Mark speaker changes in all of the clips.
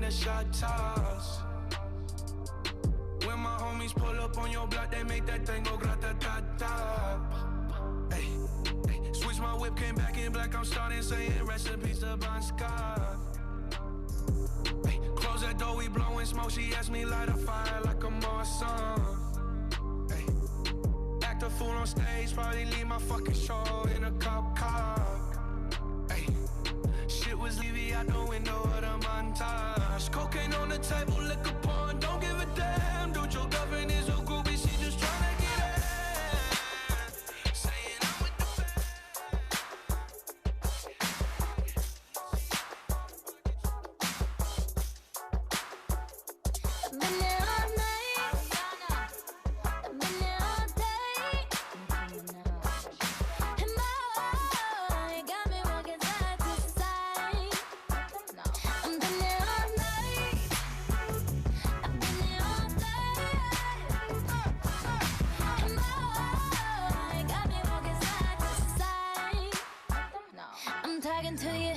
Speaker 1: the shot toss. When my homies pull up on your block, they make that thing go grata-ta-ta. Hey, hey, switch my whip, came back in black, I'm starting saying recipes to Bon Scott. Hey, close that door, we blowing smoke, she asked me light a fire like a Marsan. Hey, act a fool on stage, probably leave my fucking show in a cop car. Hey, shit was leaving out the window of the montage. Cocaine on the table, liquor porn, don't give a damn. Dude, your girlfriend is a groupie, she just tryna get in. Saying I'm with the band.
Speaker 2: I've been there all night, I've been there all day, and boy, it got me walking side to side. I've been there all night, I've been there all day, and boy, it got me walking side to side. I'm talking to you,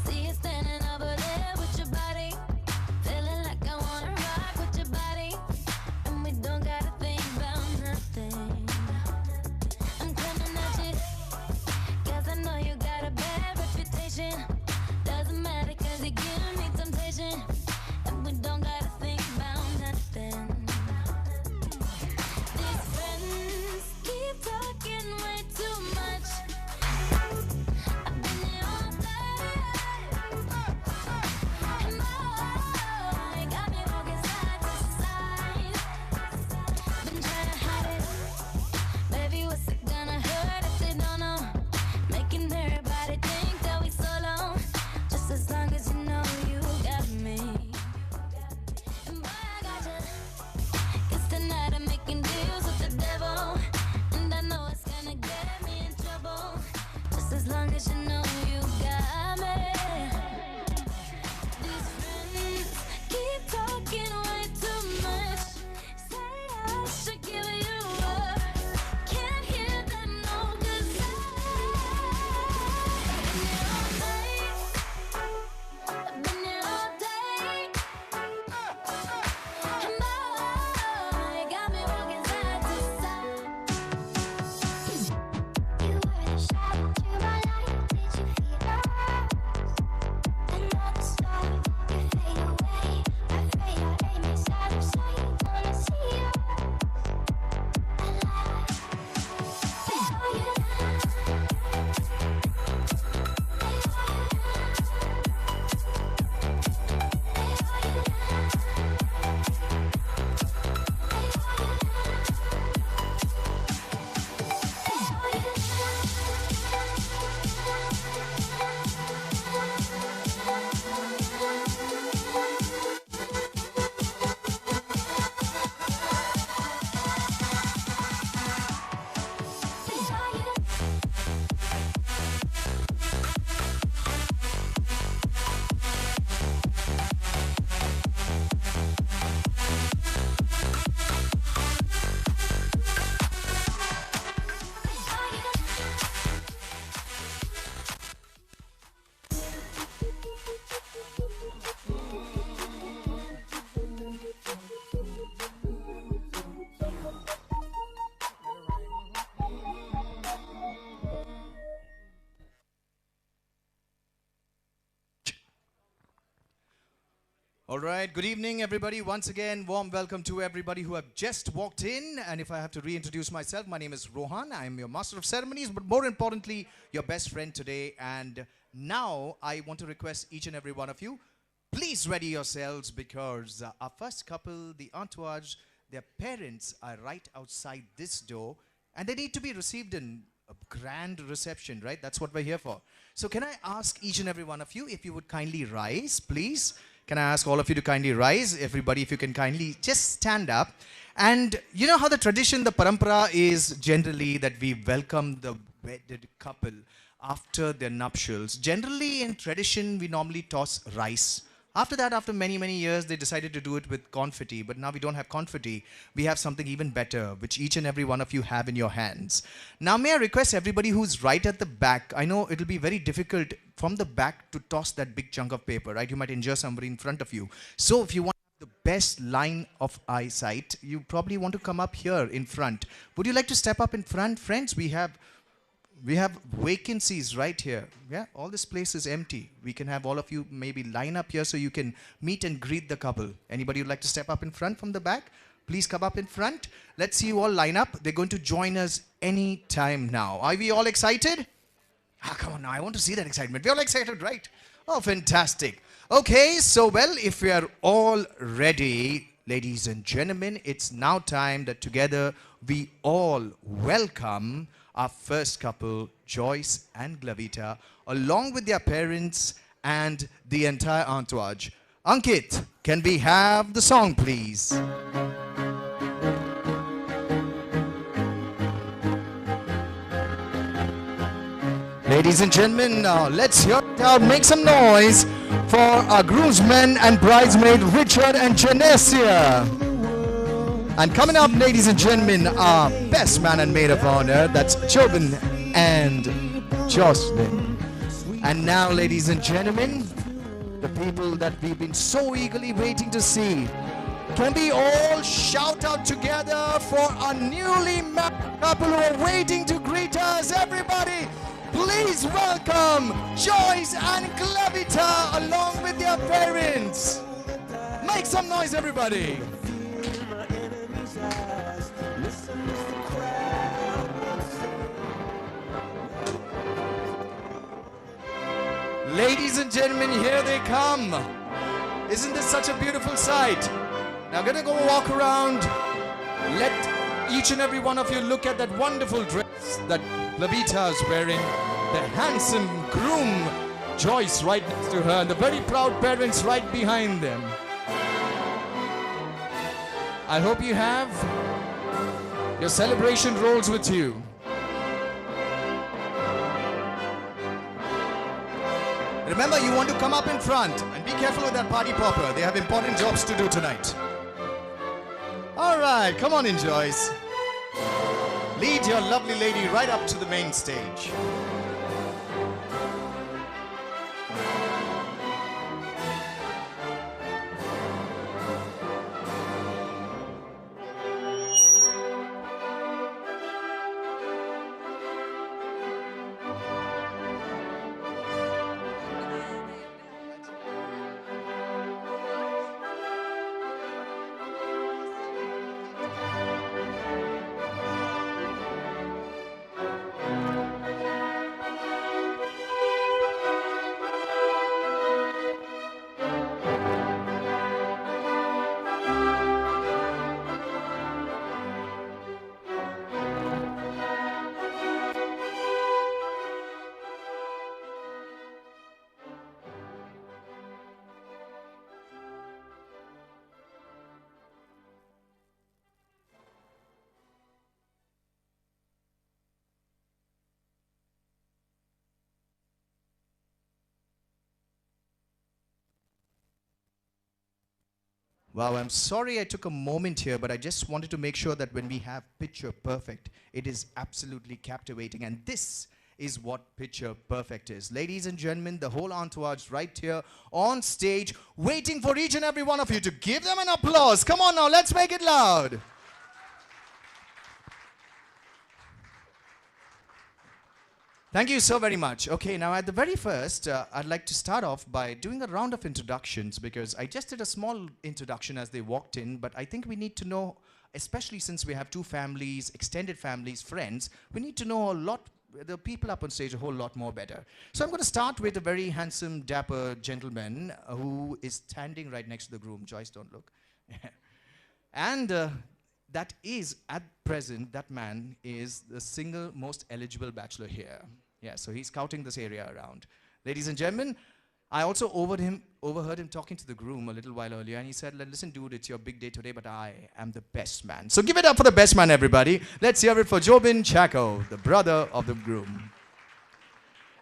Speaker 2: see you standing over there with your body. Feeling like I wanna rock with your body, and we don't gotta think about nothing. I'm coming at you, 'cause I know you got a bad reputation. Doesn't matter 'cause you give me temptation, and we don't gotta think about nothing. These friends keep talking way too much. I've been there all day, and boy, it got me walking side to side. Been trying to hide it, baby, what's it gonna hurt if they don't know? Making everybody think that we solo, just as long as you know you got me. And boy, I got you, 'cause tonight I'm making deals with the devil, and I know it's gonna get me in trouble, just as long as you know you got me. These friends keep talking way too much. Say I should give you up, can't hear them no, 'cause I've been there all night, I've been there all day, and boy, it got me walking side to side. You were the shadow to my light, did you feel us? Another star, you fade away. Afraid our aim is out of sight. Wanna see us alive. Before you
Speaker 3: All right, good evening, everybody. Once again, warm welcome to everybody who have just walked in. And if I have to reintroduce myself, my name is Rohan. I'm your master of ceremonies, but more importantly, your best friend today. And now I want to request each and every one of you, please ready yourselves, because our first couple, the entourage, their parents are right outside this door, and they need to be received in a grand reception, right? That's what we're here for. So can I ask each and every one of you if you would kindly rise, please? Can I ask all of you to kindly rise? Everybody, if you can kindly just stand up. And you know how the tradition, the parampara is generally that we welcome the wedded couple after their nuptials. Generally in tradition, we normally toss rice. After that, after many, many years, they decided to do it with confetti. But now we don't have confetti. We have something even better, which each and every one of you have in your hands. Now, may I request everybody who's right at the back, I know it'll be very difficult from the back to toss that big chunk of paper, right? You might injure somebody in front of you. So if you want the best line of eyesight, you probably want to come up here in front. Would you like to step up in front, friends? We have vacancies right here. Yeah, all this place is empty. We can have all of you maybe line up here so you can meet and greet the couple. Anybody would like to step up in front from the back? Please come up in front. Let's see you all line up. They're going to join us any time now. Are we all excited? Come on now, I want to see that excitement. We're all excited, right? Oh, fantastic. Okay, so well, if we are all ready, ladies and gentlemen, it's now time that together we all welcome our first couple, Joice and Glevita, along with their parents and the entire entourage. Ankit, can we have the song, please? Ladies and gentlemen, let's hear it out. Make some noise for our groomsmen and bridesmaid, Richard and Genesia. And coming up, ladies and gentlemen, our best man and maid of honor, that's Jobin and Jocelyn. And now, ladies and gentlemen, the people that we've been so eagerly waiting to see. Can we all shout out together for our newly married couple who are waiting to greet us? Everybody, please welcome Joice and Glevita along with their parents. Make some noise, everybody. Ladies and gentlemen, here they come. Isn't this such a beautiful sight? Now I'm gonna go walk around. Let each and every one of you look at that wonderful dress that Glevita is wearing. The handsome groom, Joice, right next to her, and the very proud parents right behind them. I hope you have your celebration rolls with you. Remember, you want to come up in front and be careful with that party popper. They have important jobs to do tonight. All right, come on in, Joice. Lead your lovely lady right up to the main stage. Wow, I'm sorry I took a moment here, but I just wanted to make sure that when we have picture perfect, it is absolutely captivating. And this is what picture perfect is. Ladies and gentlemen, the whole entourage right here on stage, waiting for each and every one of you to give them an applause. Come on now, let's make it loud. Thank you so very much. Okay, now at the very first, I'd like to start off by doing a round of introductions, because I just did a small introduction as they walked in, but I think we need to know, especially since we have two families, extended families, friends, we need to know a lot, the people up on stage a whole lot more better. So I'm going to start with a very handsome, dapper gentleman who is standing right next to the groom. Joice, don't look. And that is, at present, that man is the single most eligible bachelor here. Yeah, so he's scouting this area around. Ladies and gentlemen, I also overheard him talking to the groom a little while earlier, and he said, listen, dude, it's your big day today, but I am the best man. So give it up for the best man, everybody. Let's hear it for Jobin Chaco, the brother of the groom.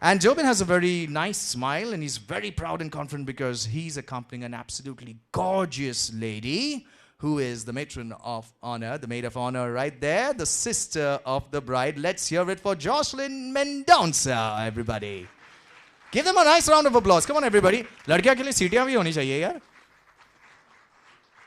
Speaker 3: And Jobin has a very nice smile, and he's very proud and confident because he's accompanying an absolutely gorgeous lady who is the matron of honor, the maid of honor right there, the sister of the bride. Let's hear it for Jocelyn Mendonça, everybody. Give them a nice round of applause. Come on, everybody. लड़कियों के लिए सीटियां भी होनी चाहिए यार.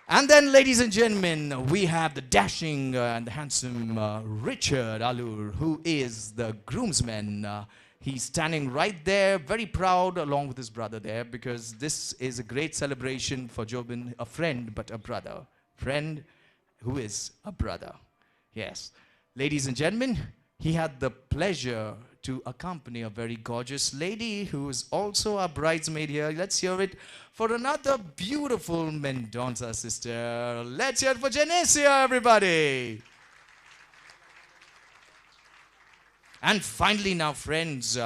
Speaker 3: And then, ladies and gentlemen, we have the dashing and the handsome Richard Alur, who is the groomsman. He's standing right there, very proud, along with his brother there, because this is a great celebration for Jobin, a friend, but a brother. Friend who is a brother. Yes. Ladies and gentlemen, he had the pleasure to accompany a very gorgeous lady who is also our bridesmaid here. Let's hear it for another beautiful Mendonça sister. Let's hear it for Genesia, everybody. And finally now, friends,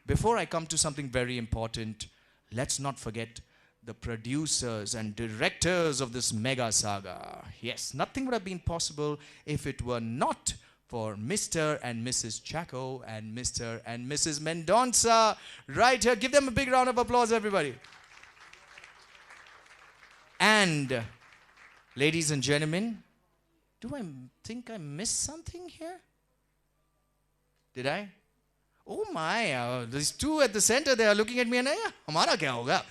Speaker 3: before I come to something very important, let's not forget the producers and directors of this mega saga. Yes, nothing would have been possible if it were not for Mr. and Mrs. Chaco and Mr. and Mrs. Mendonça right here. Give them a big round of applause, everybody. And ladies and gentlemen, do I think I missed something here? Did I? Oh my, these two at the center, they are looking at me and hamara kya hoga?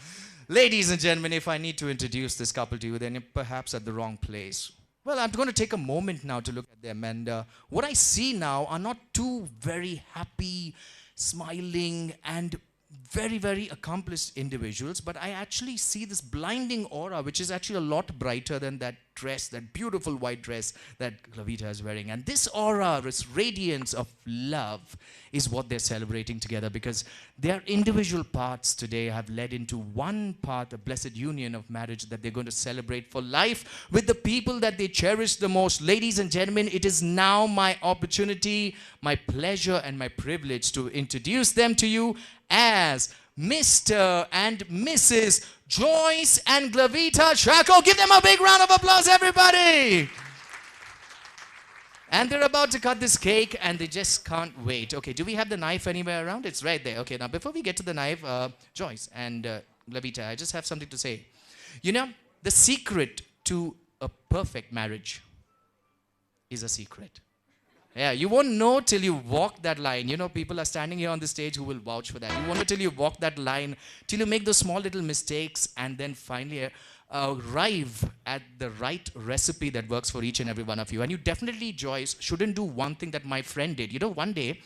Speaker 3: Ladies and gentlemen, if I need to introduce this couple to you, then you're perhaps at the wrong place. Well, I'm going to take a moment now to look at them. And what I see now are not two very happy, smiling, and very, very accomplished individuals, but I actually see this blinding aura, which is actually a lot brighter than that dress, that beautiful white dress that Glevita is wearing. And this aura, this radiance of love, is what they're celebrating together, because their individual parts today have led into one part, a blessed union of marriage that they're going to celebrate for life with the people that they cherish the most. Ladies and gentlemen, it is now my opportunity, my pleasure, and my privilege to introduce them to you as Mr. and Mrs. Joice and Glevita Chaco. Give them a big round of applause, everybody. And they're about to cut this cake and they just can't wait. Okay, do we have the knife anywhere around? It's right there. Okay, now before we get to the knife, Joice and Glevita, I just have something to say. You know, the secret to a perfect marriage is a secret. Yeah, you won't know till you walk that line. You know, people are standing here on the stage who will vouch for that. You won't know till you walk that line, till you make those small little mistakes and then finally arrive at the right recipe that works for each and every one of you. And you definitely, Joice, shouldn't do one thing that my friend did. You know, one day,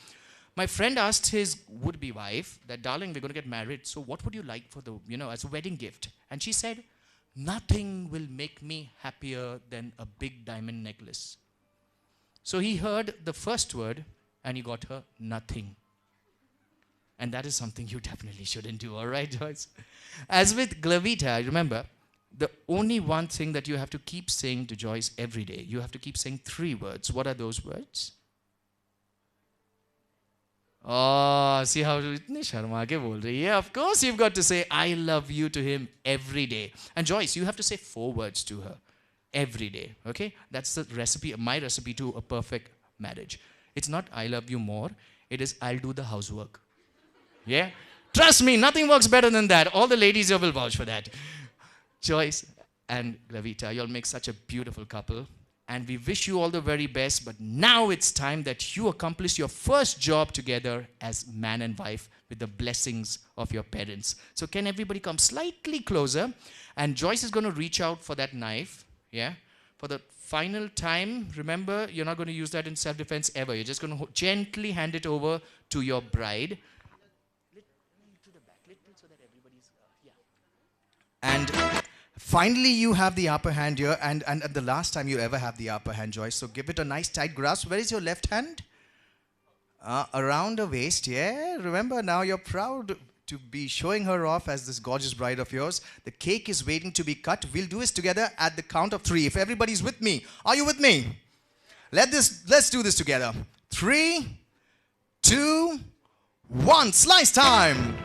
Speaker 3: my friend asked his would-be wife that, darling, we're going to get married, so what would you like for the, you know, as a wedding gift? And she said, nothing will make me happier than a big diamond necklace. So he heard the first word and he got her nothing. And that is something you definitely shouldn't do, all right, Joice? As with Glevita, remember, the only one thing that you have to keep saying to Joice every day, you have to keep saying 3 words. What are those words? Oh, see how itne sharma ke bol rahi hai. Of course you've got to say I love you to him every day. And Joice, you have to say 4 words to her every day, okay? That's the recipe, my recipe to a perfect marriage. It's not I love you more, it is I'll do the housework. Yeah? Trust me, nothing works better than that. All the ladies here will vouch for that. Joice and Glevita, you'll make such a beautiful couple. And we wish you all the very best, but now it's time that you accomplish your first job together as man and wife with the blessings of your parents. So can everybody come slightly closer? And Joice is going to reach out for that knife. Yeah, for the final time, remember, you're not going to use that in self-defense ever. You're just going to gently hand it over to your bride. And finally, you have the upper hand here, and the last time you ever have the upper hand, Joice. So give it a nice tight grasp. Where is your left hand? Around the waist, yeah. Remember, now you're proud to be showing her off as this gorgeous bride of yours. The cake is waiting to be cut. We'll do this together at the count of 3. If everybody's with me. Are you with me? Let's do this together. 3, 2, 1. Slice time.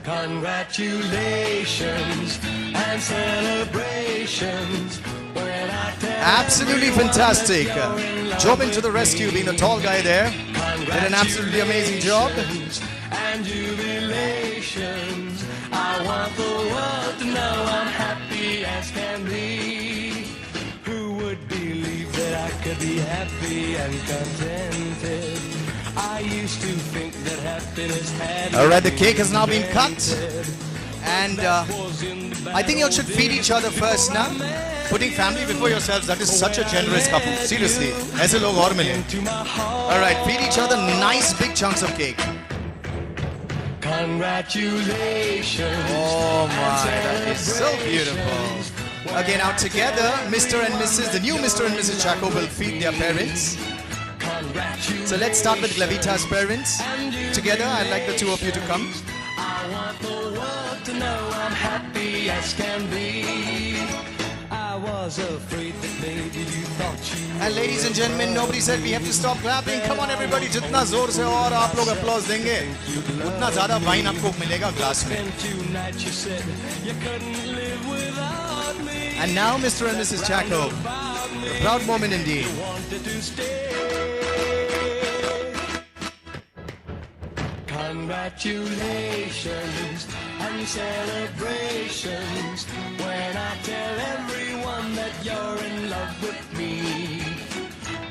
Speaker 1: Congratulations and celebrations.
Speaker 3: Absolutely fantastic. Jobin to the rescue, being the tall guy there. Did an absolutely amazing job.
Speaker 1: And jubilations. I want the world to know I'm happy as can be. Who would believe that I could be happy and contented? I used to think that
Speaker 3: All right, the cake has now been cut. And I think you all should feed each other first now. Putting family before yourselves, that is such a generous couple. Seriously. ऐसे लोग और मिले. All right, feed each other nice big chunks of cake.
Speaker 1: Congratulations.
Speaker 3: Oh my, that is so beautiful. Okay, now together, Mr. and Mrs. The new Mr. and Mrs. Chaco will feed their parents. So let's start with Glevita's parents. Together, I'd like the two of you to come.
Speaker 1: I want the world to know I'm happy as can be. I was afraid that maybe you thought you.
Speaker 3: And ladies and gentlemen, nobody said we have to stop clapping. Come on everybody, जितना जोर से और आप लोग applause देंगे, उतना ज़्यादा wine आपको मिलेगा glass में. And now Mr. and Mrs. Chaco, a proud moment indeed.
Speaker 1: Congratulations and celebrations when I tell everyone that you're in love with me.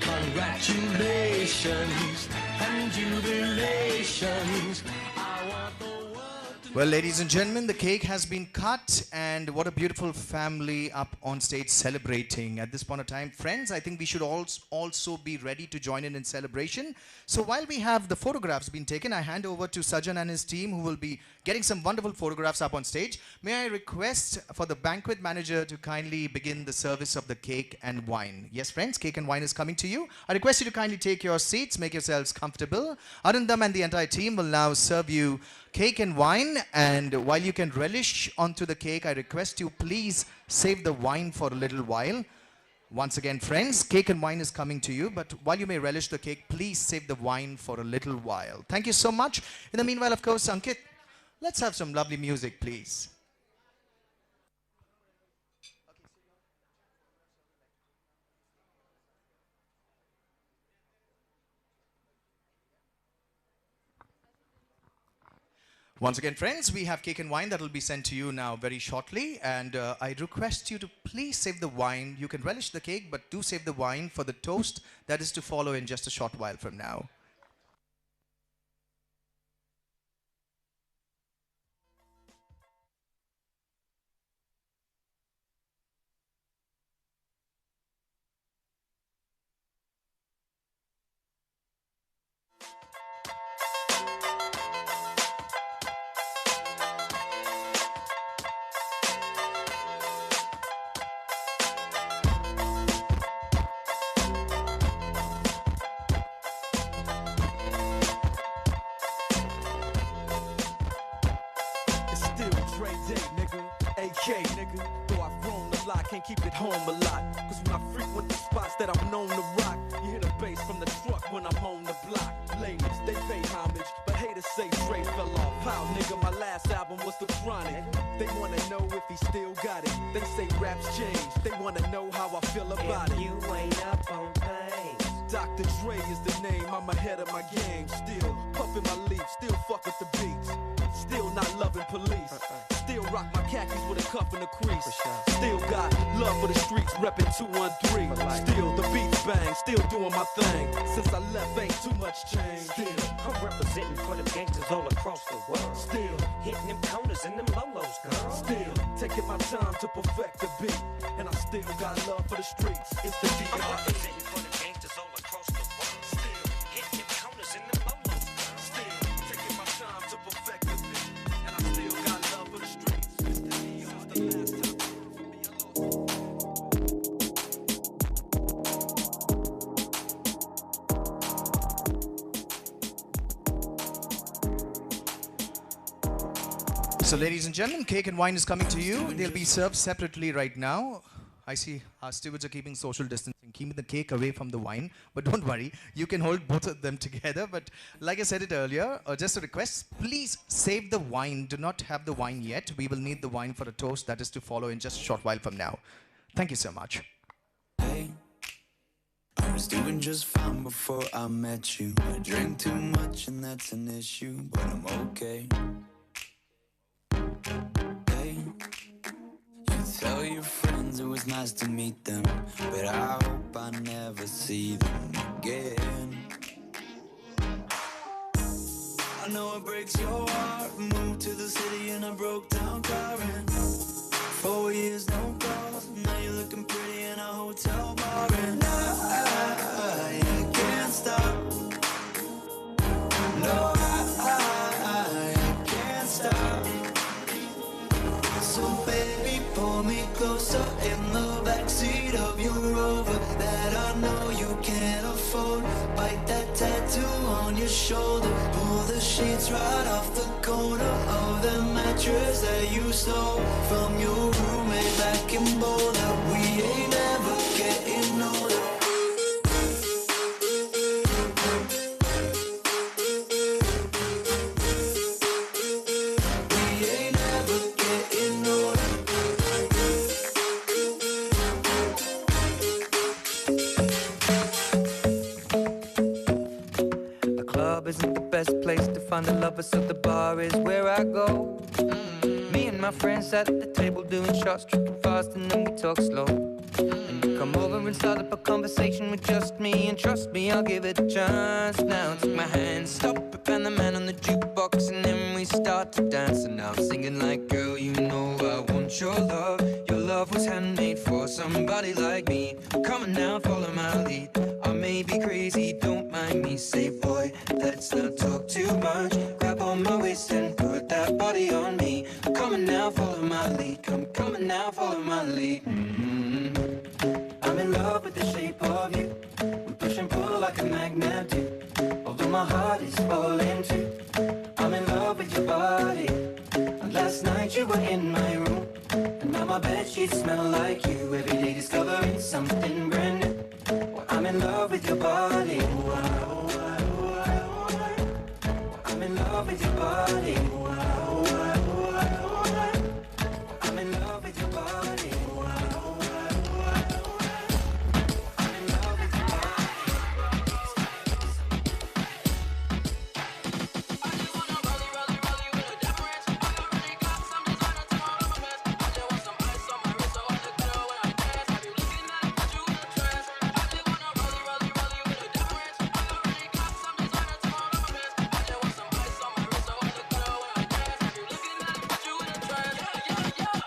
Speaker 1: Congratulations and jubilations. I want the world to.
Speaker 3: Well, ladies and gentlemen, the cake has been cut, and what a beautiful family up on stage celebrating. At this point of time, friends, I think we should also be ready to join in celebration. So while we have the photographs being taken, I hand over to Sajan and his team, who will be getting some wonderful photographs up on stage. May I request for the banquet manager to kindly begin the service of the cake and wine. Yes, friends, cake and wine is coming to you. I request you to kindly take your seats, make yourselves comfortable. Arundam and the entire team will now serve you cake and wine, and while you can relish onto the cake, I request you please save the wine for a little while. Once again, friends, cake and wine is coming to you, but while you may relish the cake, please save the wine for a little while. Thank you so much. In the meanwhile, of course, Ankit, let's have some lovely music, please. Once again, friends, we have cake and wine that will be sent to you now very shortly. And I request you to please save the wine. You can relish the cake, but do save the wine for the toast that is to follow in just a short while from now.
Speaker 4: Nigga, though I've grown a lot, can't keep it home a lot. Cause when I frequent the spots that I'm known to rock, you hear the bass from the truck when I'm on the block. Ladies, they pay homage, but haters say Dre fell off. How, nigga, my last album was The Chronic. They wanna know if he still got it. They say raps change, they wanna know how I feel about it.
Speaker 5: You ain't up on things.
Speaker 4: Dr. Dre is the name, I'm ahead of my game. Still puffin' my leaf, still fuck with the beats. Still not loving police. Still rock my khakis with a cuff and a crease. Still got love for the streets, reppin' 213. Still the beats bang, still doing my thing. Since I left, ain't too much change.
Speaker 5: Still, I'm representing for them gangsters all across the world.
Speaker 4: Still
Speaker 5: hitting them corners and them lolos, girl.
Speaker 4: Still taking my time to perfect the beat. And I still got love for the streets. It's the
Speaker 5: I'm
Speaker 4: D.R.E.
Speaker 5: representing for them gangsters all across the world.
Speaker 4: Still
Speaker 5: hitting them corners and them lolos, girl.
Speaker 4: Still taking my time to perfect the beat. And I still got love for the streets. It's the D.R.E. Since the last time you heard from me, I lost.
Speaker 3: So, ladies and gentlemen, cake and wine is coming to you. They'll be served separately right now. I see our stewards are keeping social distancing, keeping the cake away from the wine. But don't worry, you can hold both of them together. But like I said it earlier, just a request, please save the wine. Do not have the wine yet. We will need the wine for a toast that is to follow in just a short while from now. Thank you so much.
Speaker 6: Hey, I was doing just fine before I met you. I drink too much and that's an issue, but I'm okay. Hey, you tell your friends it was nice to meet them, but I hope I never see them again. know it breaks your heart. Moved to the city in a broke down car, and 4 years no calls. Now you're looking pretty in a hotel bar, and I can't stop. No, I can't stop. So baby, pull me closer in the backseat of your Rover that I know you can't afford. Bite that tattoo on your shoulder. Pull the sheets right off the corner of the mattress that you stole from your roommate back in Boulder. We ain't ever getting older.
Speaker 7: Isn't the best place to find the lovers, so the bar is where I go. Me and my friends sat at the table doing shots, tripping fast, and then we talk slow. And you come over and start up a conversation with just me, and trust me, I'll give it a chance. Now take my hand, stop it, and the man on the jukebox, and then we start to dance. And I'm singing like, girl, you know I want your love. Your love was handmade for somebody like me. Come on now, follow my lead. I may be crazy, don't mind me. Say, boy, let's not talk too much. Grab on my waist and put that body on me. Come on now, follow my lead. Come on now, follow my lead. I'm in love with the shape of you. We push and pull like a magnet do. Although my heart is falling too. I'm in love with your body. And last night you were in my room, and now my bedsheets smell like you. Every day discovering something brand new. Well, I'm in love with your body. I'm in love with your body. I'm in love with your body. I'm in love with your body. I just wanna rollie with a dapper ranch. I already got some designer to all of my mess. I just want some ice on my wrist so I look better when I dance. Have you looking at what you in the trash? I just wanna rollie with a dapper ranch. I already got some designer to all of my mess. I just want some ice on my wrist so I look better when I dance. Have you looking at what you in the trash? Yeah.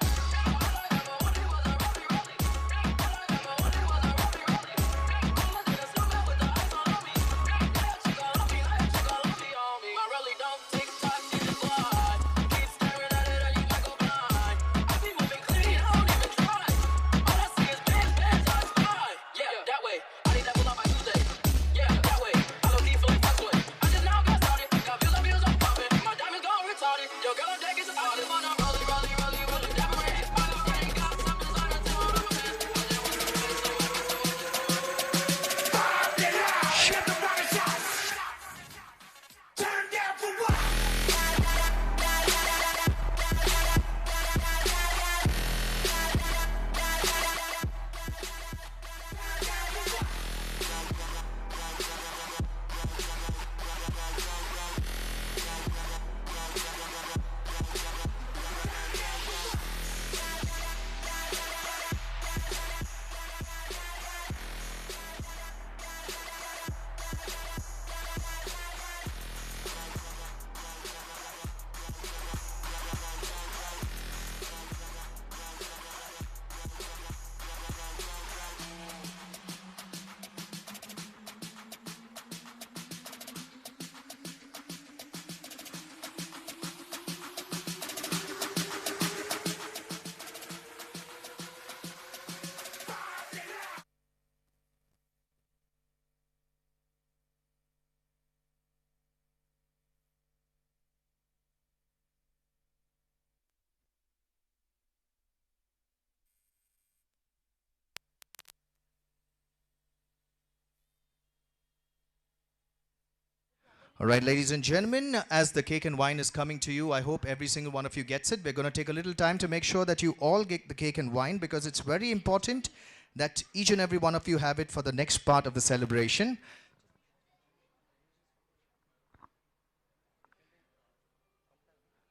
Speaker 3: All right, ladies and gentlemen, as the cake and wine is coming to you, I hope every single one of you gets it. We're going to take a little time to make sure that you all get the cake and wine, because it's very important that each and every one of you have it for the next part of the celebration.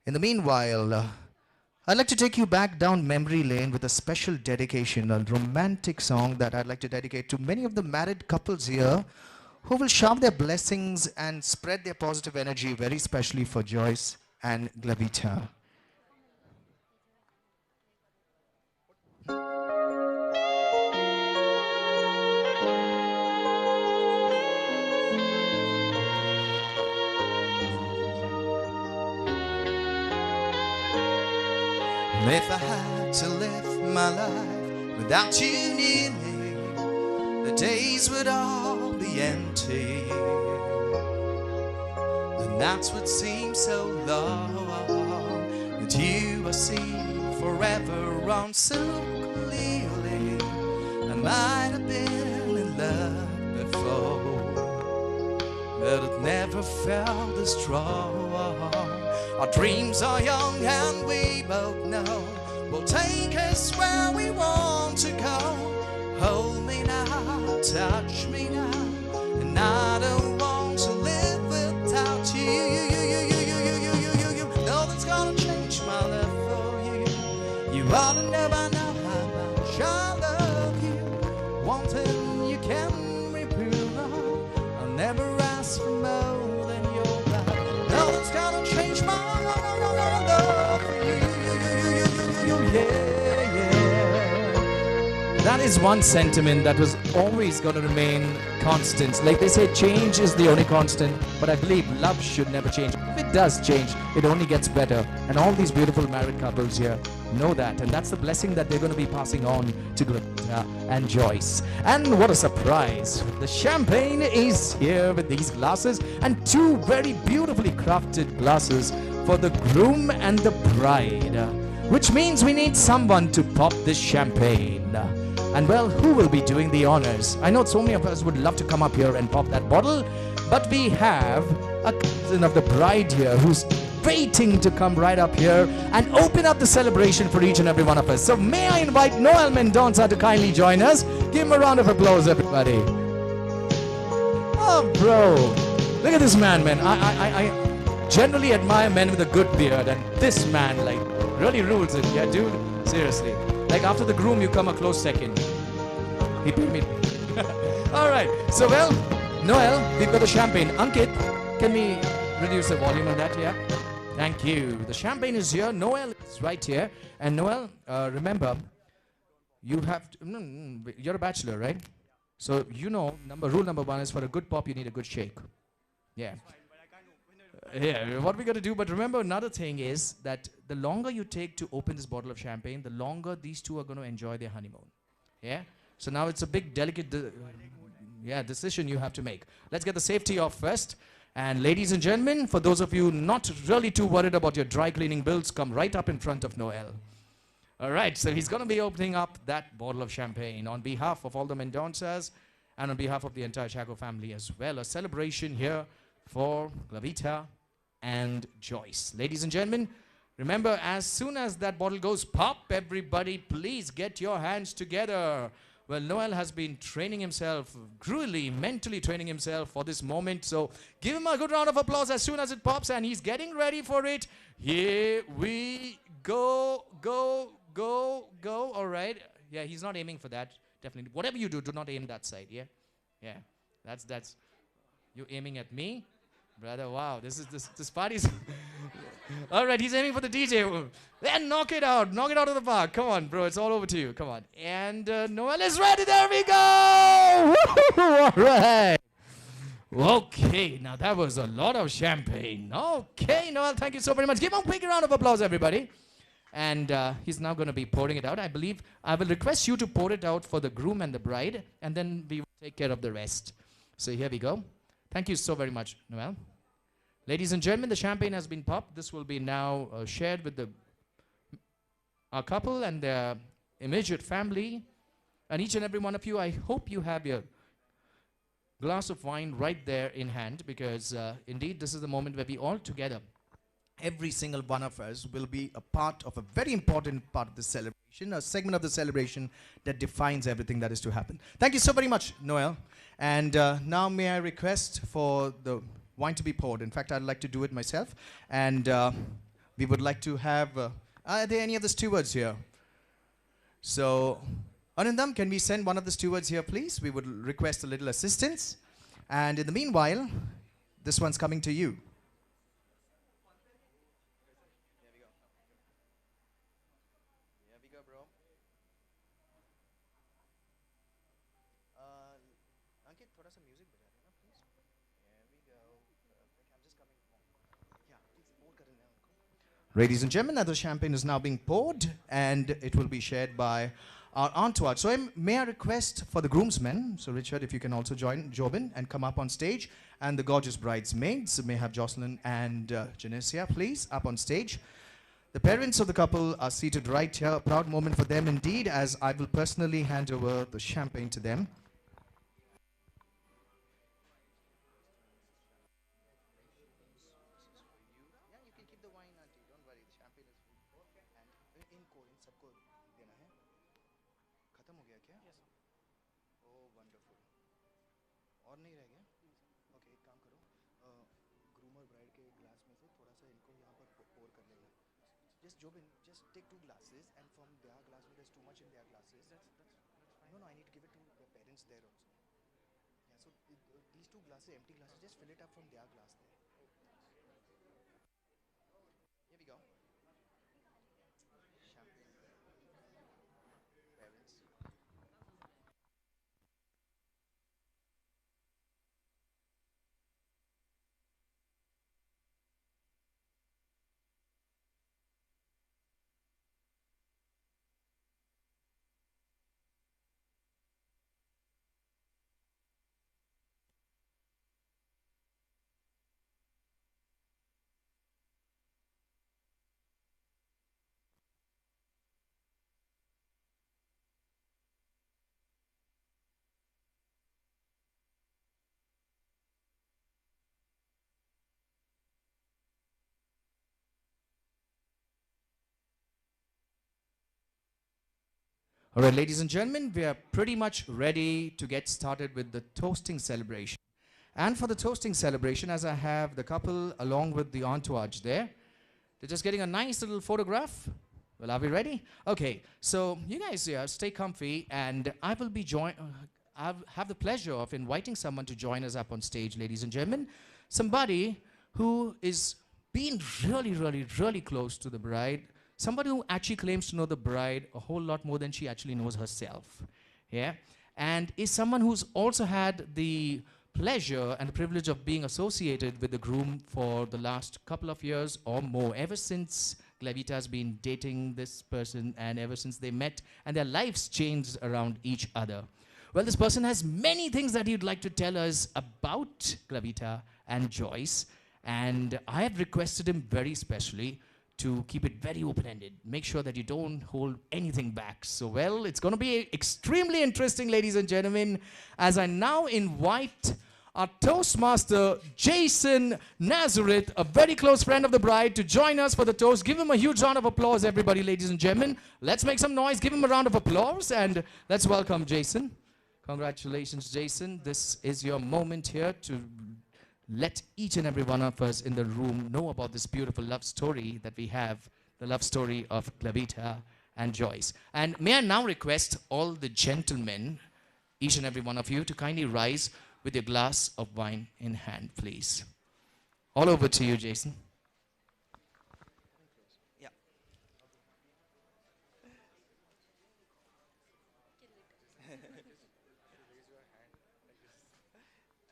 Speaker 3: In the meanwhile, I'd like to take you back down memory lane with a special dedication, a romantic song that I'd like to dedicate to many of the married couples here who will shower their blessings and spread their positive energy very specially for Joice and Glevita. If I had to live my life without you near me, the days would all be empty. The nights would seem so long. With you I see forever on so clearly. I might have been in love before, but it never felt this strong. Our dreams are young and we both know we'll take us where we want to go. Hold me now, touch me now, and I don't want to live without you. Nothing's gonna change my love for you. You ought to know by now how much I love you. One thing you can reprove of, I'll never ask for more than your love. Nothing's gonna change my love for you. Yeah, yeah. That is one sentiment that was always going to remain constant. Like they say, change is the only constant, but I believe love should never change. If it does change, it only gets better. And all these beautiful married couples here know that. And that's the blessing that they're going to be passing on to Glevita and Joice. And what a surprise. The champagne is here with these glasses and two very beautifully crafted glasses for the groom and the bride. Which means we need someone to pop this champagne. And well, who will be doing the honors? I know so many of us would love to come up here and pop that bottle, but we have a cousin of the bride here who's waiting to come right up here and open up the celebration for each and every one of us. So may I invite Noel Mendonça to kindly join us. Give him a round of applause, everybody. Oh, bro. Look at this man. I generally admire men with a good beard, and this man, like, really rules it. Yeah, dude. Seriously. Like, after the groom, you come a close second. He paid me. All right. So, well, Noel, we've got the champagne. Ankit, can we reduce the volume on that? Yeah. Thank you. The champagne is here. Noel is right here. And Noel, remember, you have to, you're a bachelor, right? So, you know, rule number one is for a good pop, you need a good shake. Yeah. Yeah, what we got to do, but remember another thing is that the longer you take to open this bottle of champagne, the longer these two are going to enjoy their honeymoon. Yeah? So now it's a big, delicate decision you have to make. Let's get the safety off first. And ladies and gentlemen, for those of you not really too worried about your dry cleaning bills, come right up in front of Noel. All right, so he's going to be opening up that bottle of champagne on behalf of all the Mendonças and on behalf of the entire Chaco family as well. A celebration here for Glevita and Joice. Ladies and gentlemen, remember, as soon as that bottle goes pop, everybody please get your hands together. Well, Noel has been training himself, gruelly, mentally training himself for this moment. So give him a good round of applause as soon as it pops, and he's getting ready for it. Here we go, go, go, go. All right. Yeah, he's not aiming for that. Definitely. Whatever you do not aim that side. Yeah. Yeah. That's. You aiming at me? Brother, wow, this party's... All right, he's aiming for the DJ. Then knock it out of the park. Come on, bro, it's all over to you. Come on. And Noel is ready. There we go. All right. Okay, now that was a lot of champagne. Okay, Noel, thank you so very much. Give him a big round of applause, everybody. And he's now going to be pouring it out. I believe I will request you to pour it out for the groom and the bride, and then we will take care of the rest. So here we go. Thank you so very much, Noel. Ladies and gentlemen, the champagne has been popped. This will be now shared with our couple and their immediate family. And each and every one of you, I hope you have your glass of wine right there in hand, because indeed this is the moment where we all together, every single one of us, will be a part of a very important part of the celebration, a segment of the celebration that defines everything that is to happen. Thank you so very much, Noel. And now may I request for the wine to be poured. In fact, I'd like to do it myself. And we would like to have, are there any of the stewards here? So, Anandam, can we send one of the stewards here, please? We would request a little assistance. And in the meanwhile, this one's coming to you. Ladies and gentlemen, now the champagne is now being poured and it will be shared by our entourage. So may I request for the groomsmen, so Richard, if you can also join Jobin and come up on stage, and the gorgeous bridesmaids, may have Jocelyn and Genesia, please, up on stage. The parents of the couple are seated right here. A proud moment for them indeed, as I will personally hand over the champagne to them. और नहीं रह गया okay एक काम करो groom और bride के glass में से थोड़ा सा इनको यहाँ पर पोर कर लेना just Jobin just take 2 glasses and from their glass there's too much in their glasses that's fine no I need to give it to the parents there also yeah so these 2 glasses empty glasses just fill it up from their glass there here we go champagne parents All right, ladies and gentlemen, we are pretty much ready to get started with the toasting celebration. And for the toasting celebration, as I have the couple along with the entourage there, they're just getting a nice little photograph. Well, are we ready? Okay, so you guys here, stay comfy, and I will be I have the pleasure of inviting someone to join us up on stage, ladies and gentlemen. Somebody who is being really close to the bride. Somebody who actually claims to know the bride a whole lot more than she actually knows herself. Yeah? And is someone who's also had the pleasure and the privilege of being associated with the groom for the last couple of years or more, ever since Glevita has been dating this person and ever since they met and their lives changed around each other. Well, this person has many things that he'd like to tell us about Glevita and Joice, and I have requested him very specially to keep it very open-ended. Make sure that you don't hold anything back. So, well, it's going to be extremely interesting, ladies and gentlemen, as I now invite our Toastmaster, Jason Nazareth, a very close friend of the bride, to join us for the toast. Give him a huge round of applause, everybody, ladies and gentlemen. Let's make some noise. Give him a round of applause, and let's welcome Jason. Congratulations, Jason. This is your moment here to let each and every one of us in the room know about this beautiful love story that we have, the love story of Glevita and Joice. And may I now request all the gentlemen, each and every one of you, to kindly rise with your glass of wine in hand, please. All over to you, Jason.
Speaker 8: Yeah.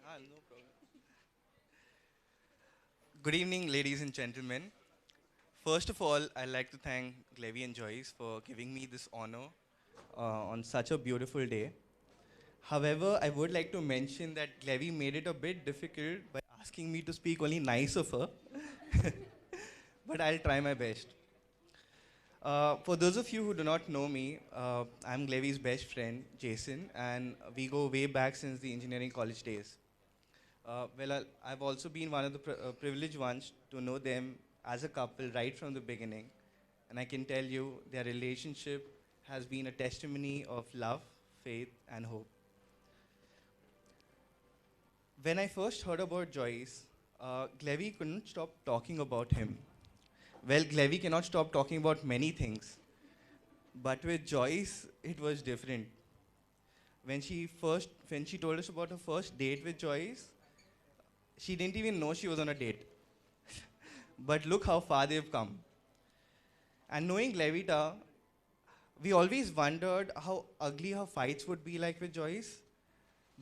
Speaker 8: No problem. Good evening, ladies and gentlemen. First of all, I'd like to thank Glevy and Joice for giving me this honor on such a beautiful day. However, I would like to mention that Glevy made it a bit difficult by asking me to speak only nice of her. But I'll try my best. For those of you who do not know me, I'm Glevy's best friend, Jason, and we go way back since the engineering college days. I've also been one of the privileged ones to know them as a couple right from the beginning. And I can tell you their relationship has been a testimony of love, faith, and hope. When I first heard about Joice, Glevy couldn't stop talking about him. Well, Glevy cannot stop talking about many things. But with Joice, it was different. when she told us about her first date with Joyce, she didn't even know she was on a date. But look how far they've come. And knowing Glevita, we always wondered how ugly her fights would be like with Joyce.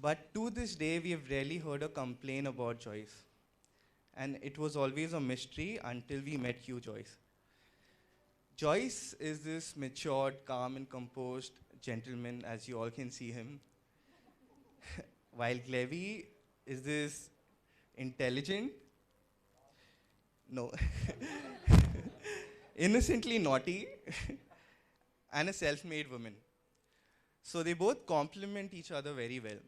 Speaker 8: But to this day, we have rarely heard her complain about Joyce. And it was always a mystery until we met you, Joyce. Joyce is this matured, calm, and composed gentleman, as you all can see him. While Glevy is this intelligent, no, innocently naughty, and a self-made woman. So they both complement each other very well.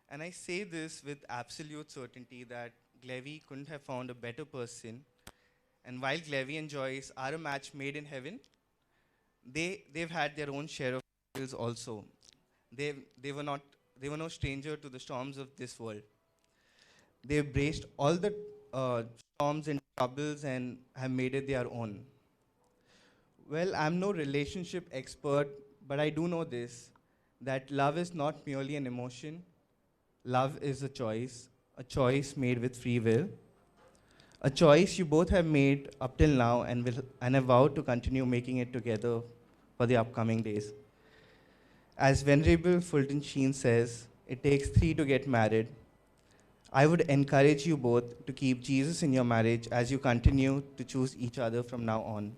Speaker 8: And I say this with absolute certainty that Glevy couldn't have found a better person. And while Glevy and Joyce are a match made in heaven, they've had their own share of struggles also. They were no stranger to the storms of this world. They braced all the storms and troubles and have made it their own. Well, I'm no relationship expert, but I do know this, that love is not merely an emotion. Love is a choice made with free will. A choice you both have made up till now and have vowed to continue making it together for the upcoming days. As Venerable Fulton Sheen says, it takes 3 to get married. I would encourage you both to keep Jesus in your marriage as you continue to choose each other from now on.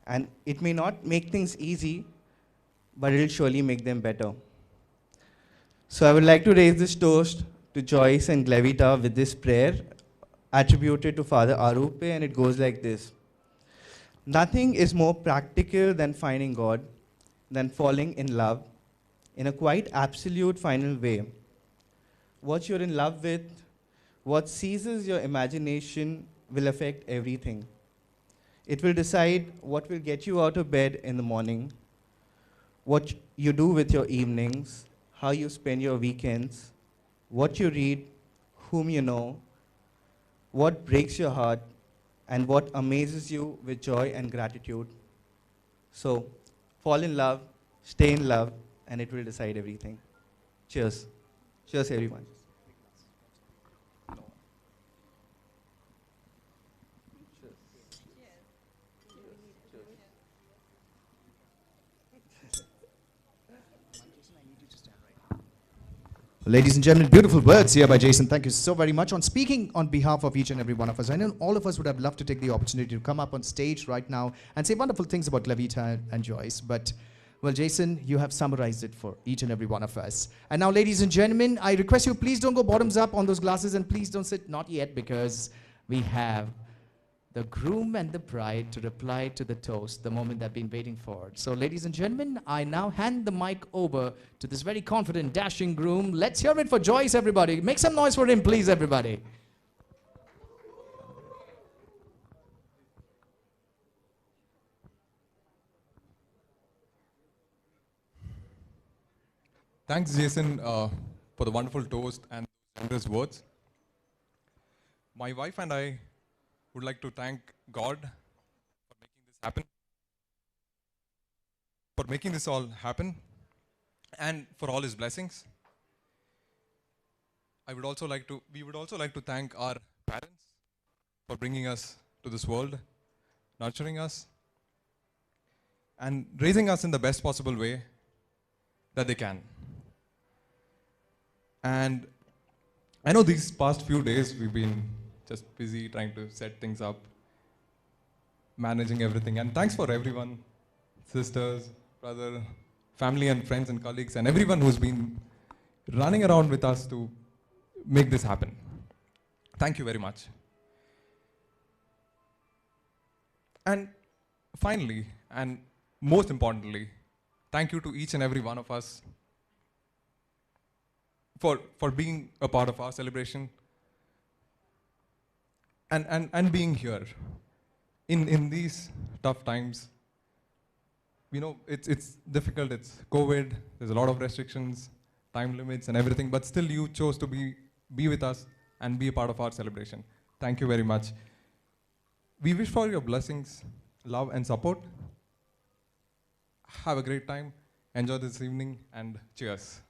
Speaker 8: And it may not make things easy, but it will surely make them better. So I would like to raise this toast to Joyce and Glevita with this prayer attributed to Father Arupe, and it goes like this. Nothing is more practical than finding God, than falling in love in a quite absolute final way. What you're in love with, what seizes your imagination will affect everything. It will decide what will get you out of bed in the morning, what you do with your evenings, how you spend your weekends, what you read, whom you know, what breaks your heart, and what amazes you with joy and gratitude. So, fall in love, stay in love, and it will decide everything. Cheers. Cheers, everyone.
Speaker 3: Ladies and gentlemen, beautiful words here by Jason. Thank you so very much on speaking on behalf of each and every one of us. I know all of us would have loved to take the opportunity to come up on stage right now and say wonderful things about Glevita and Joyce. But, well, Jason, you have summarized it for each and every one of us. And now, ladies and gentlemen, I request you, please don't go bottoms up on those glasses and please don't sit not yet, because we have the groom and the bride to reply to the toast, the moment they've been waiting for. So, ladies and gentlemen, I now hand the mic over to this very confident, dashing groom. Let's hear it for Joyce, everybody. Make some noise for him, please, everybody.
Speaker 9: Thanks, Jason, for the wonderful toast and generous words. My wife and I would like to thank God for making this happen, for making this all happen, and for all His blessings. We would also like to thank our parents for bringing us to this world, nurturing us, and raising us in the best possible way that they can. And I know these past few days we've been just busy trying to set things up, managing everything. And thanks for everyone, sisters, brother, family and friends and colleagues, and everyone who's been running around with us to make this happen. Thank you very much. And finally, and most importantly, thank you to each and every one of us for being a part of our celebration and being here in these tough times. You know, it's difficult, it's COVID, there's a lot of restrictions, time limits and everything, but still you chose to be with us and be a part of our celebration. Thank you very much. We wish for your blessings, love and support. Have a great time, Enjoy this evening and cheers.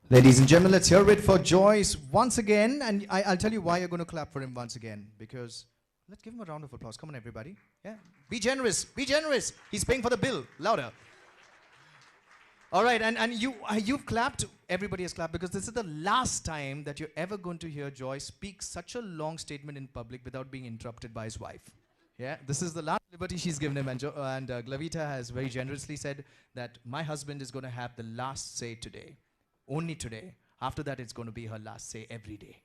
Speaker 3: Ladies and gentlemen, let's hear it for Joice once again. And I'll tell you why you're going to clap for him once again. Because let's give him a round of applause. Come on, everybody. Yeah. Be generous. Be generous. He's paying for the bill. Louder. All right. And you've clapped. Everybody has clapped because this is the last time that you're ever going to hear Joice speak such a long statement in public without being interrupted by his wife. Yeah. This is the last liberty she's given him. And Glevita has very generously said that my husband is going to have the last say today. Only today. After that, it's going to be her last say every day.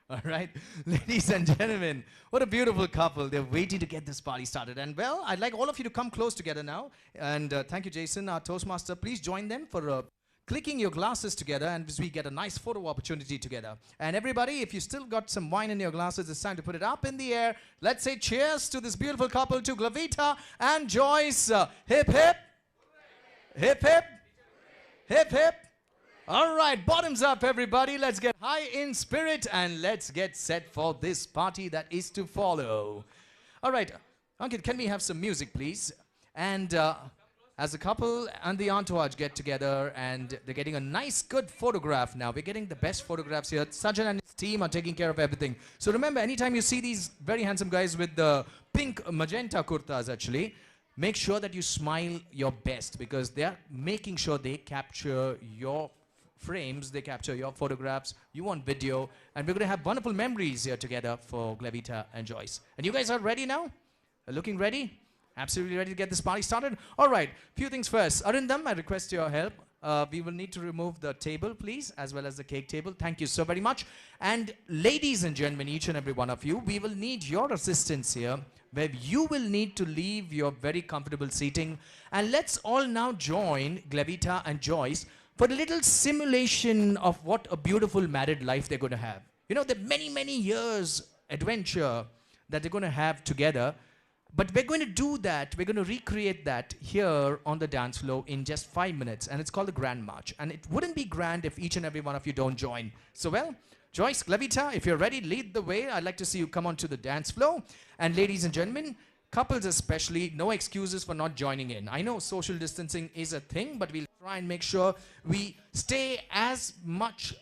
Speaker 3: All right? Ladies and gentlemen, what a beautiful couple. They're waiting to get this party started. And well, I'd like all of you to come close together now. And thank you, Jason, our Toastmaster. Please join them for clicking your glasses together and we get a nice photo opportunity together. And everybody, if you still got some wine in your glasses, it's time to put it up in the air. Let's say cheers to this beautiful couple, to Glevita and Joice. Hip, hip. Hip, hip. Hip, hip. All right, bottoms up, everybody. Let's get high in spirit and let's get set for this party that is to follow. All right, Ankit, can we have some music, please? And as the couple and the entourage get together and they're getting a nice, good photograph now. We're getting the best photographs here. Sajan and his team are taking care of everything. So remember, anytime you see these very handsome guys with the pink magenta kurtas, actually, make sure that you smile your best because they're making sure they capture your frames, they capture your photographs, you want video, and we're going to have wonderful memories here together for Glevita and Joice. And you guys are ready now? Looking ready? Absolutely ready to get this party started? All right, few things first. Arindam, I request your help. We will need to remove the table, please, as well as the cake table. Thank you so very much. And ladies and gentlemen, each and every one of you, we will need your assistance here, where you will need to leave your very comfortable seating. And let's all now join Glevita and Joice for a little simulation of what a beautiful married life they're going to have. You know, the many, many years adventure that they're going to have together. But we're going to do that, we're going to recreate that here on the dance floor in just 5 minutes. And it's called the Grand March. And it wouldn't be grand if each and every one of you don't join. So well, Joice, Glevita, if you're ready, lead the way. I'd like to see you come onto the dance floor. And ladies and gentlemen, couples especially, no excuses for not joining in. I know social distancing is a thing, but we'll try and make sure we stay as much,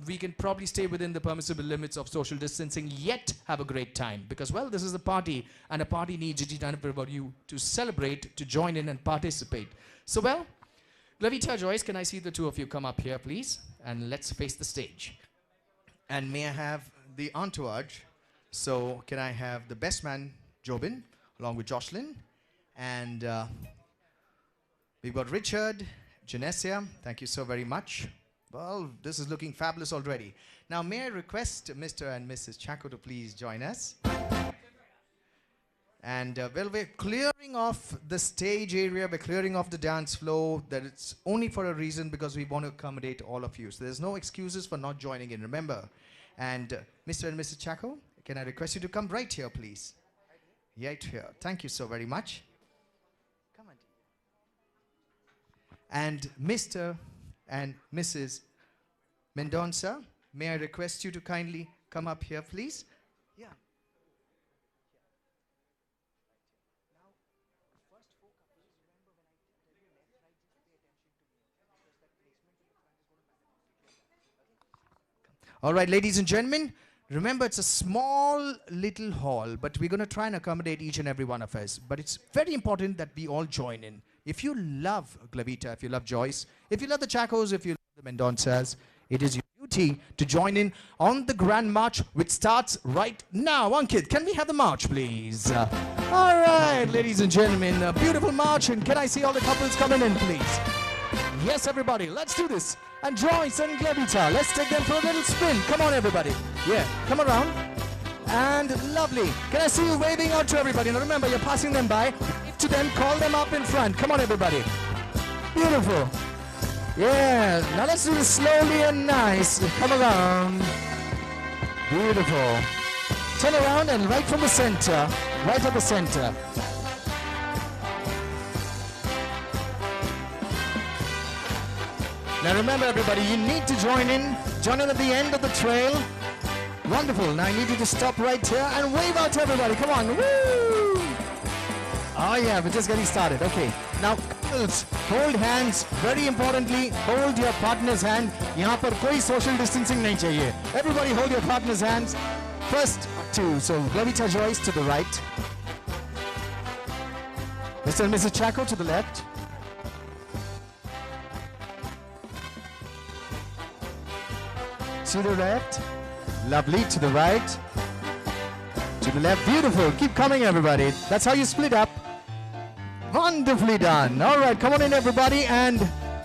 Speaker 3: we can probably stay within the permissible limits of social distancing, yet have a great time. Because, well, this is a party, and a party needs each and every you to celebrate, to join in and participate. So, well, Glevita, Joice, can I see the two of you come up here, please? And let's face the stage. And may I have the entourage? So, can I have the best man, Jobin, along with Jocelyn, and we've got Richard, Genesia, thank you so very much. Well, this is looking fabulous already. Now, may I request Mr. and Mrs. Chaco to please join us? And well, we're clearing off the stage area, we're clearing off the dance floor. That it's only for a reason, because we want to accommodate all of you. So there's no excuses for not joining in, remember. And Mr. and Mrs. Chaco, can I request you to come right here, please? Right here. Thank you so very much. Come on. And Mr. and Mrs. Mendonça, may I request you to kindly come up here, please? Yeah. All right, ladies and gentlemen, remember it's a small little hall, but we're going to try and accommodate each and every one of us. But it's very important that we all join in. If you love Glevita, if you love Joice, if you love the Chacos, if you love the Mendonças, it is your duty to join in on the Grand March, which starts right now. Ankit, can we have the march, please? All right, ladies and gentlemen, a beautiful march. And can I see all the couples coming in, please? Yes, everybody, let's do this. And Joice and Glevita, let's take them for a little spin. Come on, everybody. Yeah, come around. And lovely. Can I see you waving out to everybody? Now remember, you're passing them by. Wave to them, call them up in front. Come on, everybody. Beautiful. Yeah, now let's do this slowly and nice. Come around. Beautiful. Turn around and right from the center. Right at the center. Now remember, everybody, you need to join in at the end of the trail. Wonderful. Now I need you to stop right here and wave out to everybody. Come on. Woo! Oh yeah, we're just getting started. Okay. Now, couples, hold hands. Very importantly, hold your partner's hand. यहाँ पर कोई social distancing नहीं चाहिए. Everybody hold your partner's hands. First two. So, Glevita, Joice to the right. Mr. and Mrs. Chaco to the left. To the left. Lovely. To the right. To the left. Beautiful. Keep coming, everybody. That's how you split up. Wonderfully done. All right, come on in, everybody, and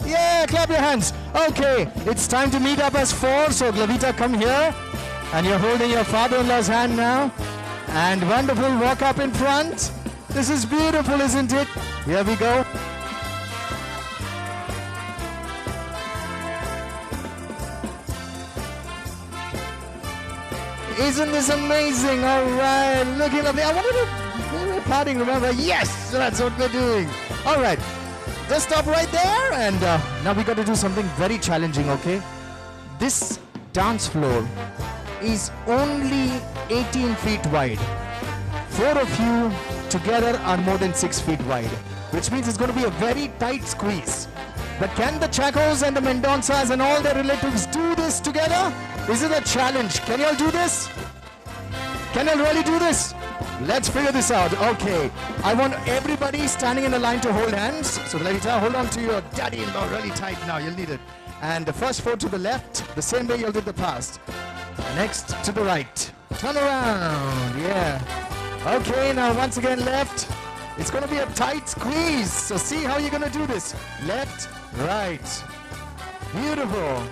Speaker 3: yeah, clap your hands. Okay, it's time to meet up as four. So, Glevita, come here. And you're holding your father-in-law's hand now. And wonderful. Walk up in front. This is beautiful, isn't it? Here we go. Isn't this amazing? All right, looking lovely. I wanted to, we're partying, remember? Yes, that's what we're doing. All right, just stop right there. And now we got to do something very challenging, okay? This dance floor is only 18 feet wide. Four of you together are more than 6 feet wide, which means it's going to be a very tight squeeze. But can the Chacos and the Mendonças and all their relatives do this together? This is a challenge. Can you all do this? Can you really do this? Let's figure this out. Okay. I want everybody standing in a line to hold hands. So, Glevita, hold on to your daddy-in-law really tight now. You'll need it. And the first four to the left, the same way you'll do the past. Next to the right. Turn around. Yeah. Okay, now once again left. It's going to be a tight squeeze. So see how you're going to do this. Left, right. Beautiful.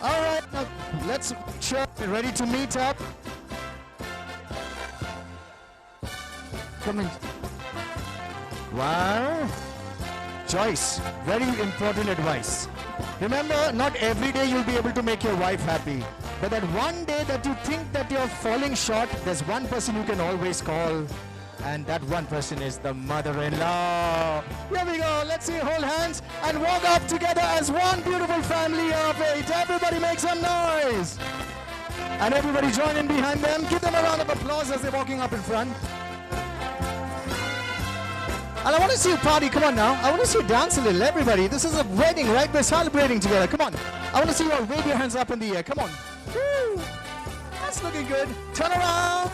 Speaker 3: All right, now let's check. Ready to meet up? Come in. Wow. Joice, very important advice. Remember, not every day you'll be able to make your wife happy. But that one day that you think that you're falling short, there's one person you can always call. And that one person is the mother-in-law. Here we go. Let's see, hold hands and walk up together as one beautiful family of 8. Everybody make some noise. And everybody join in behind them. Give them a round of applause as they're walking up in front. And I want to see you party. Come on now. I want to see you dance a little. Everybody, this is a wedding, right? We're celebrating together. Come on. I want to see you all wave your hands up in the air. Come on. Woo. That's looking good. Turn around.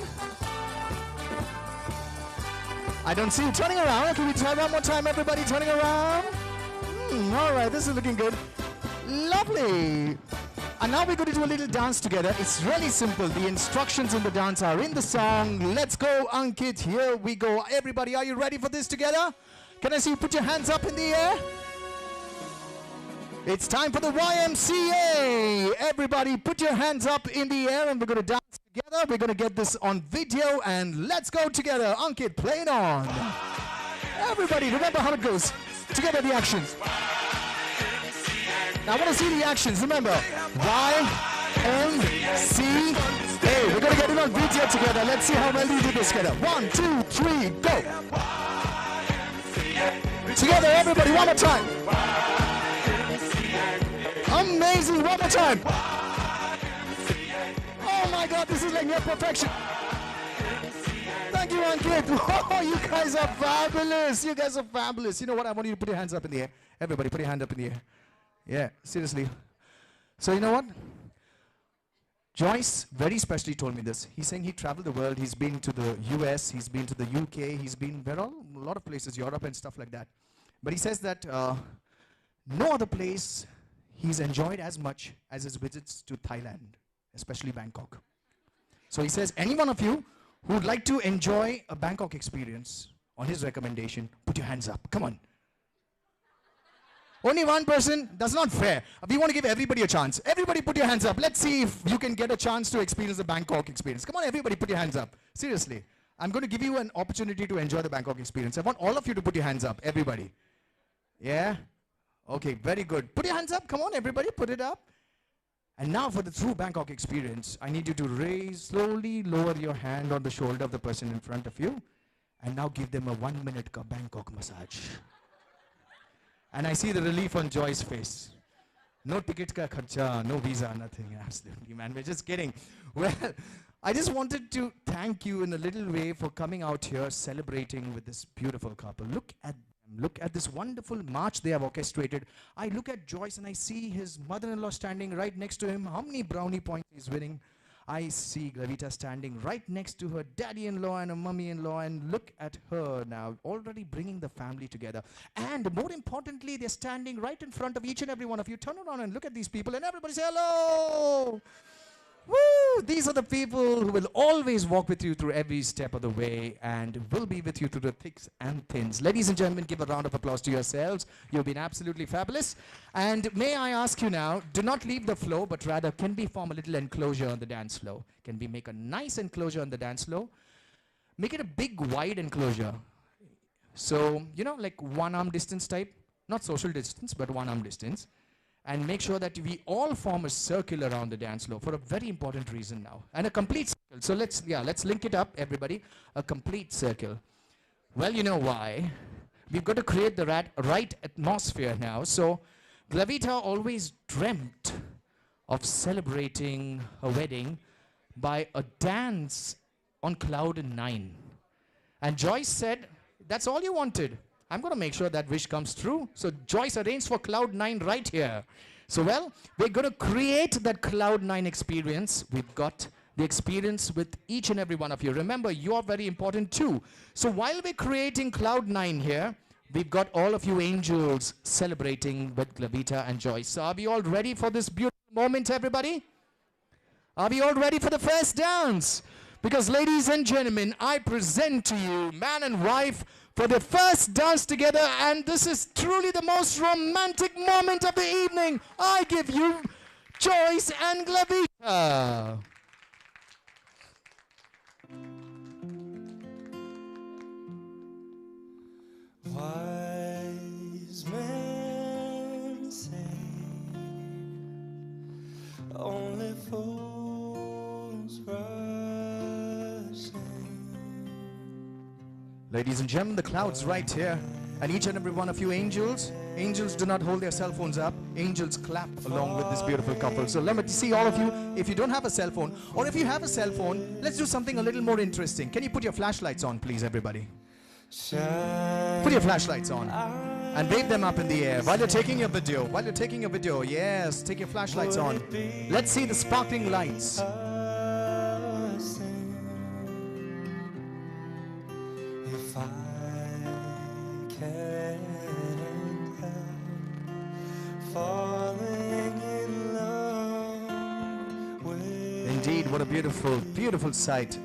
Speaker 3: I don't see you turning around. Can we try one more time, everybody? Turning around. All right, this is looking good. Lovely. And now we're going to do a little dance together. It's really simple. The instructions in the dance are in the song. Let's go, Ankit. Here we go. Everybody, are you ready for this together? Can I see you put your hands up in the air? It's time for the YMCA. Everybody, put your hands up in the air and we're going to dance together. We're going to get this on video and let's go together. Ankit, play it on. Everybody, remember how it goes. Together, the actions. Now I want to see the actions. Remember, YMCA. We're going to get it on video together. Let's see how well we do this together. 1, 2, 3, go. Together, everybody, one more time. Amazing, one more time. Oh my God, this is like near perfection. Thank you, Ankit. Oh, you guys are fabulous. You guys are fabulous. You know what? I want you to put your hands up in the air. Everybody, put your hand up in the air. Yeah, seriously. So you know what? Joice very specially told me this. He's saying he traveled the world. He's been to the US. He's been to the UK. He's been a lot of places, Europe and stuff like that. But he says that no other place he's enjoyed as much as his visits to Thailand, especially Bangkok. So he says, any one of you who would like to enjoy a Bangkok experience, on his recommendation, put your hands up. Come on. Only one person, that's not fair. We want to give everybody a chance. Everybody put your hands up. Let's see if you can get a chance to experience the Bangkok experience. Come on, everybody put your hands up. Seriously. I'm going to give you an opportunity to enjoy the Bangkok experience. I want all of you to put your hands up. Everybody. Yeah? Okay, very good. Put your hands up. Come on, everybody. Put it up. And now for the true Bangkok experience, I need you to slowly lower your hand on the shoulder of the person in front of you. And now give them a 1-minute Bangkok massage. And I see the relief on Joyce's face. No ticket ka kharcha, no visa, nothing. Absolutely, man. We're just kidding. Well, I just wanted to thank you in a little way for coming out here celebrating with this beautiful couple. Look at them. Look at this wonderful march they have orchestrated. I look at Joyce and I see his mother-in-law standing right next to him. How many brownie points he's winning? I see Glevita standing right next to her daddy-in-law and her mummy-in-law, and look at her now, already bringing the family together. And more importantly, they're standing right in front of each and every one of you. Turn around and look at these people, and everybody say hello! Woo! These are the people who will always walk with you through every step of the way and will be with you through the thicks and thins. Ladies and gentlemen, give a round of applause to yourselves. You've been absolutely fabulous. And may I ask you now, do not leave the floor, but rather can we form a little enclosure on the dance floor? Can we make a nice enclosure on the dance floor? Make it a big, wide enclosure. So, you know, like one arm distance type. Not social distance, but one arm distance. And make sure that we all form a circle around the dance floor for a very important reason now. And a complete circle. So let's link it up, everybody. A complete circle. Well, you know why. We've got to create the right atmosphere now. So Glevita always dreamt of celebrating her wedding by a dance on cloud 9. And Joyce said, that's all you wanted. I'm going to make sure that wish comes true. So Joyce arranged for cloud 9 right here. So well, we're going to create that cloud 9 experience. We've got the experience with each and every one of you. Remember, you're very important too. So while we're creating cloud 9 here, we've got all of you angels celebrating with Glevita and Joyce. So are we all ready for this beautiful moment, everybody? Are we all ready for the first dance? Because ladies and gentlemen, I present to you man and wife for the first dance together, and this is truly the most romantic moment of the evening. I give you Joyce and Glevita.
Speaker 6: Wise men say only fools rush in.
Speaker 3: Ladies and gentlemen, the cloud's right here. And each and every one of you angels do not hold their cell phones up. Angels clap along with this beautiful couple. So let me see all of you. If you don't have a cell phone, or if you have a cell phone, let's do something a little more interesting. Can you put your flashlights on, please, everybody? Put your flashlights on and wave them up in the air while you're taking your video. While you're taking your video, yes, take your flashlights on. Let's see the sparkling lights.
Speaker 6: If I can't help falling in love with
Speaker 3: Indeed, what a beautiful, beautiful sight.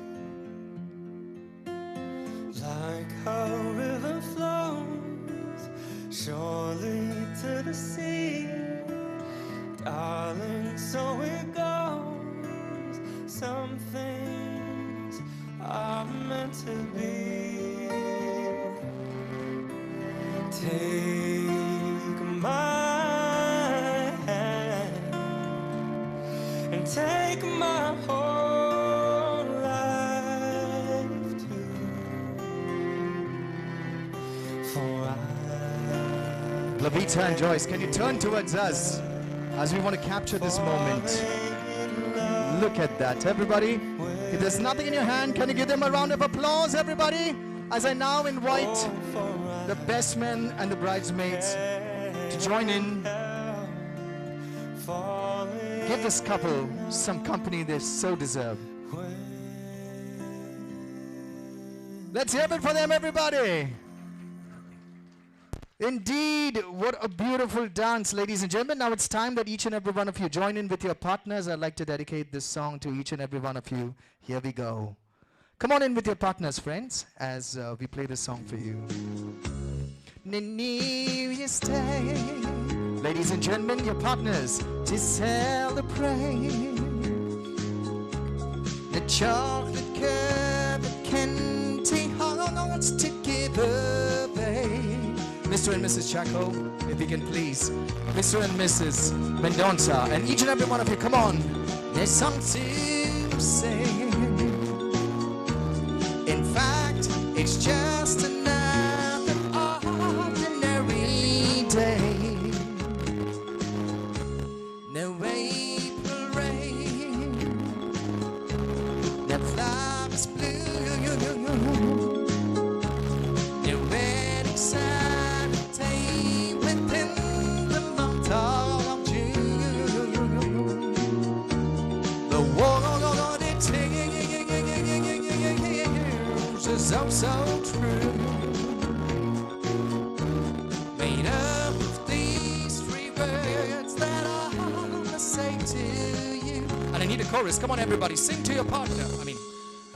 Speaker 6: like a river flows surely to the sea, darling, so it goes. Some things are meant to be. Take my hand and take my whole life too. For
Speaker 3: Glevita and Joyce, can you turn towards us as we want to capture this moment? Look at that, everybody. If there's nothing in your hand, can you give them a round of applause, everybody? As I now invite the best men and the bridesmaids to join in. Give this couple some company they so deserve. Let's hear it for them, everybody. Indeed, what a beautiful dance, ladies and gentlemen. Now it's time that each and every one of you join in with your partners. I'd like to dedicate this song to each and every one of you. Here we go. Come on in with your partners, friends, as we play this song for you. You stay. Ladies and gentlemen, your partners, to celebrate. The chocolate covered candy hearts to give away. Mr. and Mrs. Chaco, if you can please. Mr. and Mrs. Mendonça, and each and every one of you, come on. There's something to say. In fact, it's just another ordinary day. The flowers blue. The wedding Saturday within the month of June. The world it takes is so true. Made up of these three words that I say to you. And I need a chorus. Come on, everybody, sing to your partner.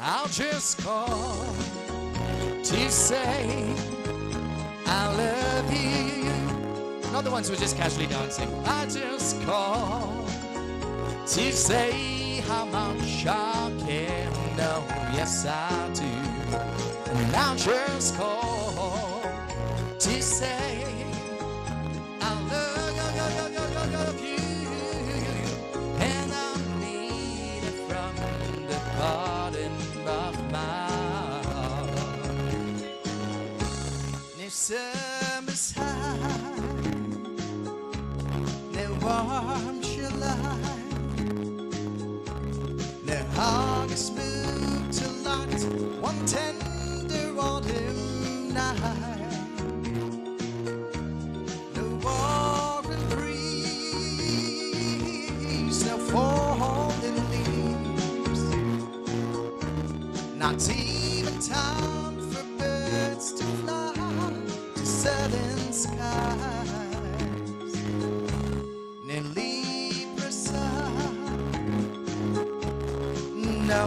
Speaker 3: I'll just call to say I love you. Not the ones who are just casually dancing. I just call to say how much I care. No, yes I do. And I'll just call to say I love you. And I mean it from the bottom of my heart. The summer's high, the warm July, the August moved to light, one tender autumn night. The warm breeze, the falling leaves, not even time for birds to fly to southern skies. Nearly precise, no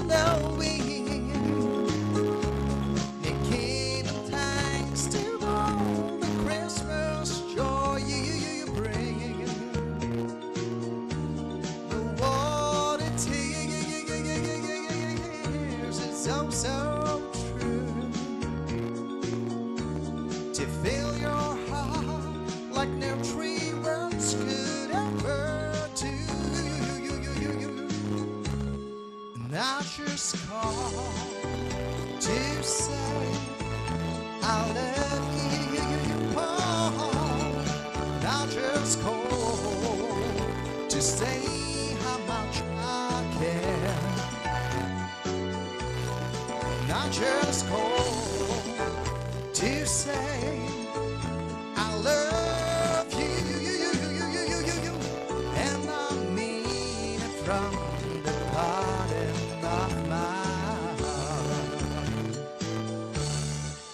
Speaker 3: knowing it giving thanks to all the Christmas joy you bring. The water tears is so true to fill your heart like no tree words could ever do. And I just call to say I love you. And I just call to say how much I care. And I just call to say I love you. And I mean it from the bottom of my heart.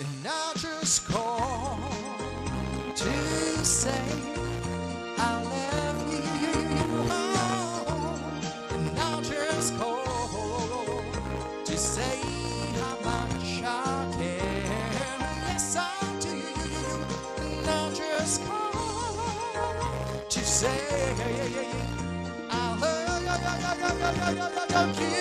Speaker 3: And I just call to say I love you. And I just call to say how much I care. Yes, I do. And I just call to say I love you.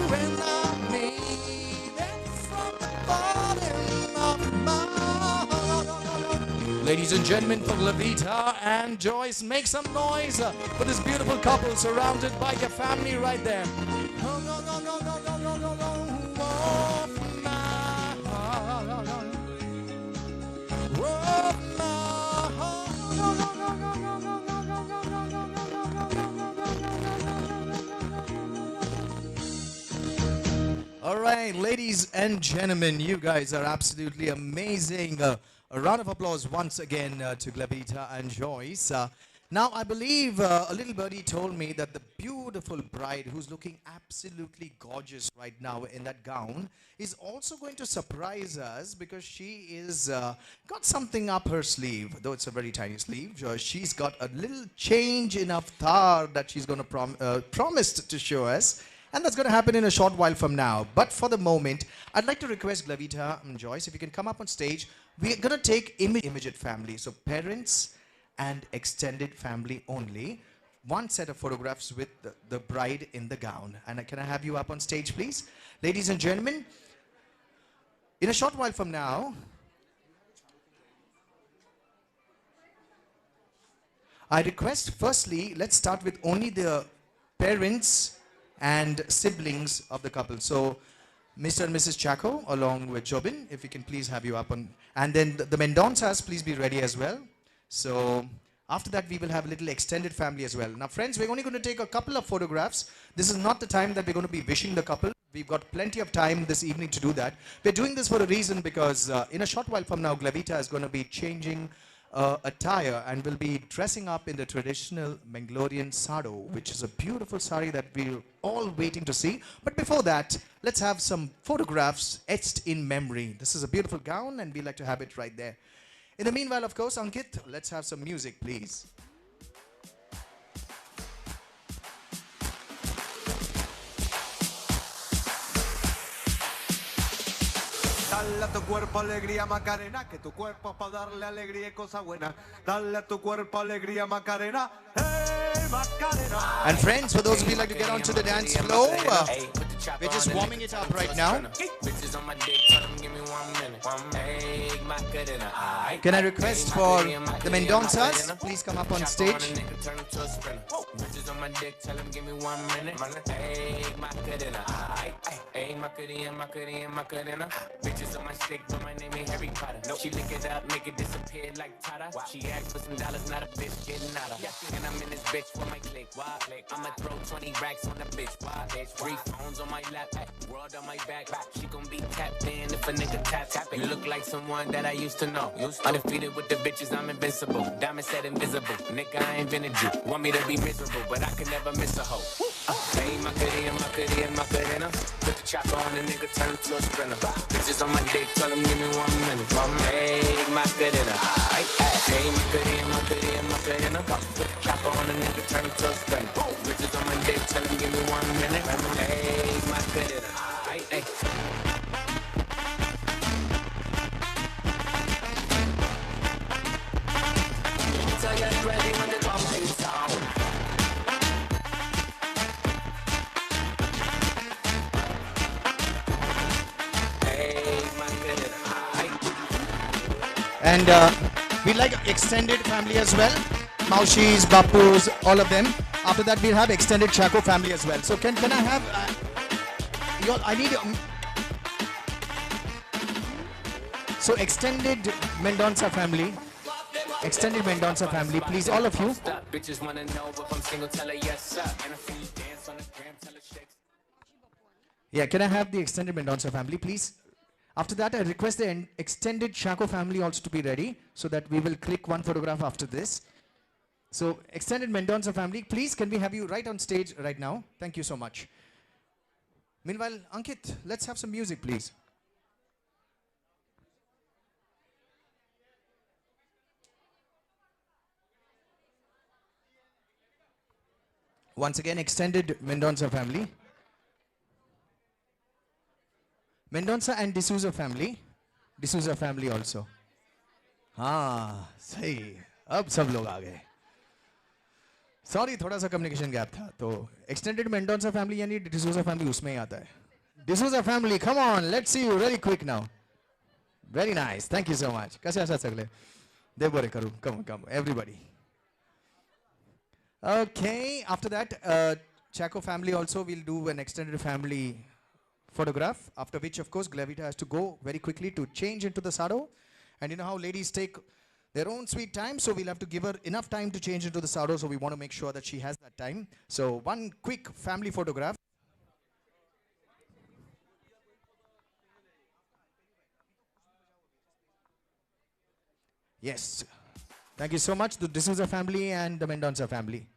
Speaker 3: And I mean it from the bottom of my heart. Ladies and gentlemen, for Glevita and Joice, make some noise for this beautiful couple surrounded by your family right there. All right, ladies and gentlemen, you guys are absolutely amazing. A round of applause once again to Glevita and Joice. Now, I believe a little birdie told me that the beautiful bride, who's looking absolutely gorgeous right now in that gown, is also going to surprise us because she is got something up her sleeve, though it's a very tiny sleeve. She's got a little change in avatar that she's going to promised to show us. And that's going to happen in a short while from now. But for the moment, I'd like to request Glevita and Joice, if you can come up on stage. We're going to take immediate family, so parents and extended family only. One set of photographs with the bride in the gown. And can I have you up on stage, please? Ladies and gentlemen, in a short while from now, I request, firstly, let's start with only the parents and siblings of the couple. So, Mr. and Mrs. Chaco, along with Jobin, if we can please have you up on. And then the Mendonças, please be ready as well. So, After that, we will have a little extended family as well. Now, friends, we're only going to take a couple of photographs. This is not the time that we're going to be wishing the couple. We've got plenty of time this evening to do that. We're doing this for a reason because in a short while from now, Glevita is going to be changing attire and will be dressing up in the traditional Mangalorean sado, which is a beautiful sari that we're all waiting to see. But before that, let's have some photographs etched in memory. This is a beautiful gown and we like to have it right there. In the meanwhile, of course, Ankit, let's have some music, please.
Speaker 10: Dale a tu cuerpo alegría Macarena, que tu cuerpo es para darle alegría y cosas buenas. Dale a tu cuerpo alegría Macarena, hey Macarena.
Speaker 3: And friends, for those of you who like to get onto the dance floor, we're just warming it up right now. Can I request for the Mendonças, please come up on stage.
Speaker 11: On my stick, but my name ain't Harry Potter. Nope. She lick it up, make it disappear like Tata. Wow. She asked for some dollars, not a bitch getting out of. And I'm in this bitch for my click. Why? I'ma throw 20 racks on the bitch. Why? Bitch. 3 phones on my lap, world on my back. She gon' be tapped in if a nigga tap it. You look like someone that I used to know. Undefeated with the bitches, I'm invincible. Diamond said invisible. Nigga, I invented you. Want me to be miserable, but I can never miss a hoe. Hey, Macarena. Put the chopper on the nigga, turn him to a sprinter. Bitches on my dick, tell him give me 1 minute. Hey, Macarena. Hey, Macarena. Put the chopper on the nigga, turn him to a sprinter. Bitches on my dick, tell him give me 1 minute. Hey, Macarena. Hey. So you're ready when the drum beats down.
Speaker 3: And we like extended family as well. Maushis, Bapus, all of them. After that, we'll have extended Chaco family as well. So can I have I need so extended Mendonça family. Extended Mendonça family, please, all of you. Yeah, can I have the extended Mendonça family, please? After that, I request the extended Chaco family also to be ready so that we will click one photograph after this. So, extended Mendonça family, please, can we have you right on stage right now? Thank you so much. Meanwhile, Ankit, let's have some music, please. Once again, extended Mendonça family. Mendonça and D'Souza family. D'Souza family also. हाँ सही अब सब लोग आ गए. Sorry थोड़ा सा communication gap था. तो extended Mendonça family यानी D'Souza family उसमें ही आता है. D'Souza family, come on, let's see you really quick now. Very nice, thank you so much. कसे आशा सगळे. देव बरे करू. Come, everybody. Okay, after that, Chaco family also will do an extended family photograph, after which, of course, Glevita has to go very quickly to change into the sado. And you know how ladies take their own sweet time, so we'll have to give her enough time to change into the sado, so we want to make sure that she has that time. So one quick family photograph. Yes. Thank you so much to the D'Souza family and the Mendonça family.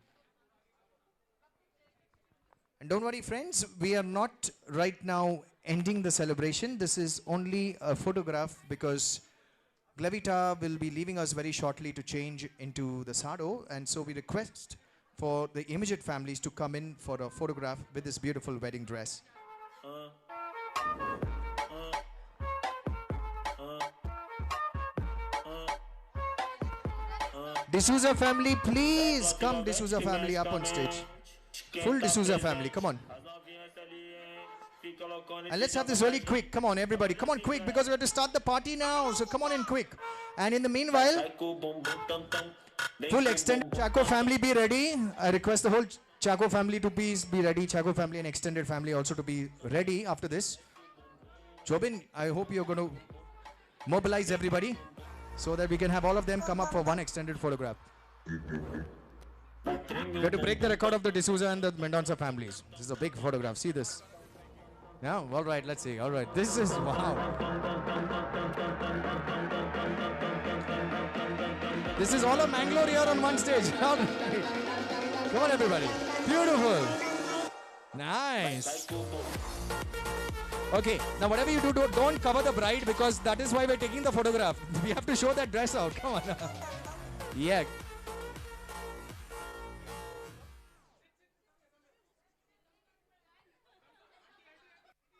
Speaker 3: And don't worry, friends, we are not right now ending the celebration. This is only a photograph because Glevita will be leaving us very shortly to change into the sado. And so we request for the immediate families to come in for a photograph with this beautiful wedding dress. D'Souza family, please come. D'Souza family up on stage. Full D'Souza family, come on. And let's have this really quick. Come on, everybody. Come on, quick, because we have to start the party now. So come on in quick. And in the meanwhile, full extended Chaco family be ready. I request the whole Chaco family to please be ready. Chaco family and extended family also to be ready after this. Jobin, I hope you're going to mobilize everybody so that we can have all of them come up for one extended photograph. We have to break the record of the D'Souza and the Mendonça families. This is a big photograph. See this. Yeah, all right, let's see. All right, this is wow. This is all of Mangalore here on one stage. All right. Come on, everybody. Beautiful. Nice. Okay, now whatever you do, don't cover the bride because that is why we're taking the photograph. We have to show that dress out. Come on. Yeah.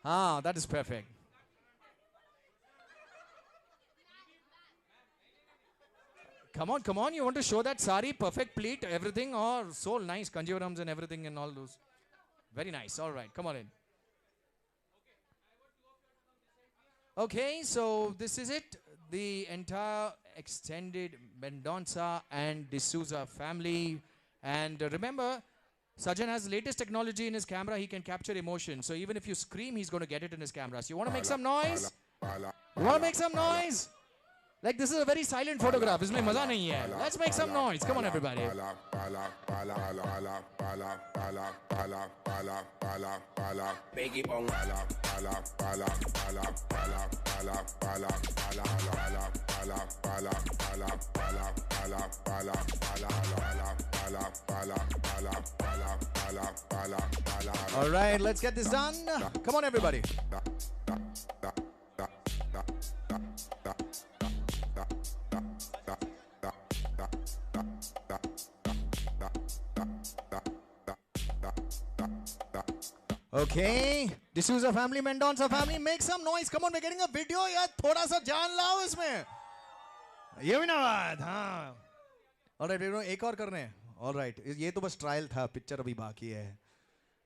Speaker 3: Ah, that is perfect. Come on, come on. You want to show that sari, perfect pleat, everything. Oh, so nice. Kanjivarams and everything and all those. Very nice. All right, come on in. Okay, so this is it. The entire extended Mendonça and D'Souza family. And remember, Sajan has latest technology in his camera. He can capture emotion. So even if you scream, he's going to get it in his camera. So you want to make some noise? You want to make some noise? Like this is a very silent photograph. Isme maza nahi hai. Let's make some noise. Come on, everybody. All right, let's get this done. Come on, everybody. Okay, D'Souza family, Mendonça family, make some noise. Come on, we're getting a video. यार थोड़ा सा जान लाओ इसमें. ये भी ना बात. हाँ. All right, we're going एक और करने. All right, ये तो बस ट्रायल था. पिक्चर अभी बाकी है.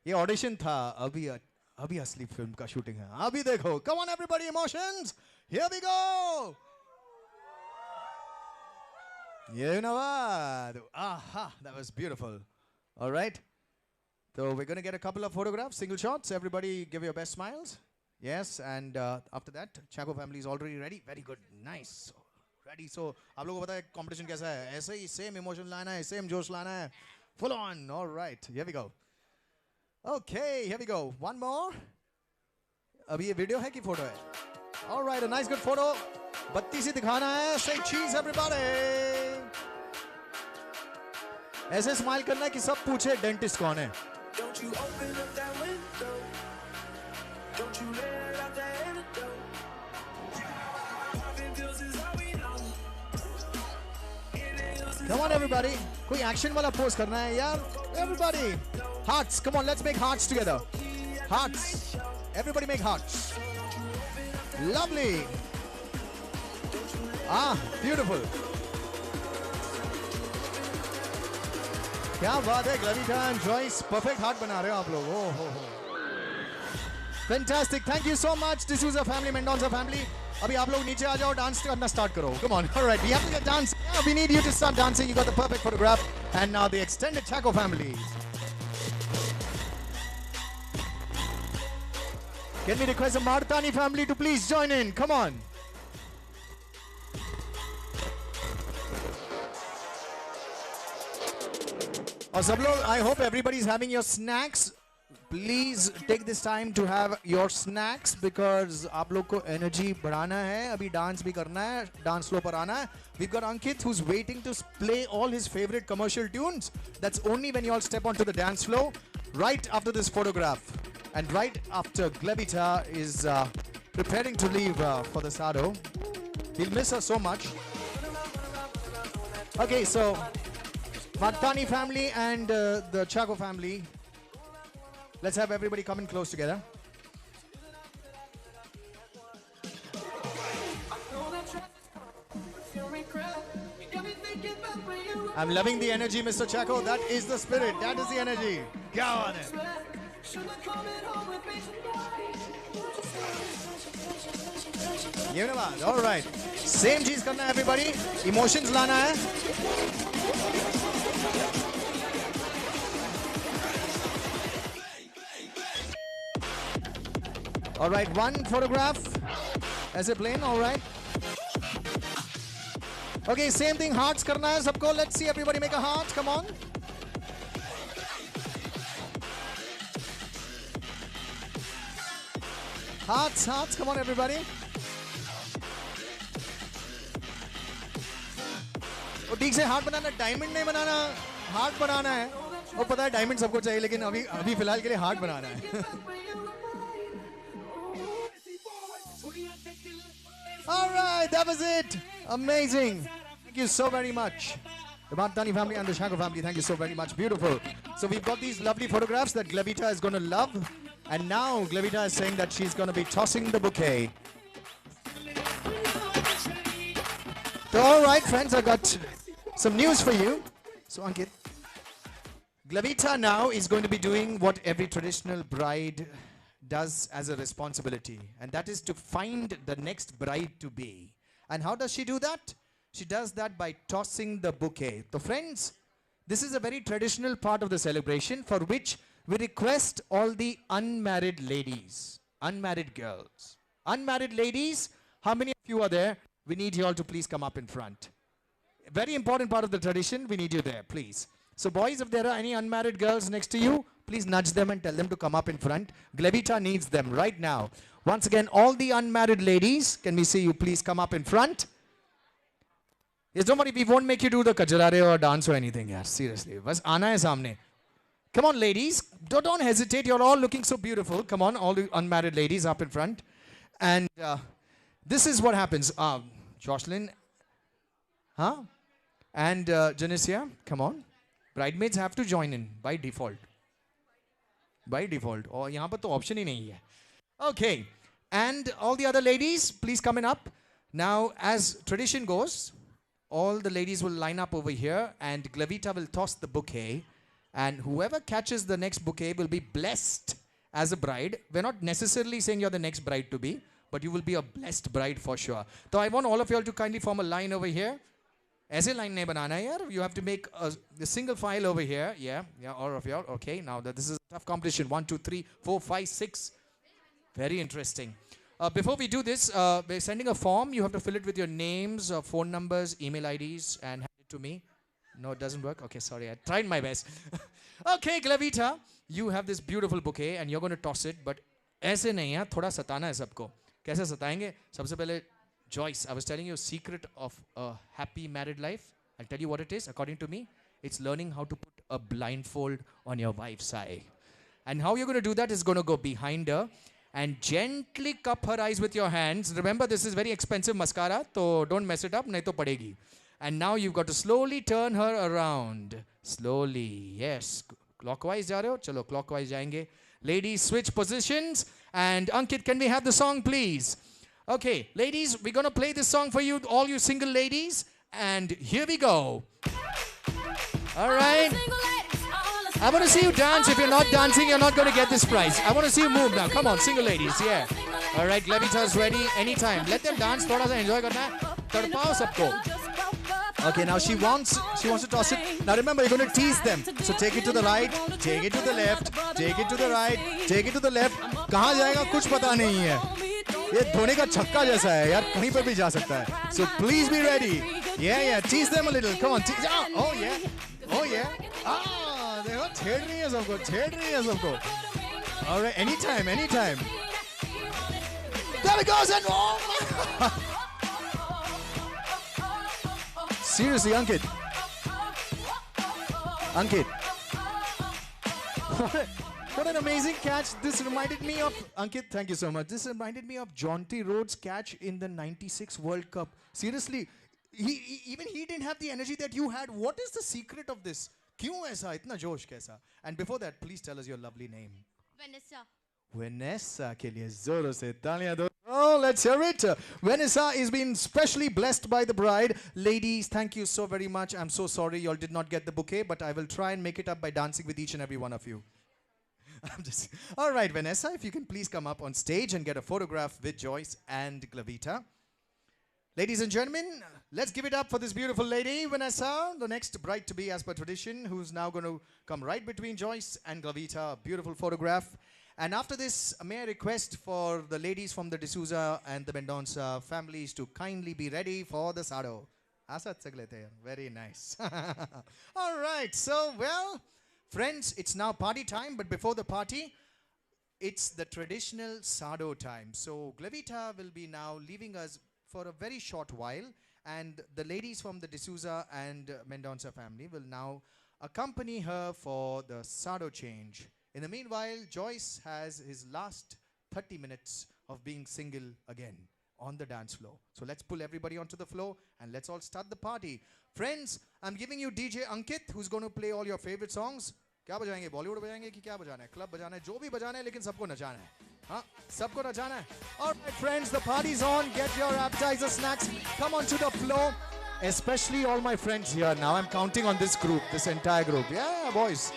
Speaker 3: ये ऑडिशन था. अभी असली फिल्म का शूटिंग है. अभी देखो. Come on, everybody, emotions. Here we go. ये ना बात. Aha, that was beautiful. All right. So we're going to get a couple of photographs, single shots. Everybody give your best smiles. Yes, and after that, Chaco family is already ready. Very good, nice. Ready. So, आप लोगों को पता है competition कैसा है? ऐसे ही same emotion लाना है, same जोश लाना है. Full on. All right, here we go. Okay, here we go. One more. अभी ये video है कि photo है? All right, a nice good photo. बत्ती सी दिखाना है. Say cheese, everybody. ऐसे smile करना है कि सब पूछे dentist कौन है.
Speaker 6: Don't you open up that window. Don't you let out that antidote. Popping pills is all we know.
Speaker 3: Come on, everybody. कोई action वाला pose करना है यार. Everybody. Hearts. Come on, let's make hearts together. Hearts. Everybody make hearts. Lovely. Ah, beautiful. क्या बात है, Glevita and Joice, perfect heart बना रहे हो आप लोग. Fantastic, thank you so much, D'Souza family, Mendonça family. अभी आप लोग नीचे आ जाओ, डांस करना start करो. Come on, all right, we have to get dancing. Yeah, we need you to start dancing. You got the perfect photograph, and now the extended Chaco family. Can we request the Martani family to please join in? Come on. और सब लोग, I hope everybody is having your snacks. Please take this time to have your snacks because आप लोग को energy बढ़ाना है. अभी dance भी करना है, dance floor पर आना है. We've got Ankit who's waiting to play all his favorite commercial tunes. That's only when you all step onto the dance floor, right after this photograph, and right after Glevita is preparing to leave for the Sado. He'll miss her so much. Okay, so. Martani family and the Chaco family. Let's have everybody come in close together. I'm loving the energy, Mr. Chaco. That is the spirit. That is the energy. Go on it. You know what? All right. Same cheese karna hai, everybody. Emotions lana hai. All right, one photograph as a plane, all right. Okay, same thing, hearts karna hai sabko. Let's see everybody make a heart. Come on. Hearts, hearts, come on everybody. वो ठीक से heart बनाना, diamond नहीं बनाना, heart बनाना है. वो पता है diamond सबको चाहिए, लेकिन अभी फिलहाल के लिए हार्ट बनाना है. All right, that was it. Amazing. Thank you so very much. The Martani family and the Shago family, thank you so very much. Beautiful. So we've got these lovely photographs that Glevita is going to love. And now Glevita is saying that she's going to be tossing the bouquet. So, all right, friends, I got some news for you. So, Ankit, Glevita now is going to be doing what every traditional bride does as a responsibility, and that is to find the next bride to be. And how does she do that? She does that by tossing the bouquet. So, friends, this is a very traditional part of the celebration for which we request all the unmarried ladies, unmarried girls. Unmarried ladies, how many of you are there? We need you all to please come up in front. Very important part of the tradition, we need you there, please. So boys, if there are any unmarried girls next to you, please nudge them and tell them to come up in front. Glevita needs them right now. Once again, all the unmarried ladies, can we see you please come up in front? Yes, don't worry, we won't make you do the kajarare or dance or anything. Yeah, seriously. Bas aana hai samne. Come on, ladies. Don't hesitate. You're all looking so beautiful. Come on, all the unmarried ladies up in front. And this is what happens. Jocelyn. Huh? And Janicia, come on. Bridesmaids have to join in by default. By default. Oh, यहाँ पर तो option ही नहीं है. Okay. And all the other ladies, please come in up. Now, as tradition goes, all the ladies will line up over here and Glevita will toss the bouquet. And whoever catches the next bouquet will be blessed as a bride. We're not necessarily saying you're the next bride to be, but you will be a blessed bride for sure. So I want all of you all to kindly form a line over here. ऐसे line नहीं बनाना है यार. You have to make a single file over here. Yeah, all of you all. Okay, now this is a tough competition. 1, 2, 3, 4, 5, 6. Very interesting. Before we do this, we're sending a form. You have to fill it with your names, phone numbers, email IDs, and hand it to me. No, it doesn't work? Okay, sorry. I tried my best. Okay, Glevita, you have this beautiful bouquet and you're going to toss it, but ऐसे नहीं है, थोड़ा सताना है सबको. कैसे सताएंगे? सबसे पहले, Joice, I was telling you a secret of a happy married life. I'll tell you what it is. According to me, it's learning how to put a blindfold on your wife's eye. And how you're going to do that is going to go behind her and gently cup her eyes with your hands. Remember, this is very expensive mascara, so don't mess it up, nahi to padegi. And now you've got to slowly turn her around. Slowly, yes. Clockwise ja rahe ho? Chalo, clockwise jayenge. Ladies, switch positions. And Ankit, can we have the song, please? Okay, ladies, we're going to play this song for you, all you single ladies. And here we go. All right. I want to see you dance. If you're not dancing, you're not going to get this prize. I want to see you move now. Come on, single ladies, yeah. All right, Glevita's ready. Anytime. Let them dance. Thoda sa enjoy karna hai. Tadpao sabko. Okay, now she wants to toss it. Now remember, you're going to tease them. So take it to the right, take it to the left, take it to the right, take it to the left. कहाँ जाएगा कुछ पता नहीं है. ये धोने का छक्का जैसा है यार, कहीं पर भी जा सकता है. So please be ready. Yeah, tease them a little. Come on, tease. Oh yeah. देखो छेड़ रही है सबको. All right, anytime. There it goes and oh. Seriously, Ankit. What an amazing catch. This reminded me of, Ankit, thank you so much. This reminded me of Jonty Rhodes' catch in the 96 World Cup. Seriously, even he didn't have the energy that you had. What is the secret of this? क्यों ऐसा इतना जोश कैसा? And before that, please tell us your lovely name. Vanessa के लिए जोरों से तालियां दो. Oh, let's hear it. Vanessa is being specially blessed by the bride. Ladies, thank you so very much. I'm so sorry you all did not get the bouquet, but I will try and make it up by dancing with each and every one of you. All right, Vanessa, if you can please come up on stage and get a photograph with Joice and Glevita. Ladies and gentlemen, let's give it up for this beautiful lady, Vanessa, the next bride-to-be as per tradition, who's now going to come right between Joice and Glevita. Beautiful photograph. And after this, may I request for the ladies from the D'Souza and the Mendonça families to kindly be ready for the sado. असंच सगळे ते. Very nice. All right. So, well, friends, it's now party time. But before the party, it's the traditional Sado time. So, Glevita will be now leaving us for a very short while. And the ladies from the D'Souza and Mendonça family will now accompany her for the Sado change. In the meanwhile, Joice has his last 30 minutes of being single again on the dance floor. So let's pull everybody onto the floor and let's all start the party. Friends, I'm giving you DJ Ankit, who's going to play all your favorite songs. क्या बजाएंगे? बॉलीवुड बजाएंगे कि क्या बजाना है? Club बजाना है? जो भी बजाना है, लेकिन सबको नचाना है. हाँ, सबको नचाना है. All right, friends, the party's on. Get your appetizer snacks. Come onto the floor. Especially all my friends here. Now I'm counting on this group, this entire group. Yeah, boys.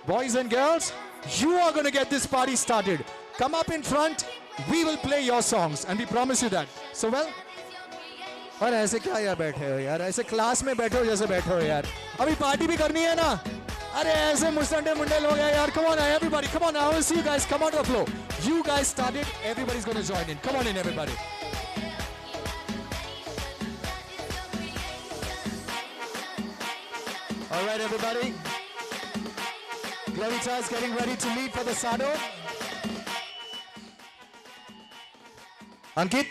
Speaker 3: Boys and girls, you are going to get this party started. Come up in front. We will play your songs and we promise you that. So well. और ऐसे क्या यार बैठे हो यार? ऐसे class में बैठे हो जैसे बैठे हो यार. अभी पार्टी भी करनी है ना? अरे ऐसे मुस्टंडे मुंडे लोग हैं यार. Come on everybody. Come on, I want to see you guys. Come on to the floor. You guys started. Everybody's going to join in. Come on in, everybody. All right, everybody. Glevita is getting ready to leave for the Sado. Ankit.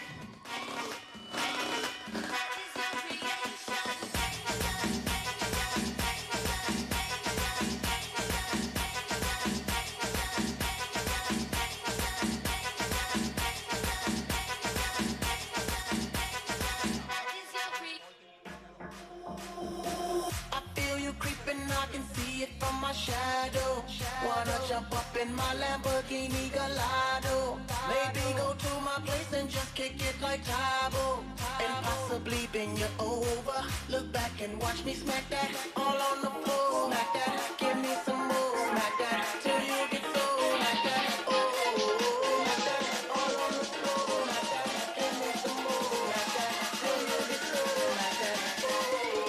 Speaker 6: Shadow, wanna jump up in my Lamborghini Gallardo. Maybe go to my place and just kick it like Tybo. And possibly bend you over. Look back and watch me smack that all on the floor. Smack that, give me some more. Smack that till you get so. Smack that, oh, smack that all on the floor. Smack that, give me some more. Smack that till you get so. Smack that,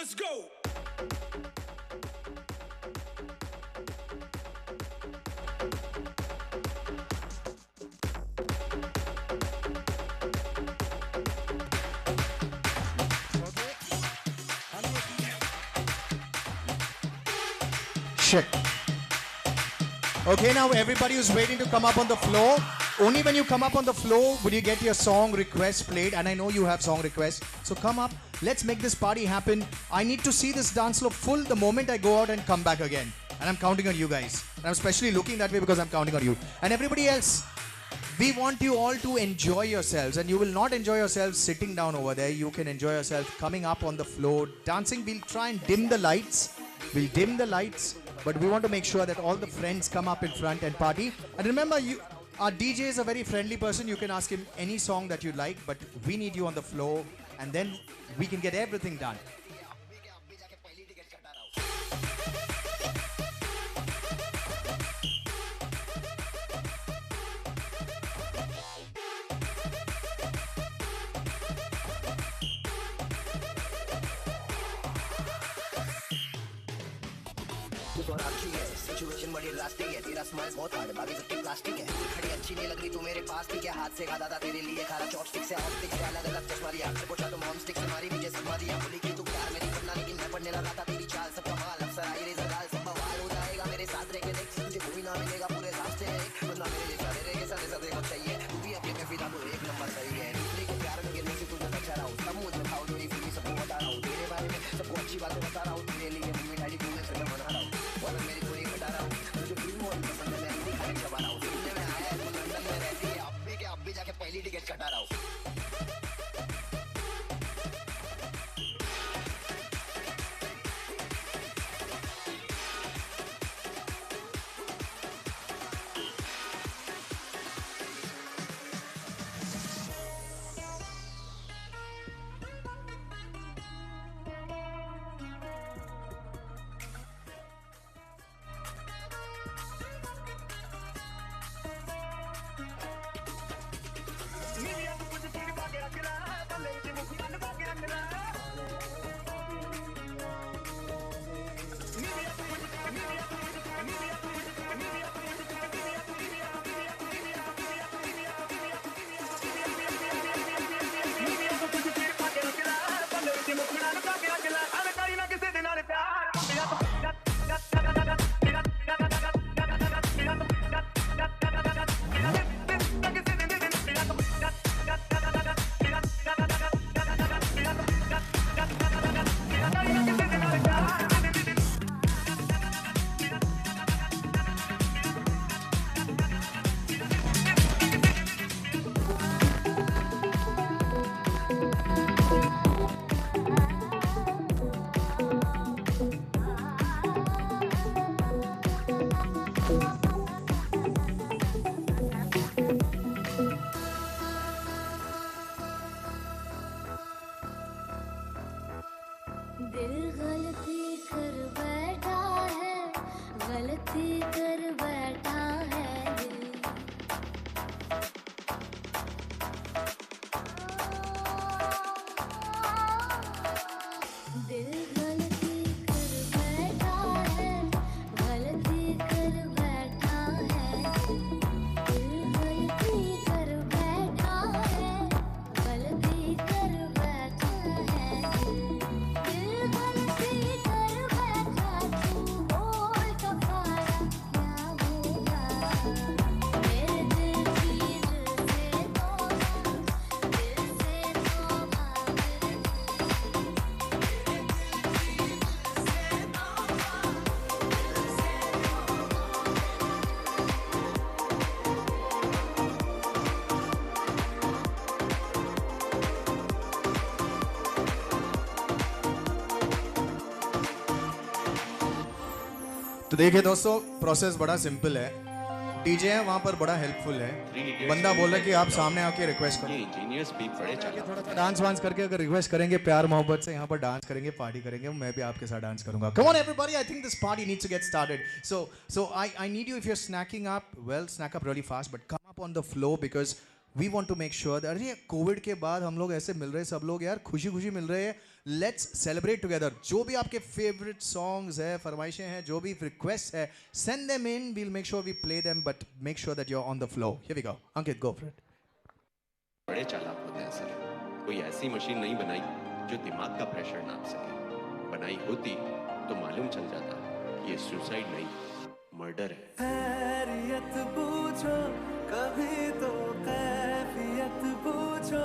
Speaker 1: let's go.
Speaker 3: Shit. Okay, now everybody who's waiting to come up on the floor, only when you come up on the floor will you get your song request played, and I know you have song requests, so come up. Let's make this party happen. I need to see this dance floor full the moment I go out and come back again. And I'm counting on you guys. And I'm especially looking that way because I'm counting on you. And everybody else, we want you all to enjoy yourselves. And you will not enjoy yourselves sitting down over there. You can enjoy yourself coming up on the floor, dancing. We'll try and dim the lights. We'll dim the lights. But we want to make sure that all the friends come up in front and party. And remember, our DJ is a very friendly person. You can ask him any song that you like. But we need you on the floor. And then we can get everything done.
Speaker 6: Situation बड़ी रास्ते है तेरा smile बहुत hard बाकी सबकी plastic है खड़ी अच्छी नहीं लग रही तू मेरे पास ठीक है हाथ से खाता था तेरे लिए खारा चॉपस्टिक से ऑप्टिक से अलग अलग चश्मा लिया से पूछा तुम होमस्टिक से मारी मुझे समा दिया बोली कि तू प्यार मेरी करना लेकिन मैं पढ़ने लगा था तेरी चाल सब कमाल अफसर आई रेजर गाल सब बवाल हो जाएगा मेरे साथ रह
Speaker 2: दिल गलती कर बैठा है, गलती कर बैठा है दिल। दिल गलती कर बैठा है, गलती कर बैठा है दिल। दिल गलती कर बैठा है, गलती कर बैठा है दिल। दिल गलती कर बैठा, तू बोल तो पाया क्या होगा। मेरे दिल की दिल से तोबा, दिल से तोबा मेरे
Speaker 3: तो देखिए दोस्तों, प्रोसेस बड़ा सिंपल है। डीजे है वहाँ पर बड़ा हेल्पफुल है। बंदा बोला कि आप सामने आके रिक्वेस्ट करो,
Speaker 12: इंजीनियर्स भी बड़े चालाक
Speaker 3: थोड़ा सा डांस वांस करके अगर रिक्वेस्ट करेंगे प्यार मोहब्बत से, यहाँ पर डांस करेंगे, पार्टी करेंगे, मैं भी आपके साथ डांस करूंगा। Come on everybody, I think this party needs to get started. So I need you, if you are snacking up, well snack up really fast, but come up on the flow because we want to make sure that अरे Covid के बाद हम लोग ऐसे मिल रहे हैं, सब लोग यार खुशी खुशी मिल रहे हैं। Let's celebrate together. जो भी आपके फेवरेट सॉन्ग्स है, फरमाइशें हैं, जो भी रिक्वेस्ट है, send them in, we'll make sure we play them, but make sure that you are on the flow. Here we go. Ankit, go for it.
Speaker 12: बड़े चालाक होते हैं सर। कोई ऐसी मशीन नहीं बनाई जो दिमाग का प्रेशर नाप सके। बनाई होती तो मालूम चल जाता ये सुसाइड नहीं, मर्डर है।
Speaker 6: खैरियत पूछो कभी तो कैफियत पूछो,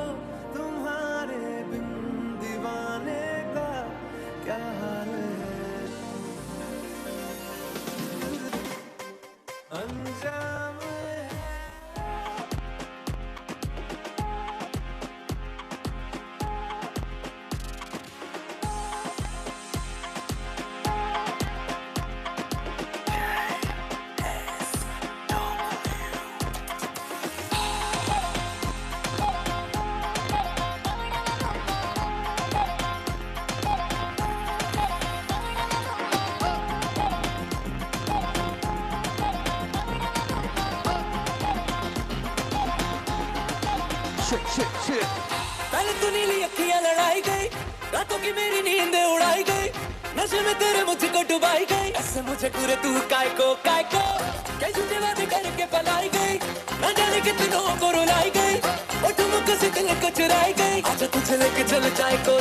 Speaker 6: तुम्हारे बिन दीवाने का क्या हाल है। अंजाम
Speaker 13: पहले तू नीली अखियां लड़ाई गई, रातों की मेरी नींद उड़ाई गई, नशे में तेरे मुझको डुबाई गई। ऐसे मुझे पूरे तू काय को कई झूठे वादे करके पलाई गई, न जाने कितनों को रुलाई गई, और तुम से दिल को चुराई गई। आजा तुझे लेके चल चाय को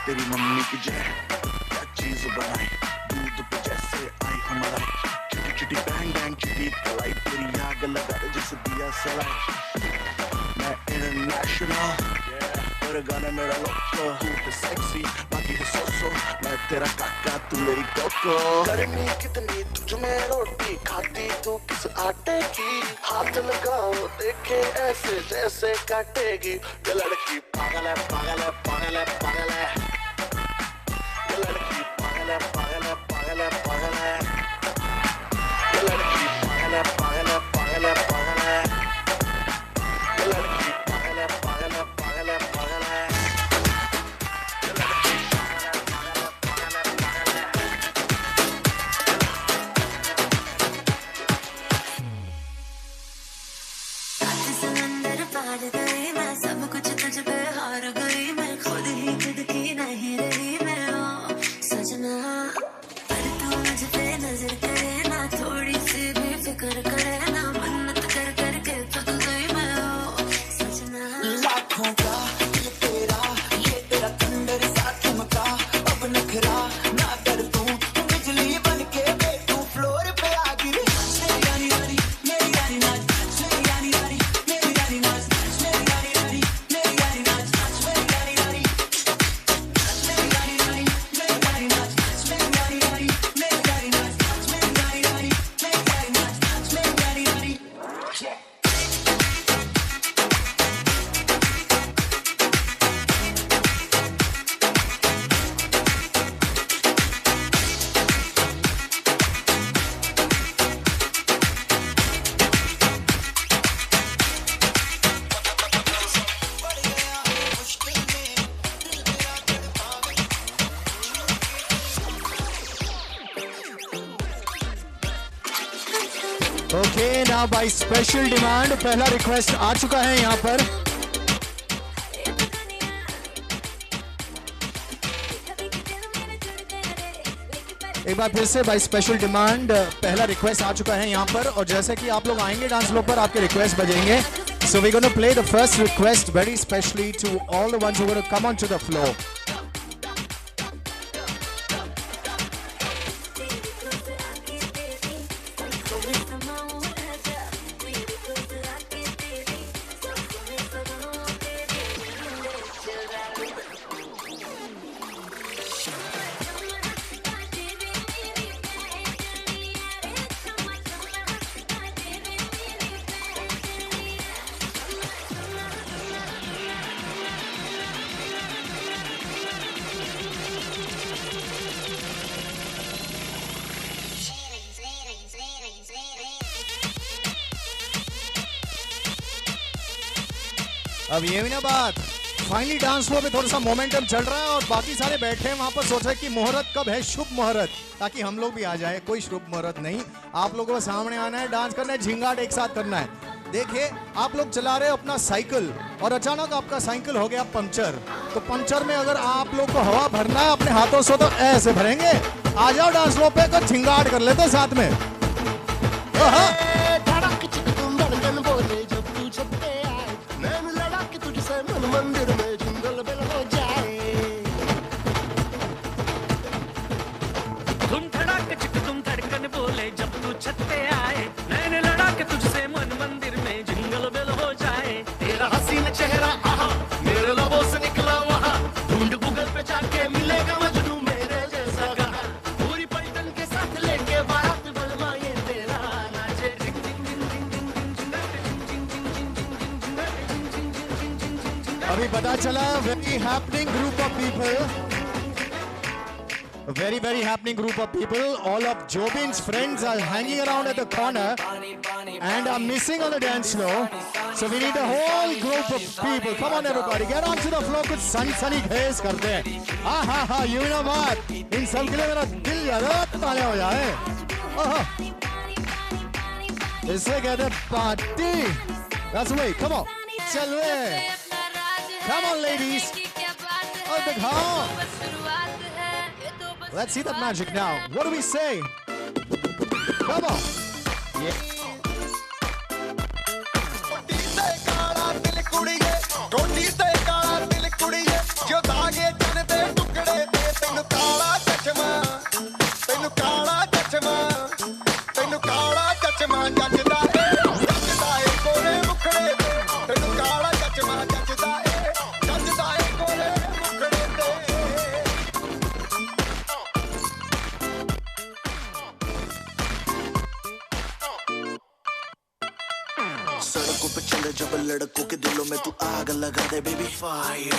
Speaker 6: तेरी मम्मी की जय क्या चीज बनाई, दूध पे जैसे आई हमारा, चिटी चिटी बैंग बैंग चिटी कलाई, तेरी आग लगा दे जैसे दिया सलाई। मैं इंटरनेशनल पर गाना मेरा लोको, तू तो सेक्सी बाकी है सोसो, मैं तेरा काका तू मेरी कोको। गर्मी कितनी तुझ में रोटी खाती तू किस आटे की, हाथ लगाओ देखे ऐसे जैसे काटेगी। ये लड़की पागल है पागल है पागल है पागल है, ये लड़की पागल है पागल है पागल है पागल है, ये लड़की पागल है पागल है पागल है पागल है, ये लड़की पागल है पागल है पागल है पागल है, ये लड़की पागल है पागल है पागल है पागल है।
Speaker 3: Okay now by special demand पहला रिक्वेस्ट आ चुका है यहाँ पर। एक बार फिर से बाय स्पेशल डिमांड पहला रिक्वेस्ट आ चुका है यहाँ पर, और जैसे कि आप लोग आएंगे डांस फ्लोर पर आपके request बजेंगे। So we're going to play the first request very specially to all the ones who are going to come onto the floor. अब ये भी ना बात, फाइनली डांस फ्लोर पे थोड़ा सा मोमेंटम चल रहा है और बाकी सारे बैठे हैं वहां पर, सोच रहे कि मुहूर्त कब है, शुभ मुहूर्त, ताकि हम लोग भी आ जाए। कोई शुभ मुहूर्त नहीं, आप लोगों को सामने आना है, डांस करना है, झिंगाट एक साथ करना है। देखिए आप लोग चला रहे हो अपना साइकिल और अचानक आपका साइकिल हो गया पंचर, तो पंचर में अगर आप लोग को हवा भरना है अपने हाथों से तो ऐसे भरेंगे। आ जाओ डांस फ्लोर पे, कुछ झिंगाट कर लेते साथ में।
Speaker 14: मंदिर में जिंगल बेल हो जाए,
Speaker 13: तुम धड़ाक चिक तुम धड़कन बोले जब तू छत पे आए, नैन लड़ा के तुझसे मन मंदिर में जिंगल बेल हो जाए। तेरा हसीन चेहरा आहा मेरे लबों से निकला वहाँ, ढूंढ गूगल पे जाके मिलेगा मजनू मेरे जैसा कहा, पूरी पलटन के साथ लेके बारात बलमा ये तेरा नाचे जिंग जिंग जिंग जिंग जिंग
Speaker 3: अभी पता चला very happening group of people, a very happening group of people. All of Jobin's friends are hanging around at the corner and are missing on the dance floor. So we need a whole group of people. Come on everybody, get onto the floor. कुछ sunny घेस करते हैं। हा you know what? इन सब के लिए मेरा दिल ज़्यादा ताले हो जाए। इसे कहते हैं party. That's the way. Come on. चलिए। Come on, ladies. Oh, big hall. Let's see that magic now. What do we say? Come on. Yeah.
Speaker 14: सड़कों पे चले जब लड़कों के दिलों में तू आग लगा दे बेबी फायर,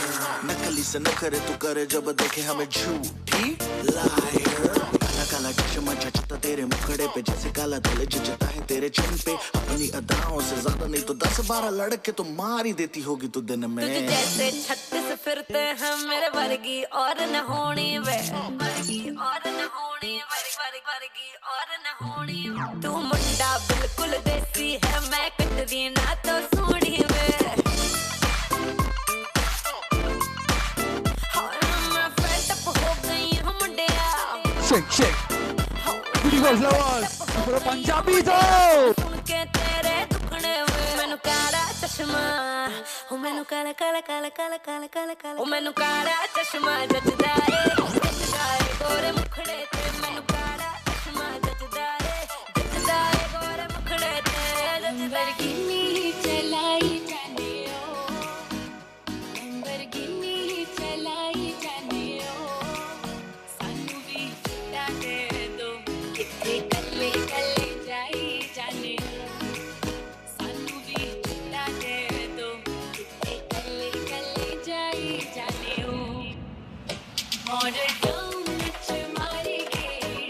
Speaker 14: नकली से न करे तू करे जब देखे हमें झूठी लायर, काला काला चश्मा जचता तेरे मुखड़े पे जैसे काला दिल जचता है तेरे चिन पे, अपनी अदाओं से ज्यादा नहीं तो 10-12 लड़के तो मार ही देती होगी तू दिन में।
Speaker 2: तुझे जैसे 36 फिरते हैं मेरे वर्गी और न होनी वे, वर्गी और न होनी वर्गी और न होनी, तू मुंडा बिल्कुल देसी है, मैं कटरी ना तो सूढ़ी वे, मैं फेड अप हो गई हूँ मुंडिया।
Speaker 3: Shake. Pretty was lovers. पूरा पंजाबी तो।
Speaker 2: सुन के तेरे दुखड़े वे, मैनू काला चश्मा, ओ मैनू काला काला काला काला काला काला काला, ओ मैनू काला चश्मा जचदा है गोरे मुखड़े ते, मैनू काला चश्मा जचदा है गोरे मुखड़े ते, लैम्बोर्गिनी चलाई जाने ओ, लैम्बोर्गिनी चलाई जाने ओ, सानू भी छुट्टा दे दो, किथे कल्ले कल्ले जाई जाने ओ, सानू भी छुट्टा दे दो, किथे कल्ले कल्ले जाई जाने ओ, मॉडल टाउन विच मारी गई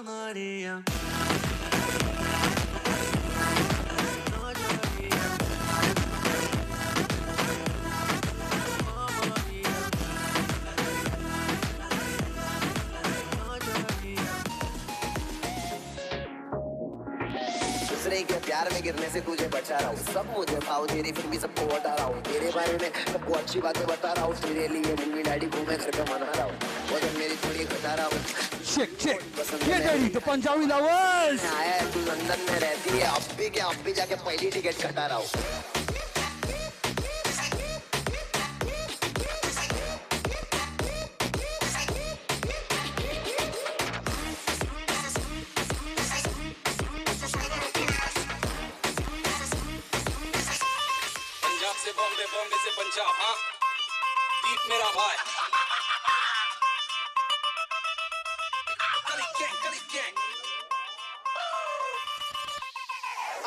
Speaker 6: Maria.
Speaker 15: दूसरे के प्यार में गिरने से तुझे बचा रहा हूँ सब मुझे भाव तेरी फिर भी सबको हटा रहा हूँ तेरे बारे में सबको अच्छी बातें बता रहा हूँ तेरे लिए मम्मी डैडी को मैं घर पे मना रहा हूँ वो दिन मेरी थोड़ी घटा रहा हूँ
Speaker 16: Get ready, the Punjabi lovers!
Speaker 15: आया है तू लंदन में रहती है अब भी जाके पहली टिकट कटा रहा हूँ
Speaker 11: बॉम्बे से पंजाब हाँ बीट मेरा भाई गली गैंग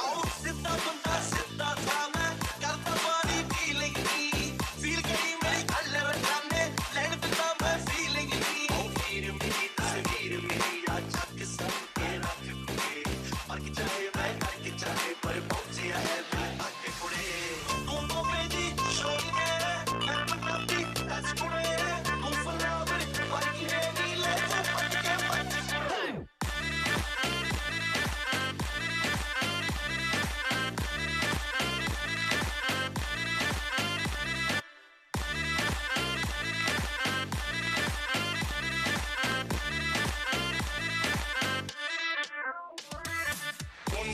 Speaker 11: आओ सिद्धा बंदा सिद्धा था मैं करता पानी फीलिंग की फील गई मेरी गल्ले रखाने लैंड पिता मैं फीलिंग की ओ फिर मेरी तस्वीर मेरी आज के सब के रख के और कि चाहे मैं करके चाहे पर पहुंचे है आके पुड़े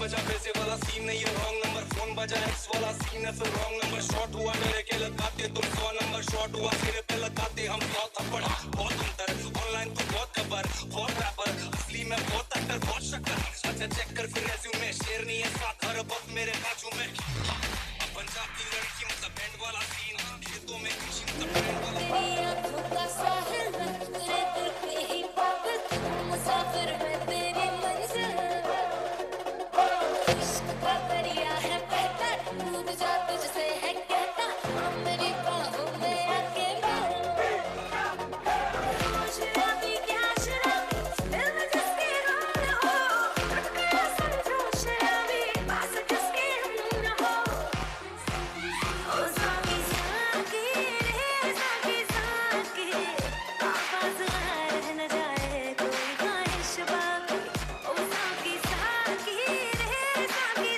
Speaker 11: बजा पैसे वाला सीन नहीं है रॉन्ग नंबर फोन बजा एक्स वाला सीन है फिर रॉन्ग नंबर शॉट हुआ डरे के लगाते तुम 100 नंबर शॉट हुआ सिरे पे लगाते हम 100 थप्पड़ बहुत अंतर ऑनलाइन तो बहुत खबर बहुत रैपर असली में बहुत एक्टर बहुत शक्कर अच्छा चेक कर फिर रेज्यूमे शेर नहीं है साथ हर वक्त मेरे बाजू में पंजाब की लड़की मतलब बैंड वाला सीन खेतों में कृषि मतलब बैंड वाला
Speaker 2: तेरी आंखों का साहिल तेरे दिल पे ही पागल मुसाफिर मैं तेरी मंजिल दरिया है बहता डूब जा तुझसे है कहता हम मेरी बाहों में आके शराबी क्या शराबी दिल में जिसके रंग हो टूट गया समझो शराबी पास जिसके हम न हो ओ साकी साकी रे साकी साकी आवाज रह न जाए कोई ख्वाहिश बाकी ओ साकी साकी रे साकी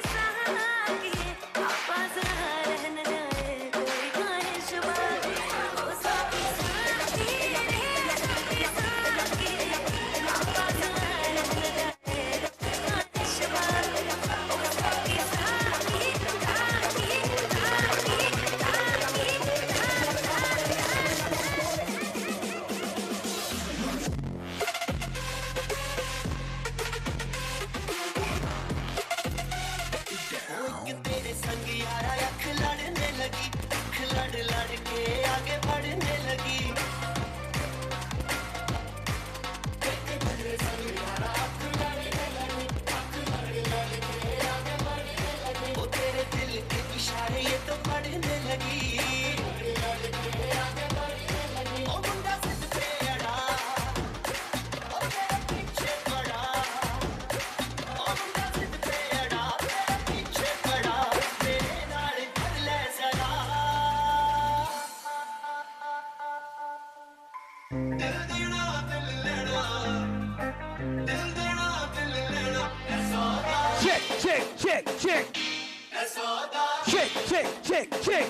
Speaker 16: Check.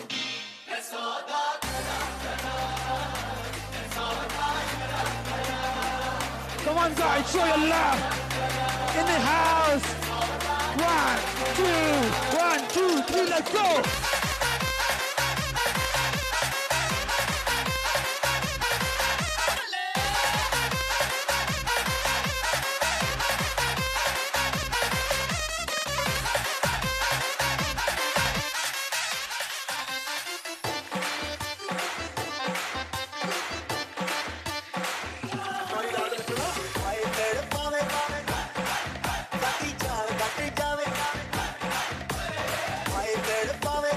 Speaker 16: Come on, guys, show your love in the house. 1, 2, 3, let's go.
Speaker 6: पावे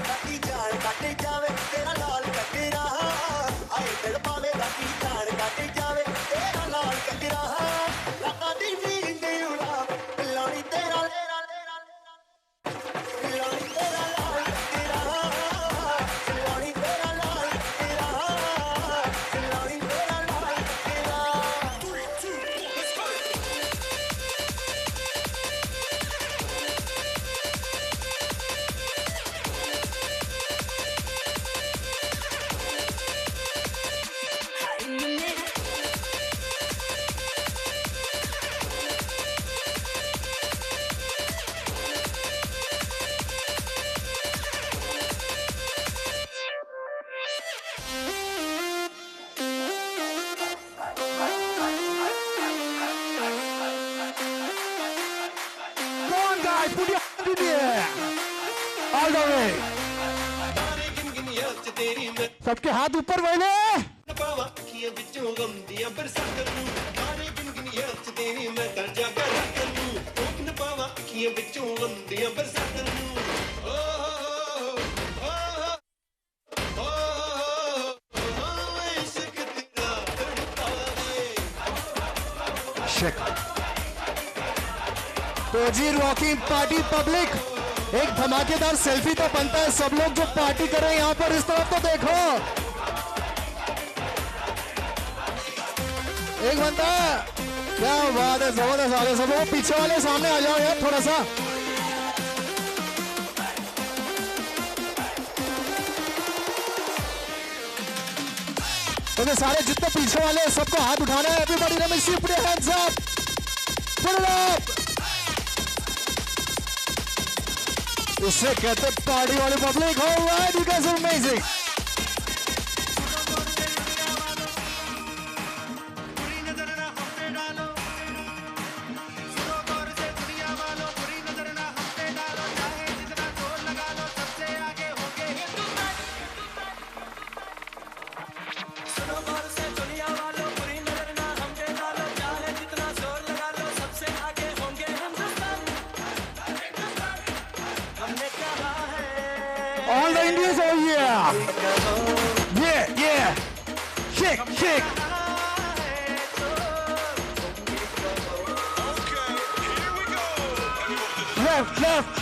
Speaker 16: right, put your hand in the air. All the way. सबके हाथ ऊपर वाले. तो जी रॉकिंग पार्टी पब्लिक, एक धमाकेदार सेल्फी तो बनता है. सब लोग जो पार्टी कर रहे हैं यहाँ पर इस तरफ तो देखो. एक बंदा, क्या बात है, जबरदस्त. आ गए सब लोग, पीछे वाले सामने आ जाओ यार थोड़ा सा. तो सारे जितने पीछे वाले सबको हाथ उठाना है. Everybody let me see, put your hands up, put it up. इससे कहते पार्टी वाली public. Alright, you guys are amazing. All the Indians, oh yeah! Yeah, yeah! Shake, shake! Left, left!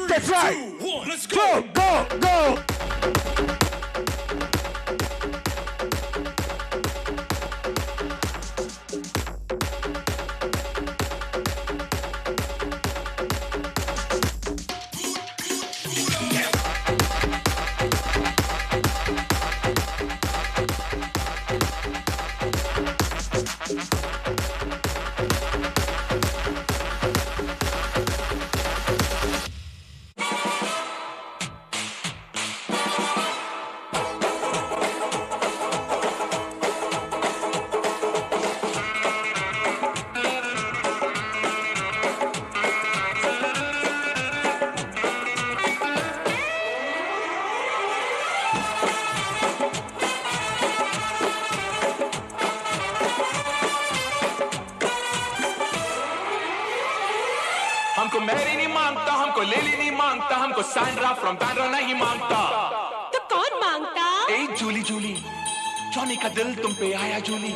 Speaker 16: That's right. 2, 1, let's go. Go, go, go.
Speaker 17: हमको Mary नहीं मांगता, हमको लेली नहीं मांगता, हमको सैंड्रा फ्रॉम बैंड्रा नहीं मांगता.
Speaker 18: तो कौन मांगता?
Speaker 17: ए जूली जूली, जॉनी का दिल तुम पे आया जूली,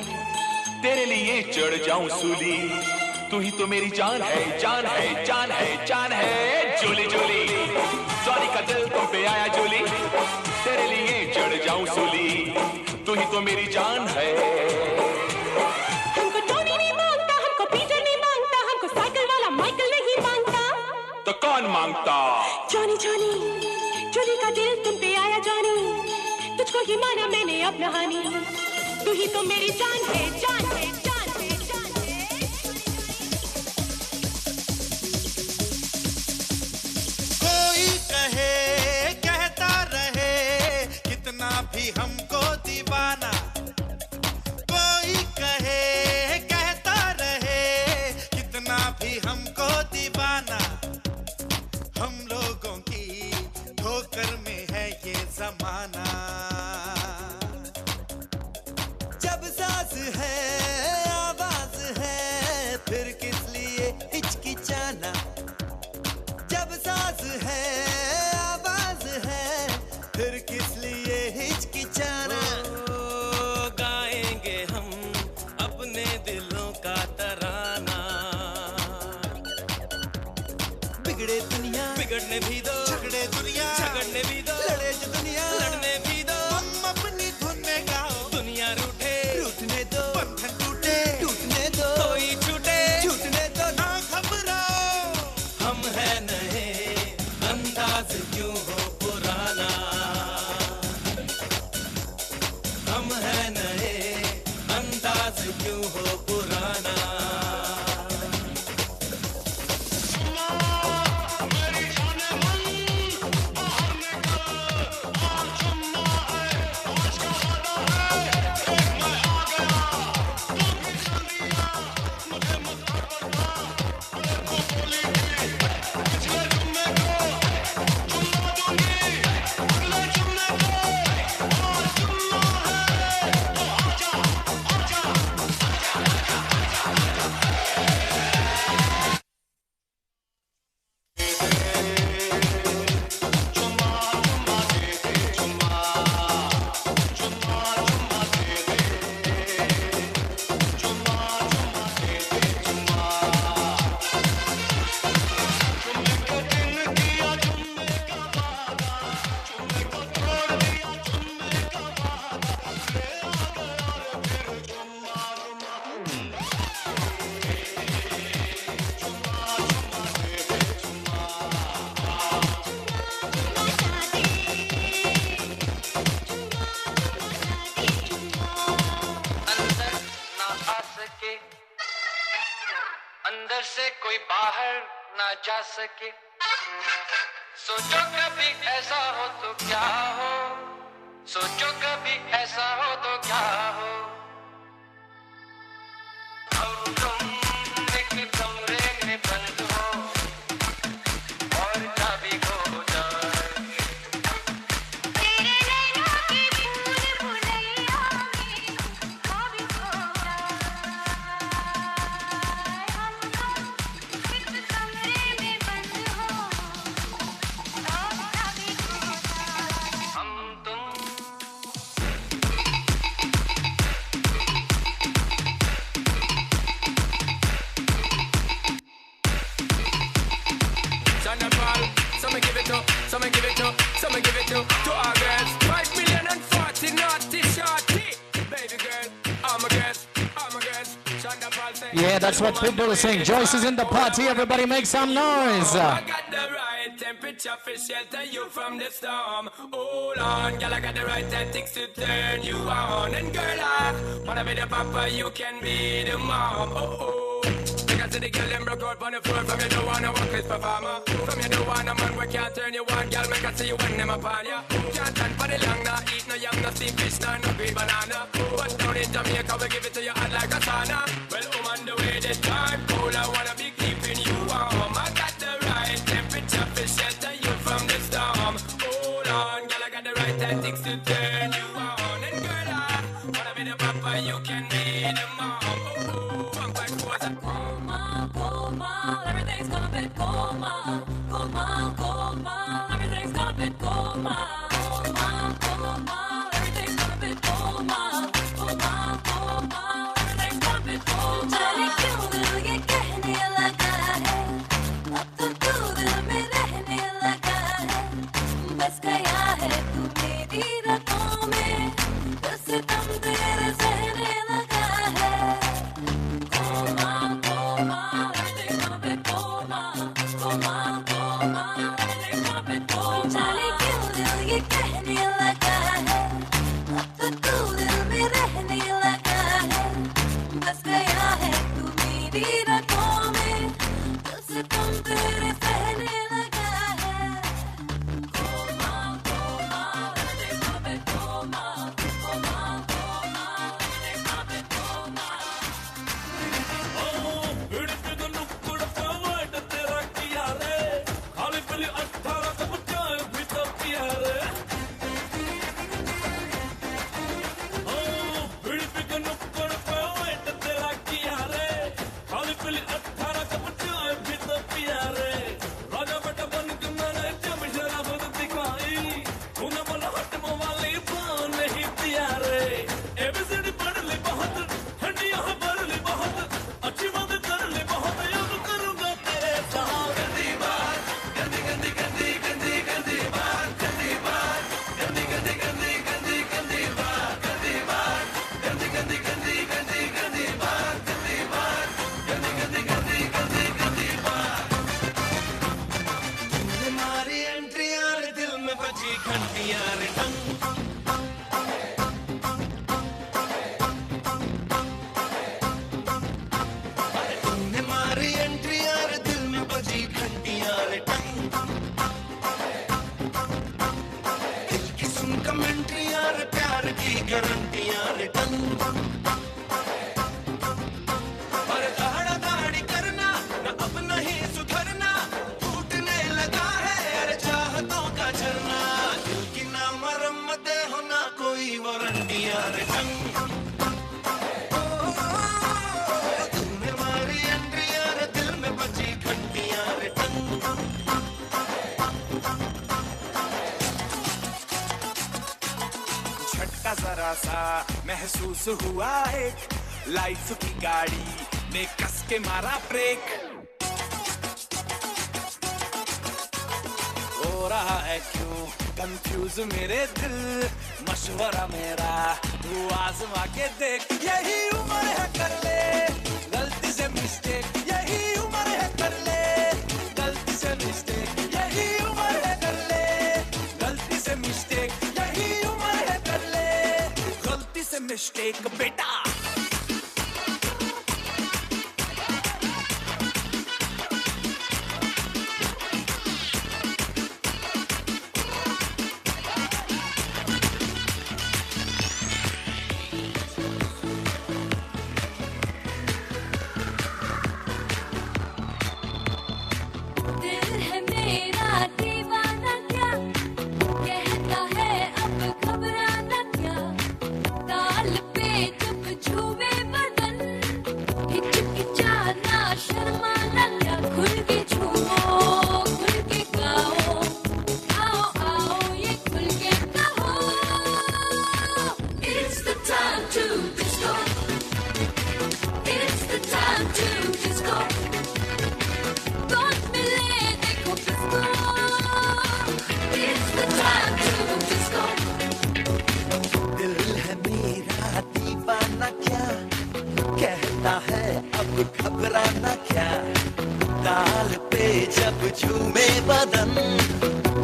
Speaker 17: तेरे लिए चढ़ जाऊं सूली. तू ही तो मेरी जान है, जान है, जान है, जान है. जूली जूली, जॉनी का दिल तुम पे आया जूली, तेरे लिए चढ़ जाऊं सूली. तू ही तो मेरी जान है.
Speaker 18: हमको टोनी नहीं मांगता, हमको पीटर नहीं मांगता, हमको साइकिल वाला माइकल नहीं मांगता.
Speaker 17: तो कौन मांगता?
Speaker 18: जॉनी जॉनी, जॉनी का दिल तुम पे आया जॉनी, तुझको ही माना मैंने अपना हानी. तू ही तो मेरी जान है, जान है, जान है, जान है.
Speaker 6: कोई कहे कहता रहे,
Speaker 19: भी हमको दीवाना, कोई कहे कहता रहे, कितना भी हमको दीवाना, हम लोगों की ठोकर में है ये जमाना। जब साज है आवाज है फिर किस लिए हिचकिचाना, जब साज है आवाज है फिर किस लिए हिचकिचाना। गाएंगे हम अपने दिलों का तराना, बिगड़े दुनिया बिगड़ने भी दो, झगड़े दुनिया झगड़ने भी दो, लड़े जो दुनिया लड़ने भी दो, तुम अपनी धुन में गाओ, दुनिया रूठे रूठने दो, बंधन टूटे टूटने दो, कोई छूटे छूटने दो, ना घबराओ हम है नए, अंदाज क्यों हो पुराना, हम है नए, अंदाज क्यों हो पुराना।
Speaker 7: अंदर से कोई बाहर ना जा सके, सोचो कभी ऐसा हो तो क्या हो, सोचो कभी ऐसा हो तो क्या हो। हम तुम एक कमरे में बंद हो और चाबी खो जाए, तेरे नैनों की भूल भुलैया में चाबी खो
Speaker 11: Some give it up, some give it up, some give it up to our girls. 5 million and 40 naughty shorty. Baby girl, I'm a girl, I'm a girl. Shonda Paul say,
Speaker 16: Yeah, that's what Pitbull is saying. Joyce is in the party. Everybody make some noise.
Speaker 11: I got the right temperature for shelter you from the storm. Hold on, girl, I got the right tactics to turn you on. And girl, I wanna be the papa, you can be the mom. Oh, oh. To the girl them broke out on the floor. From you don't wanna work with performer, from you don't wanna man we can't turn you on. Girl, make I see you when them upon ya. Can't stand for the long, nah eat no yam, no steamed fish, nah no green banana. But down in Jamaica we give it to you hot like a sauna. Well, on the way this time cold, I wanna be keeping you warm. I got the right temperature for shelter you from the storm. Hold on, girl, I got the right tactics to turn you on. And girl, I wanna be the papa, you can be the mom.
Speaker 2: Everything's gonna be coma, coma, coma. Everything's gonna be coma, coma, coma. Everything's gonna be coma, coma, coma. Everything's gonna be coma. जाने क्यों दिल ये कहने लगा है, अब तो तू दिल में रहने लगा है, बस गया है तू मेरी रातों में, दिल से दम तेरे सहने लगा है, coma, coma. जाने क्यों दिल ये कहने लगा है, अब तो तू दिल में रहने लगा है, बस गया है तू मेरी रातों में, दिल से तुम तेरे सहने लगा है, कोमा
Speaker 19: बजी घंटियां रे टंग तूने मारी एंट्री यार दिल में बजी घंटियां रे टंग दिल की सुन कमेंट्री यार प्यार की गारंटियां रे टंग पर दाड़ा दाड़ी करना न अब नहीं सुधरना टूटने लगा है यार चाहतों का झरना दिल की ना मरम्मत हो ना कोई वारंटियां रे टंग
Speaker 11: जरा सा महसूस हुआ एक लाइफ की गाड़ी ने कस के मारा ब्रेक हो रहा है क्यों कंफ्यूज मेरे दिल मशवरा मेरा तू आजमा के देख यही उम्र है कर ले गलती से मिस्टेक यही उम्र है कर ले गलती से मिस्टेक यही उम्र है कर ले गलती से मिस्टेक यही उम्र है कर ले गलती से मिस्टेक बेटा
Speaker 6: घबराना क्या ताल पे जब झूमे बदन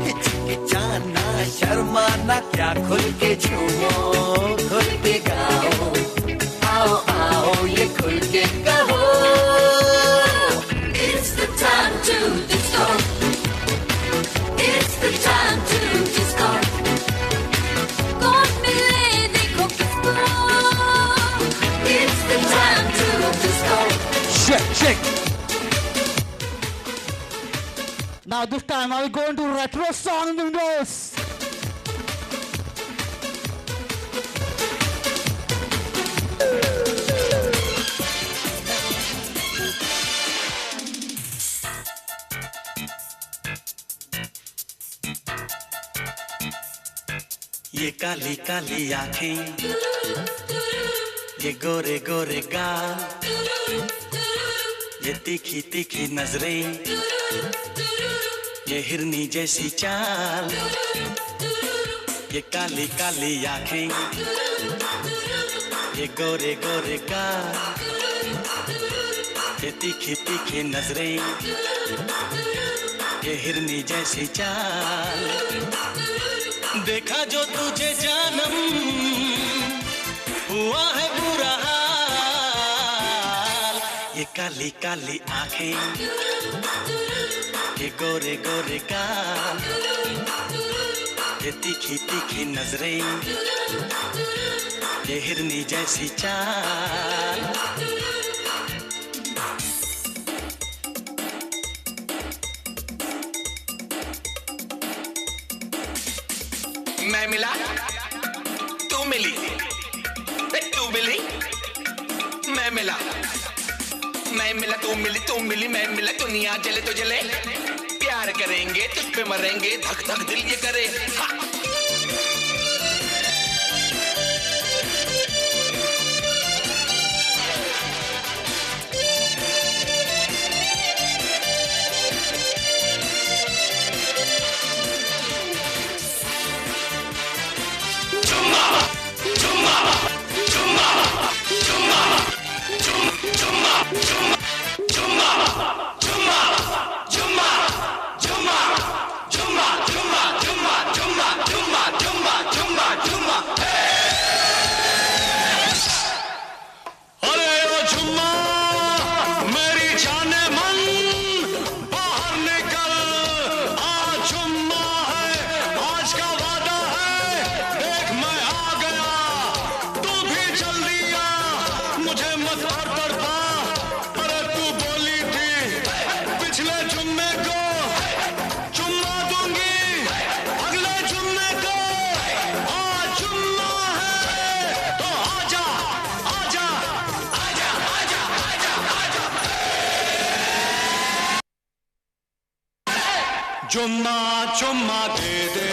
Speaker 6: हिचकिचाना शर्माना क्या खुल के झूमो खुल के गाओ आओ आओ ये खुल के कहो It's the time to disco It's the time to disco कौन मिले देखो किसको It's the time to disco
Speaker 16: Shake. Now this time I will go into retro song windows.
Speaker 6: ये काली काली आँखें ये गोरे गोरे गाल ये तीखी तीखी नजरें ये हिरनी जैसी चाल ये काली काली आँखें ये गोरे गोरे गाल ये तीखी तीखी नजरें ये हिरनी जैसी चाल देखा जो तुझे जानम हुआ है बुरा हाल ये काली काली आँखें ये गोरे गोरे गाल ये तीखी तीखी नजरें ये हिरनी जैसी चाल
Speaker 17: मैं मिला तू मिली तू मिली मैं मिला तू मिली मैं मिला दुनिया जले तो जले प्यार करेंगे तुझ पे मरेंगे धक धक दिल ये करे
Speaker 19: चुम्मा चुम्मा दे दे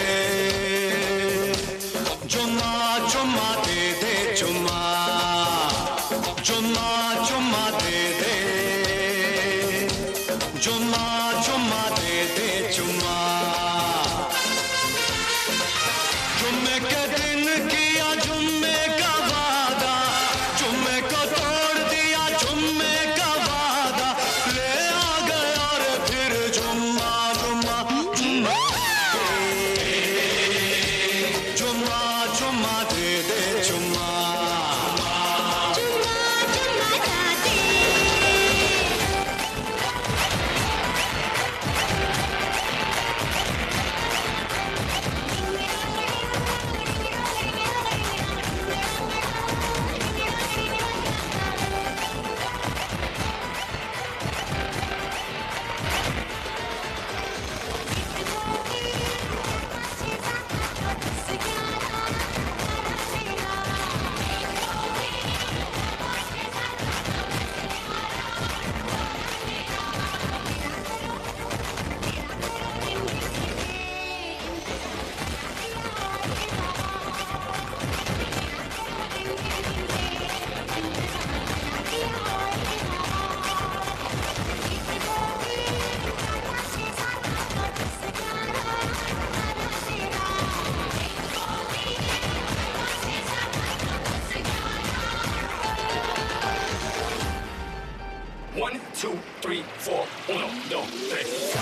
Speaker 19: चुम्मा चुम्मा दे दे चुम्मा चुम्मा चुम्मा दे दे चुम्मा चुम्मा दे दे चुम्मा जुम्मे के दिन किया जुम्मे का वादा जुम्मे को तोड़ दिया जुम्मे का वादा ले आ गया और फिर जुम्मा जुम्मा जुम्मा जुम्मा जुम्मा दे दे जुम्मा
Speaker 17: One, two, three, four. Uno, dos, tres.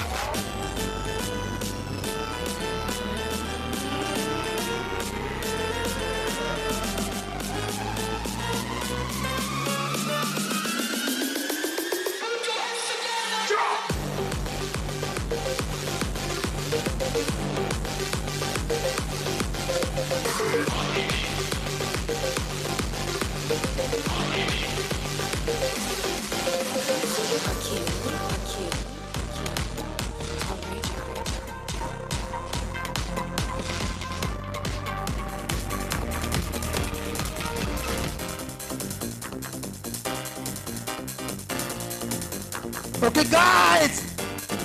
Speaker 16: Okay guys,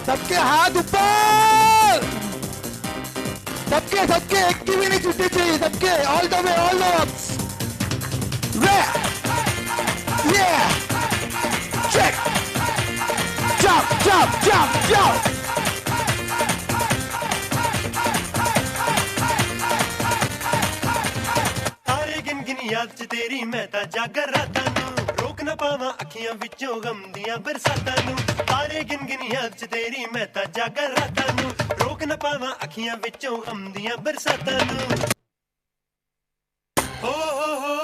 Speaker 16: सबके हाथ ऊपर, सबके सबके एक की भी नहीं छुट्टी चाहिए, सबके all the way, all the way, yeah, check, jump, jump, jump, jump.
Speaker 20: तारे गिन गिन याद च तेरी मैं ता जागर रातां नूं रोक ना पावां अखियां विचों गम दियां बरसातां नूं तारे गिन गिन याद च तेरी मैं ता जागर रातां नूं रोक ना पावां अखियां विचों गम दियां बरसातां नूं हो हो हो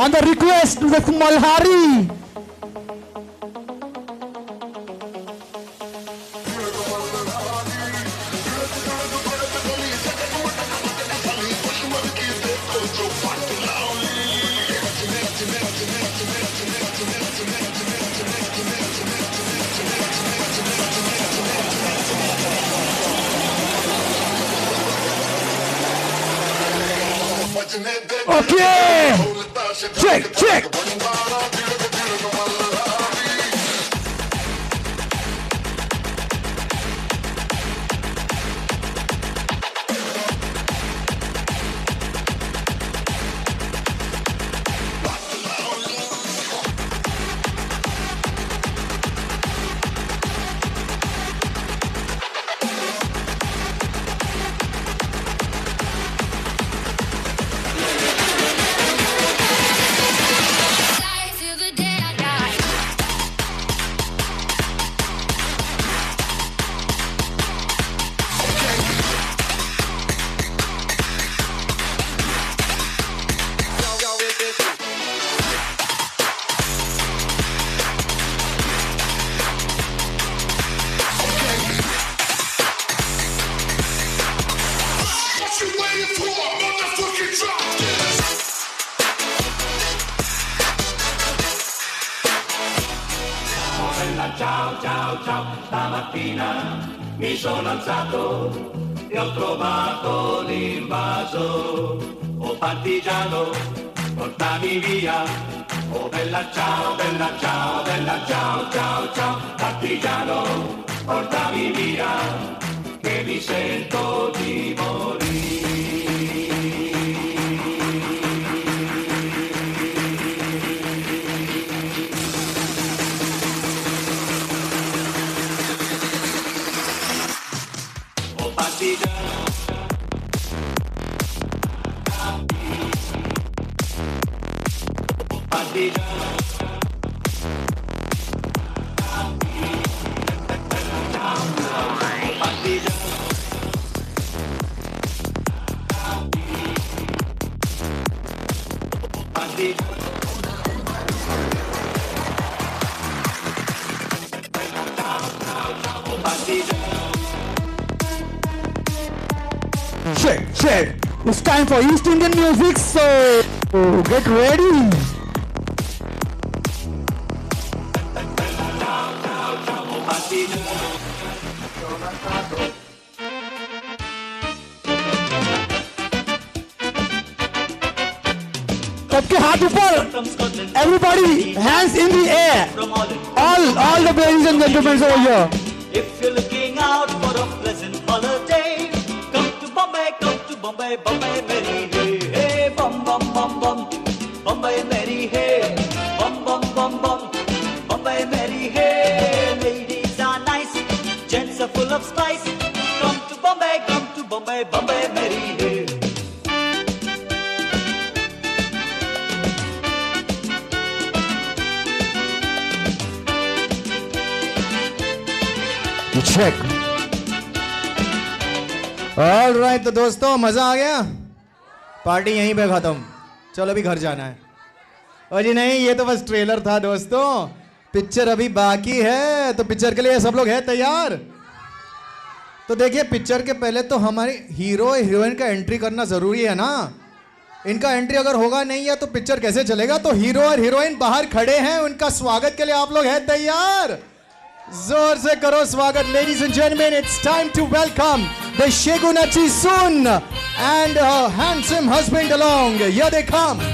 Speaker 16: On the request of the Malhari. Okay. Check.
Speaker 2: Till the day I die.
Speaker 1: What you waiting for? Motherfucking drop this.
Speaker 21: Bella ciao ciao ciao, stamattina mi sono alzato e ho trovato l'invaso. Oh partigiano, portami via. Oh bella ciao ciao ciao ciao, partigiano, portami via, che mi sento di Oh partigiano, partigiano,
Speaker 16: Check. It's time for East Indian music, so get ready. सबके हाथ ऊपर, everybody hands in the air. All the ladies and gentlemen over here.
Speaker 22: If you're looking out for a pleasant holiday, come to Bombay, Bombay, Mary, hey, hey, bum, bum, bum, bum, Bombay, Mary, hey, bum, bum, bum, bum, Bombay, Mary, hey. Ladies are nice, gents are full of spice. Come to Bombay, Bombay, Mary, hey.
Speaker 16: Check.
Speaker 3: All right, तो दोस्तों मजा आ गया, party यहीं पे खत्म, चलो अभी घर जाना है। और जी नहीं, ये तो बस ट्रेलर था दोस्तों, पिक्चर अभी बाकी है, तो पिक्चर के लिए सब लोग हैं तैयार? तो देखिए, पिक्चर के पहले तो हमारी हीरो हीरोइन का एंट्री करना जरूरी है ना। इनका एंट्री अगर होगा नहीं है तो पिक्चर कैसे चलेगा? तो हीरो और हीरोइन बाहर खड़े हैं, उनका स्वागत के लिए आप लोग हैं तैयार? जोर से करो स्वागत। Ladies and gentleman, it's time to welcome the Shegunachi Sun and her handsome husband along. Here they come.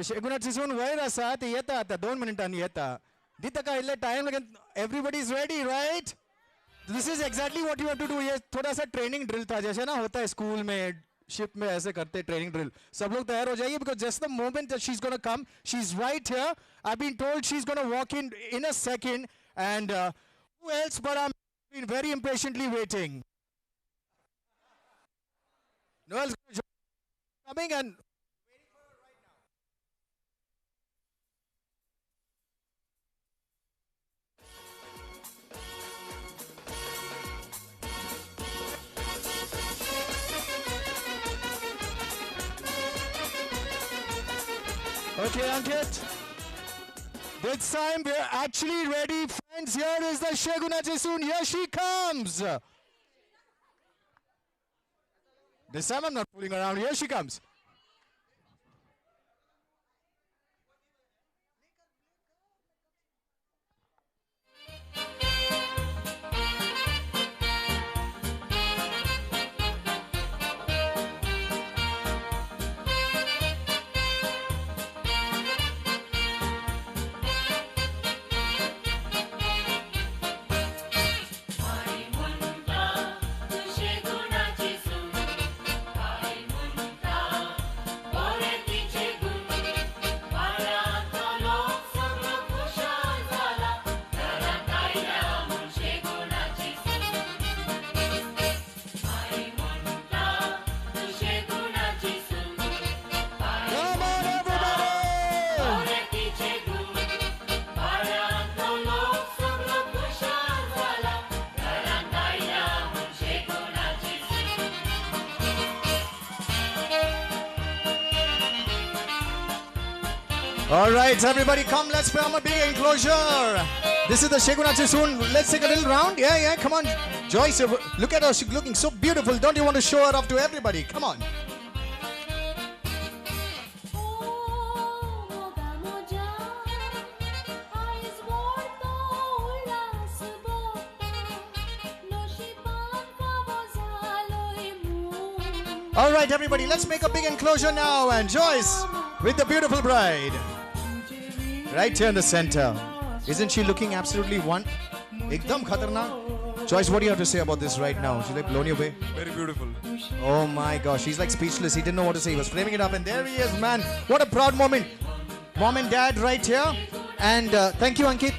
Speaker 3: Shegunachi Sun वयर असा ते येता आता 2 मिनिटांनी येता दिता का इल्ले टाइम लगेन everybody is ready right this is exactly what you have to do ये थोड़ा सा ट्रेनिंग ड्रिल था जैसे ना होता है स्कूल में शिप में ऐसे करते ट्रेनिंग ड्रिल सब लोग तैयार हो जाइए because just the moment that she is gonna come she is right here I been told she is gonna walk in a second and who else but I'm been very impatiently waiting Noel's gonna join, coming and Okay, Ankit. This time we're actually ready, friends. Here is the Sheguna Jisun. Here she comes. This time I'm not fooling around. Here she comes. All right, everybody, come. Let's form a big enclosure. This is the Shegunachi soon. Let's take a little round. Yeah, come on. Joyce, look at her. She's looking so beautiful. Don't you want to show her off to everybody? Come on. All right, everybody, let's make a big enclosure now. And Joyce with the beautiful bride. Right here in the center. Isn't she looking absolutely ekdam khatarnak? Joyce, what do you have to say about this right now? She's like blown you away.
Speaker 9: Very beautiful.
Speaker 3: Oh my gosh, he's like speechless. He didn't know what to say. He was framing it up, and there he is, man. What a proud moment. Mom and dad right here. And thank you, Ankit.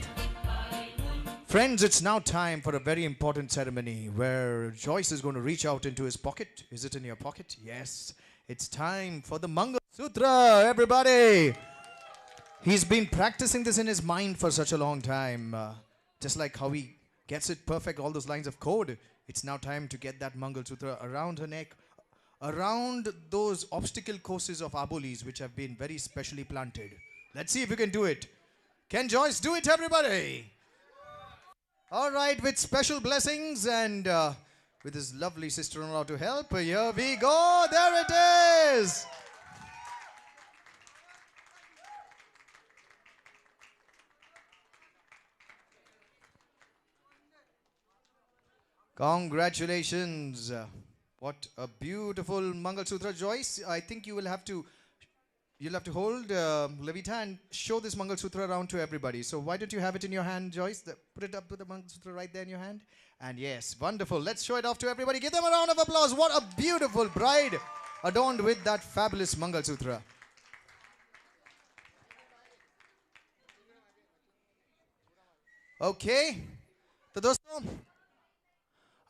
Speaker 3: Friends, it's now time for a very important ceremony where Joyce is going to reach out into his pocket. Is it in your pocket? Yes. It's time for the Mangal Sutra, everybody. He's been practicing this in his mind for such a long time. Just like how he gets it perfect, all those lines of code. It's now time to get that Mangal Sutra around her neck, around those obstacle courses of abolis which have been very specially planted. Let's see if you can do it. Can Joyce do it, everybody? All right, with special blessings and with his lovely sister-in-law to help, here we go. There it is. Congratulations. What a beautiful Mangal Sutra, Joyce. I think you'll have to hold Glevita and show this Mangal Sutra around to everybody. So why don't you have it in your hand, Joyce? Put it up with the Mangal Sutra right there in your hand. And yes, wonderful. Let's show it off to everybody. Give them a round of applause. What a beautiful bride adorned with that fabulous Mangal Sutra. Okay. तो दोस्तों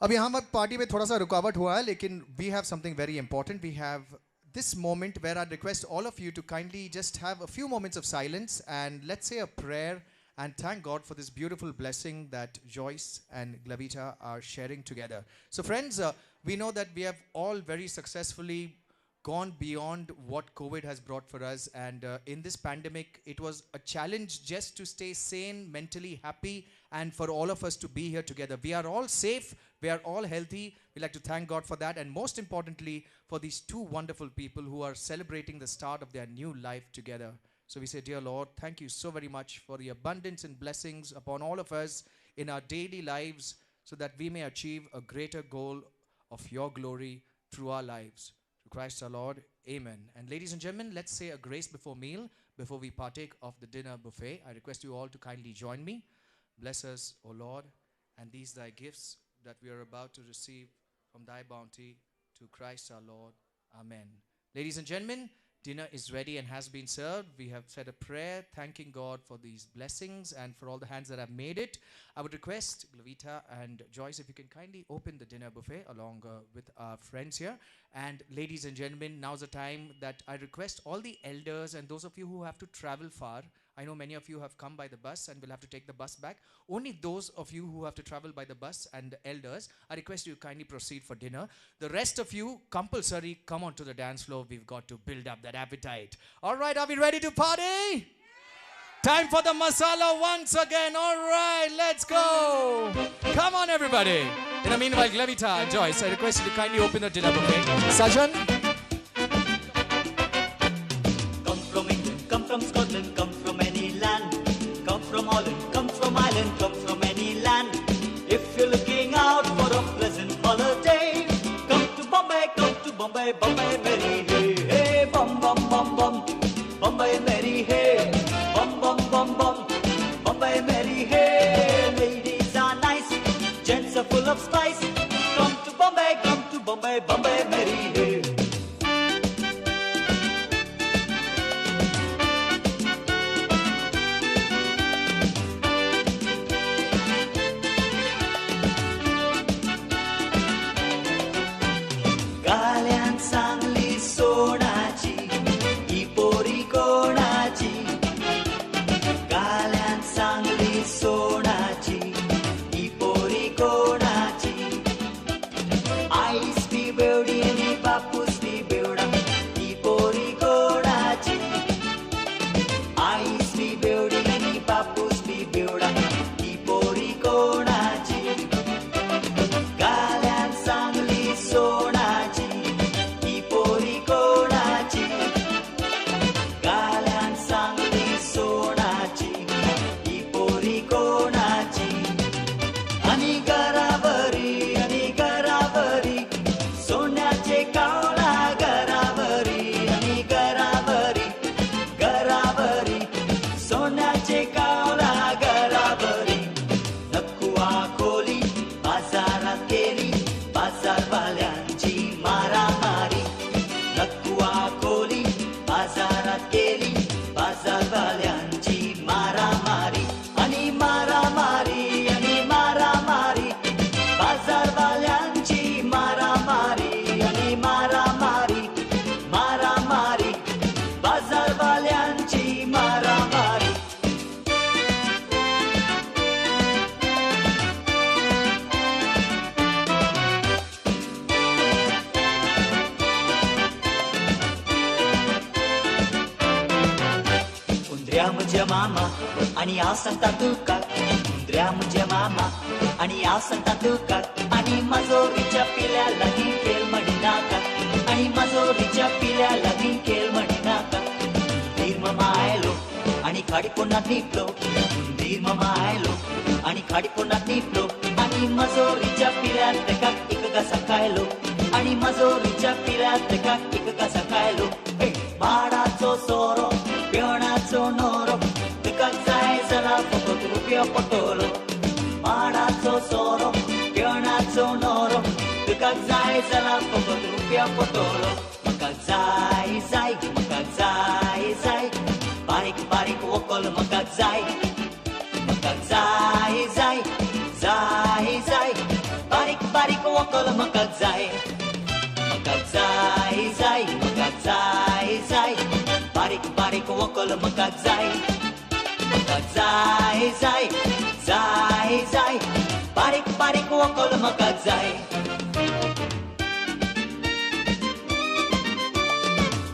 Speaker 3: अभी हम party में थोड़ा सा रुकावट हुआ है लेकिन we have something very important. We have this moment where I request all of you to kindly just have a few moments of silence and let's say a prayer and thank God for this beautiful blessing that Joyce and Glevita are sharing together. So friends, we know that we have all very successfully gone beyond what COVID has brought for us, and in this pandemic it was a challenge just to stay sane, mentally happy, and for all of us to be here together. We are all safe, we are all healthy. We like to thank God for that, and most importantly for these two wonderful people who are celebrating the start of their new life together. So we say, dear Lord, thank you so very much for the abundance and blessings upon all of us in our daily lives so that we may achieve a greater goal of your glory through our lives. Through Christ our Lord, amen. And ladies and gentlemen, let's say a grace before meal, before we partake of the dinner buffet. I request you all to kindly join me. Bless us, O Lord, and these thy gifts that we are about to receive from thy bounty, to Christ our Lord. Amen. Ladies and gentlemen, dinner is ready and has been served. We have said a prayer thanking God for these blessings and for all the hands that have made it. I would request Glevita and Joyce if you can kindly open the dinner buffet along with our friends here. And ladies and gentlemen, now's the time that I request all the elders and those of you who have to travel far, I know many of you have come by the bus and will have to take the bus back. Only those of you who have to travel by the bus and the elders, I request you kindly proceed for dinner. The rest of you, compulsory, come on to the dance floor. We've got to build up that appetite. All right, are we ready to party? Time for the masala once again. All right, let's go. Come on, everybody. In the meanwhile, Glevita and Joice, I request you to kindly open the dinner buffet. Sajan.
Speaker 22: Come from England, come from Scotland, come from any land. Come from Holland, come from Ireland, come from any land. If you're looking out for a pleasant holiday, come to Bombay, Bombay, Mary, hey, hey, bum, bum, bum, bum. Bombay, Mary, hey, bum, bum, bum, bum. Bombay, Mary, hey. Ladies are nice, gents are full of spice. Come to Bombay, Bombay, Mary, hey. गाल्यान Sangli सोनाची ही पोरी कोणाची गाल्यान सांगली सोनाची ही पोरी कोणाची ice B बेवडी आणि बापूस B बेवडा ही पोरी कोणाची ice B बेवडी आणि बापूस बी बेवडा ही पोरी कोणाची गाल्यान सांगली सोनाची ही पोरी कोणाची गाल्यान सांगली सोनाची ही पोरी कोणाची आणि घरावरी सोन्याचे कावळा घरावरी आणि घरावरी सोन्याचे कावळा घरावरी नकुआ खोली बाजारात गेली बाजारवाल्यांची मारामारी नकुआ खोली बाजारात गेली बाजारवाल्यांची मारामारी आणि मारामारी बाजारवाल्यांची मारामारी आणि मारामारी बाजारवाल्यांची मारामारी उंदऱ्या म्हज्या मामा आणि हांव सांगता तुका उंदऱ्या म्हज्या मामा आणि हांव सांगता तुका आणि माजोरीच्या पिल्या लागीं खेळ म्हणिनाका आणि माजोरीच्या पिल्या लागीं खेळ म्हणिनाका हुंदीर मामा आयलो आणि खाडी पोंडात न्हिदलो हुंदीर मामा आयलो आणि खाडी पोंडात न्हिदलो आणि माजोरीच्या पिल्यान तेका एक घासा खायलो आणि माजोरीच्या पिल्यान तेका एक घासा खायलो माडाचो सोरो पेवणाचो नोरो तुका जाय जाल्यार फकत रुपया पटोलो माडाचो सोरो पेवणाचो नोरो तुका जाय जाल्यार फकत रुपया पटोलो म्हाका जाय जाय बारीक बारीक वकल म्हाका जाय बारीक बारीक वकल म्हाका जाय बारीक बारीक वकल म्हाका जाय बारीक बारीक वकल म्हाका जाय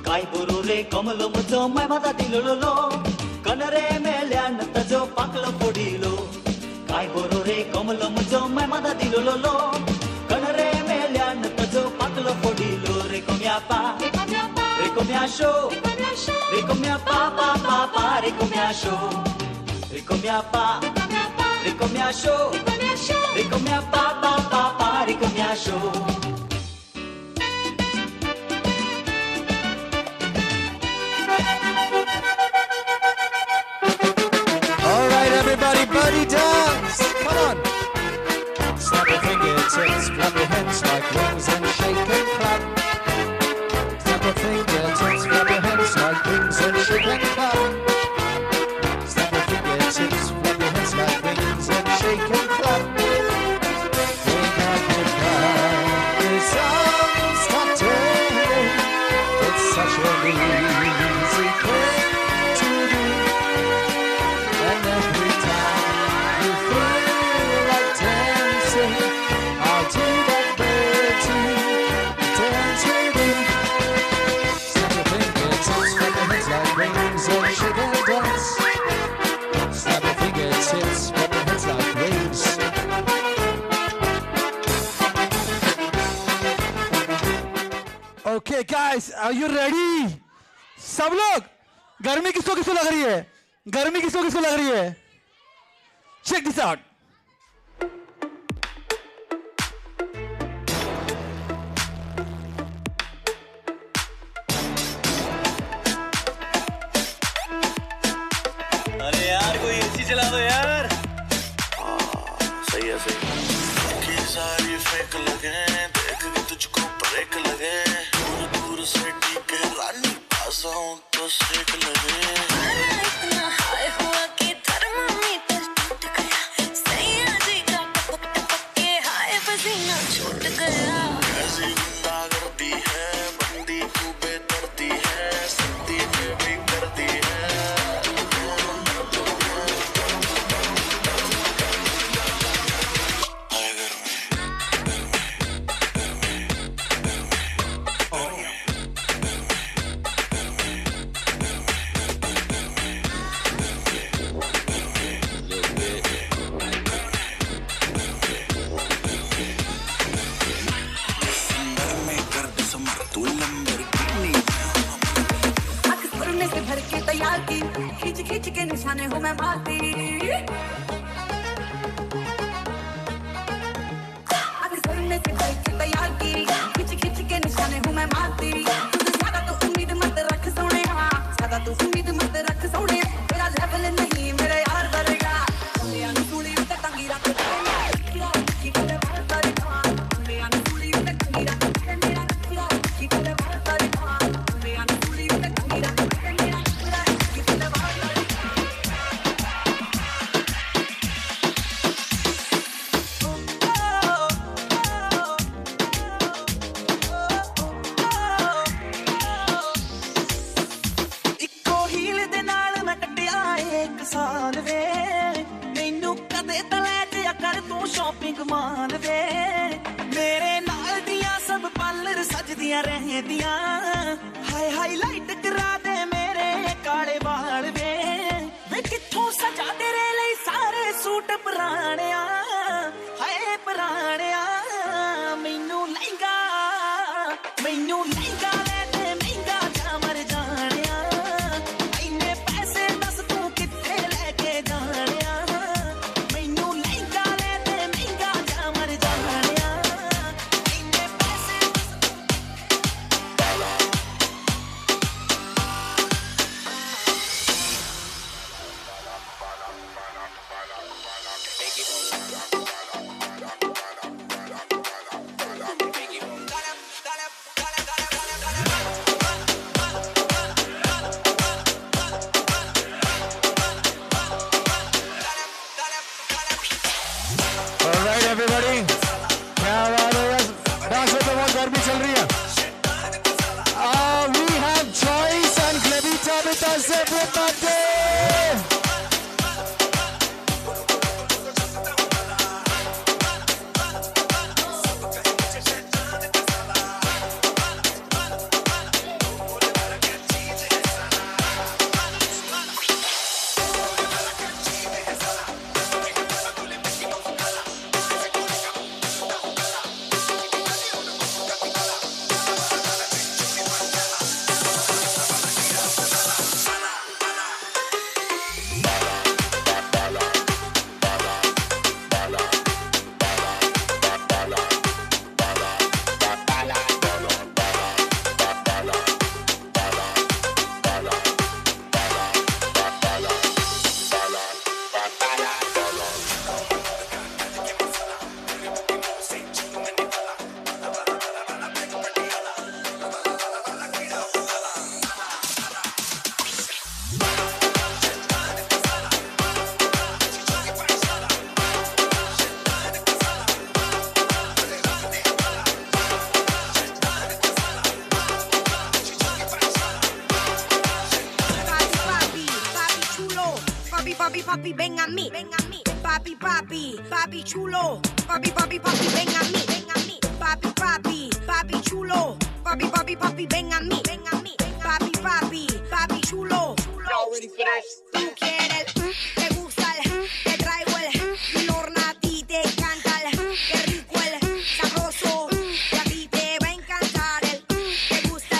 Speaker 22: काय बरो रे कमलो म्हजो माय माता दिलोलो कनरे मेल्यान ताजो पाकलो फोडिलो काय बरो रे कमलो म्हजो माय माता दिलोलो कनरे मेल्यान ताजो पाकलो फोडिलो रे कोम्या पा रे कोम्या शो रे कोम्या पा पा पा पा रे कोम्या शो रे कोम्या पा रे कोम्या शो रे कोम्या पा पा पा पा रे कोम्या show
Speaker 3: All right, everybody, buddy dance. Come on. Snap your fingertips, clap your hands like wings and shake and clap. Snap your fingertips, clap your hands like wings and shake and clap. Snap your fingertips, clap your hands like wings and shake and clap. Pick up the song started. It's such an easy thing to do.
Speaker 16: guys, are you ready? सब लोग गर्मी किसको किसको लग रही है? गर्मी किसको किसको लग रही है? Check this out.
Speaker 22: अरे यार कोई एसी चला दो यार।
Speaker 14: सही है सही। कि सारी फेक लगे देख के तुझको ब्रेक लगे दूर दूर से ठीक है रानी पास आऊं तो सेक लगे
Speaker 2: इतना हाय हुआ कि थर्मामीटर टूट गया सैया जी का टपक टपक के हाय पसीना छूट गया
Speaker 14: ऐसी गुंडा करती है बंदी तू बेदर्दी है सर्दी में भी करती है
Speaker 2: भर के तैयार की खींच खींच के निशाने हूँ मैं मारती से भर के तैयार की खींच खींच के निशाने हूँ मैं मारती ज्यादा तो उम्मीद मत रख सोने ज्यादा तो उम्मीद मत रख सोने मेरा लेवल नहीं मेरा यार करेगा सूली उते टंगी रख
Speaker 22: शॉपिंग माल वे मेरे नाल दियां सब पार्लर सजदियां रहदियां हाय हाईलाइट करा दे मेरे काले बाल वे कित्थों सजा तेरे लिए सारे सूट पुराणिया हाय पुराणिया मैनू लहंगा ले दे महंगा जा मर जानिया इन्ने पैसे दस तू कित्थे लेके जानिया
Speaker 16: We have Joice and Glevita with us, everybody.
Speaker 4: papi, ven a mí, papi, papi, papi chulo, papi, papi, papi, ven a mí, papi, papi, papi chulo, papi, papi, papi, ven a mí, papi, papi, papi chulo.
Speaker 22: Y'all ready for this?
Speaker 4: Tú quieres, te gusta, te traigo el Lorna, a ti te encanta qué rico el sabroso, y a ti te va a encantar te gusta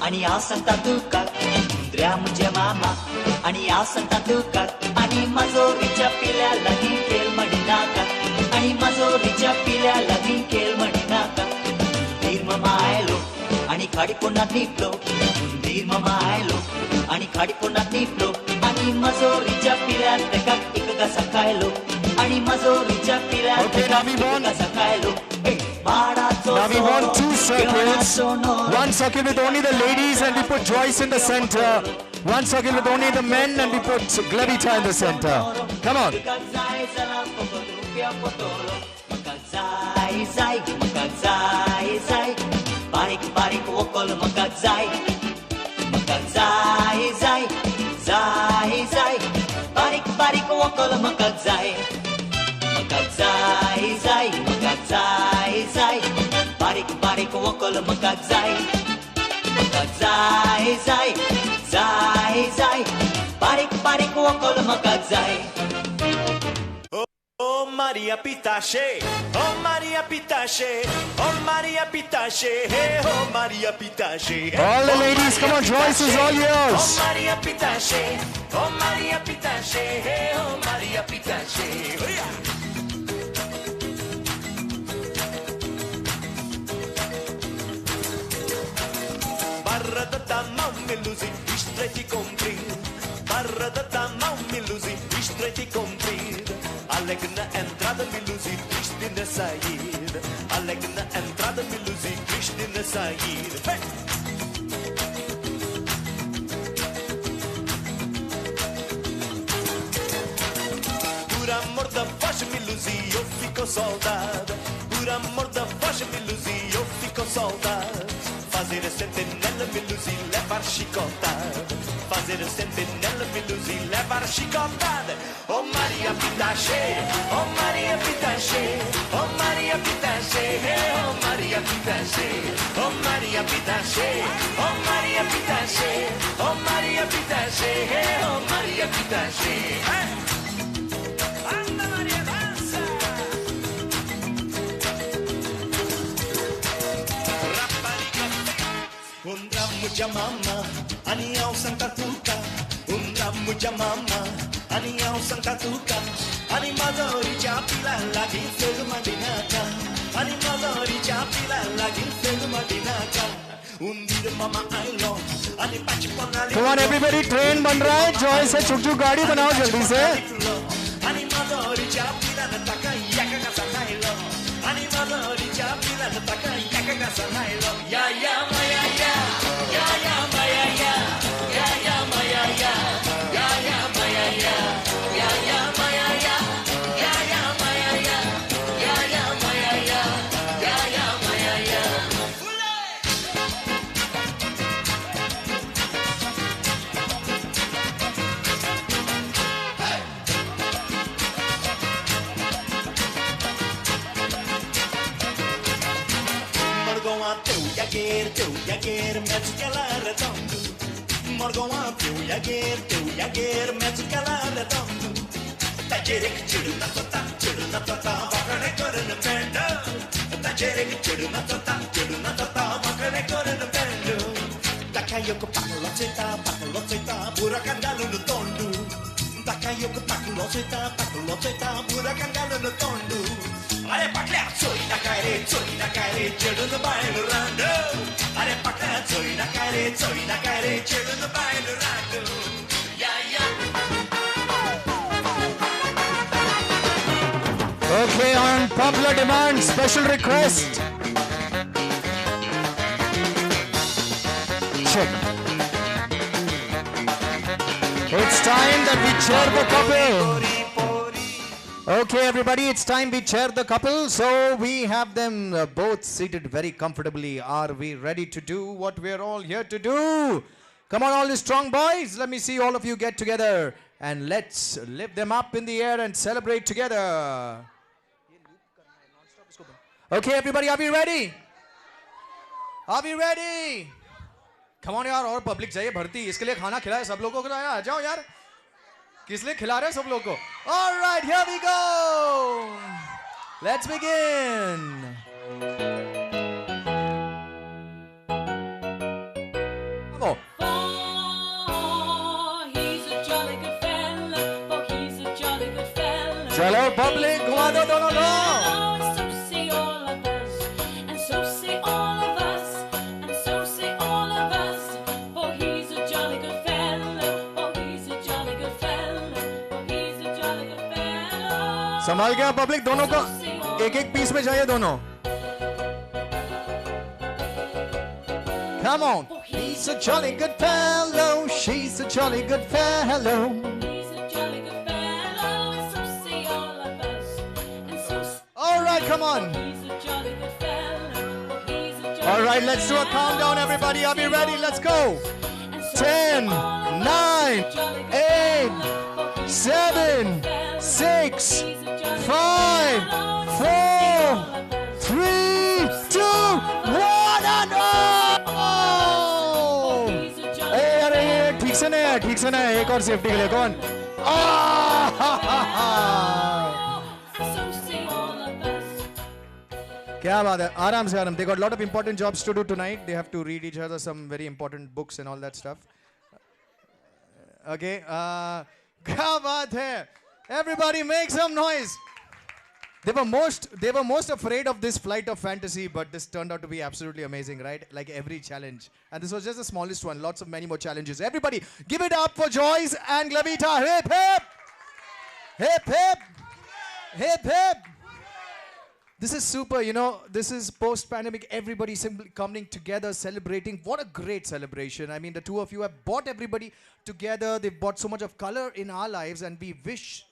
Speaker 22: आणि हांव सांगता तुका कुंद्र्या म्हजे मामा आणि हांव सांगता तुका आणि माजोरीच्या पिल्या लागीं खेळ म्हणिनाका आणि माजोरीच्या पिल्या लागीं खेळ म्हणिनाका हुंदीर मामा आयलो आणि खाडी कोणाक निपलो हुंदीर मामा आयलो आणि खाडी कोणाक निपलो आणि माजोरीच्या पिल्या तेका एक घासा खायलो आणि माजोरीच्या पिल्या तेका एक घासा खायलो
Speaker 3: Now we want 2 circles. 1 circle with only the ladies and we put Joice in the center. 1 circle with only the men and we put Glevita in the center. Come on.
Speaker 22: Barik barik wokol makat zai zai barik barik wokol makat zai barik barik wokol makat zai barik barik wokol makat zai.
Speaker 19: Oh Maria Pitache, oh Maria Pitache, oh Maria Pitache, hey oh Maria Pitache.
Speaker 3: All the ladies, come on, Joice is all yours.
Speaker 19: Oh Maria Pitache, oh Maria Pitache, hey oh Maria Pitache. Oh yeah. Barra da tamam melusi, istreti compri. Barra da tamam melusi, istreti compri. Alegna entrada melusi, triste na saída. Alegna entrada melusi, triste na saída. Hey! Por amor da voz melusi, eu fico soldado. Por amor da voz melusi, eu fico soldado. Fazer a sentinela melusi, levar chicotada. Fazer a sentinela melusi, levar chicotada. Oh Maria Pitache, oh Maria Pitache, oh Maria Pitache, oh Maria Pitache, oh Maria Pitache, oh Maria Pitache, oh Maria Pitache, oh Maria Pitache. Anda Maria danza. Undra muja mama, aniau sangkatuka. Undra muja mama, aniau sangkatuka. Ani mazori chapila lagi segu madinaka. Ani mazori chapila lagi segu madinaka. Undir mama ailo, ani pachipona.
Speaker 3: Come on everybody, train बन रहा है. Joice से छुक छुक गाड़ी बनाओ जल्दी से.
Speaker 19: Ani mazori chapila nataka yaka kasanailo. Ani mazori chapila nataka yaka kasanailo. Ya ya maya ya, ya ya maya ya, ya ya maya ya, ya ya maya ya, ya ya maya ya, ya ya maya ya, ya ya maya ya, ya ya maya ya. Morgoa teu yaguer, mete que ela é redondo. Morgoa teu yaguer, mete que ela é redondo. Ta jerek chiru na tota, vakane korun pendo. Ta jerek chiru na tota, vakane korun pendo. Ta kayo ko paklo ceta, pura kandalu no tondu. Ta kayo ko paklo ceta, pura kandalu no tondu. Are pakla choi na kare, chedu no baile rando. Are pakla choi na kare, chedu no baile rando. Ya ya.
Speaker 3: Okay, on popular demand, special request. Check. It's time that we cheer the couple. Okay, everybody, it's time we cheer the couple. So we have them both seated very comfortably. Are we ready to do what we're all here to do? Come on, all the strong boys. Let me see all of you get together. And let's lift them up in the air and celebrate together. Okay, everybody, are we ready? Are we ready? Come on यार, और public चाहिए भर्ती. इसके लिए खाना खिलाए सब लोगों को. आ जाओ यार. किस लिए खिला रहे हैं सब लोगों को? All right, here we go. Let's begin. चलो पब्लिक घुमा दो दोनों को.
Speaker 2: And so say all of us, and so say all of us, and so say all of us. For he's a jolly good fellow, for he's a jolly good fellow, for he's a jolly good fellow.
Speaker 3: संभाल के public दोनों को एक एक piece में चाहिए दोनों. Come on. He's a jolly good fellow, she's a jolly good fellow.
Speaker 2: He's a jolly good fellow, and so say all of us, and so say
Speaker 3: All right, come on.
Speaker 2: he's a jolly good fellow, for he's a jolly
Speaker 3: All right, let's do a countdown, everybody. Are we ready? Let's go. 10, 9, 8, 7, 6, 5, 4, 3, 2, 1, and oh! अरे ठीक से नहीं है, ठीक से नहीं है. एक और सेफ्टी के लिए कौन? क्या बात है. आराम से आराम. They got a lot of important jobs to do tonight. They have to read each other some very important books and all that stuff. Okay. क्या बात है. Everybody make some noise. They were most afraid of this flight of fantasy, but this turned out to be absolutely amazing, right? Like every challenge. And this was just the smallest one. Lots of many more challenges. Everybody, give it up for Joice and Glevita. Hip hip! Hip hip! Hip hip! This is super, you know, this is post-pandemic, everybody simply coming together, celebrating. What a great celebration. I mean, the two of you have brought everybody together. They've brought so much of color in our lives, and we wish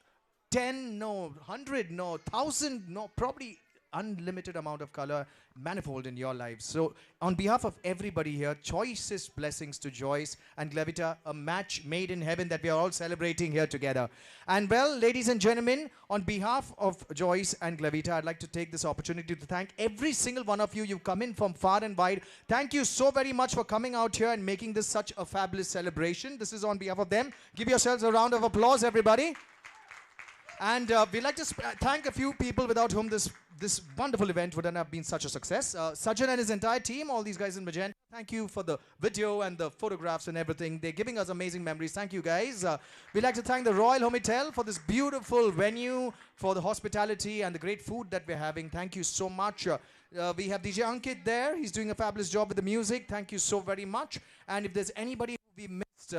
Speaker 3: 10, no, 100, no, 1,000, no, probably unlimited amount of color, manifold in your lives. So on behalf of everybody here, choicest blessings to Joice and Glevita, a match made in heaven that we are all celebrating here together. And well, ladies and gentlemen, on behalf of Joice and Glevita, I'd like to take this opportunity to thank every single one of you. You've come in from far and wide. Thank you so very much for coming out here and making this such a fabulous celebration. This is on behalf of them. Give yourselves a round of applause, everybody. And we'd like to thank a few people without whom this wonderful event wouldn't have been such a success. Sajjan and his entire team, all these guys in Magenta, thank you for the video and the photographs and everything. They're giving us amazing memories. Thank you, guys. We'd like to thank the Royal Hotel for this beautiful venue, for the hospitality and the great food that we're having. Thank you so much. We have DJ Ankit there. He's doing a fabulous job with the music. Thank you so very much. And if there's anybody who we missed,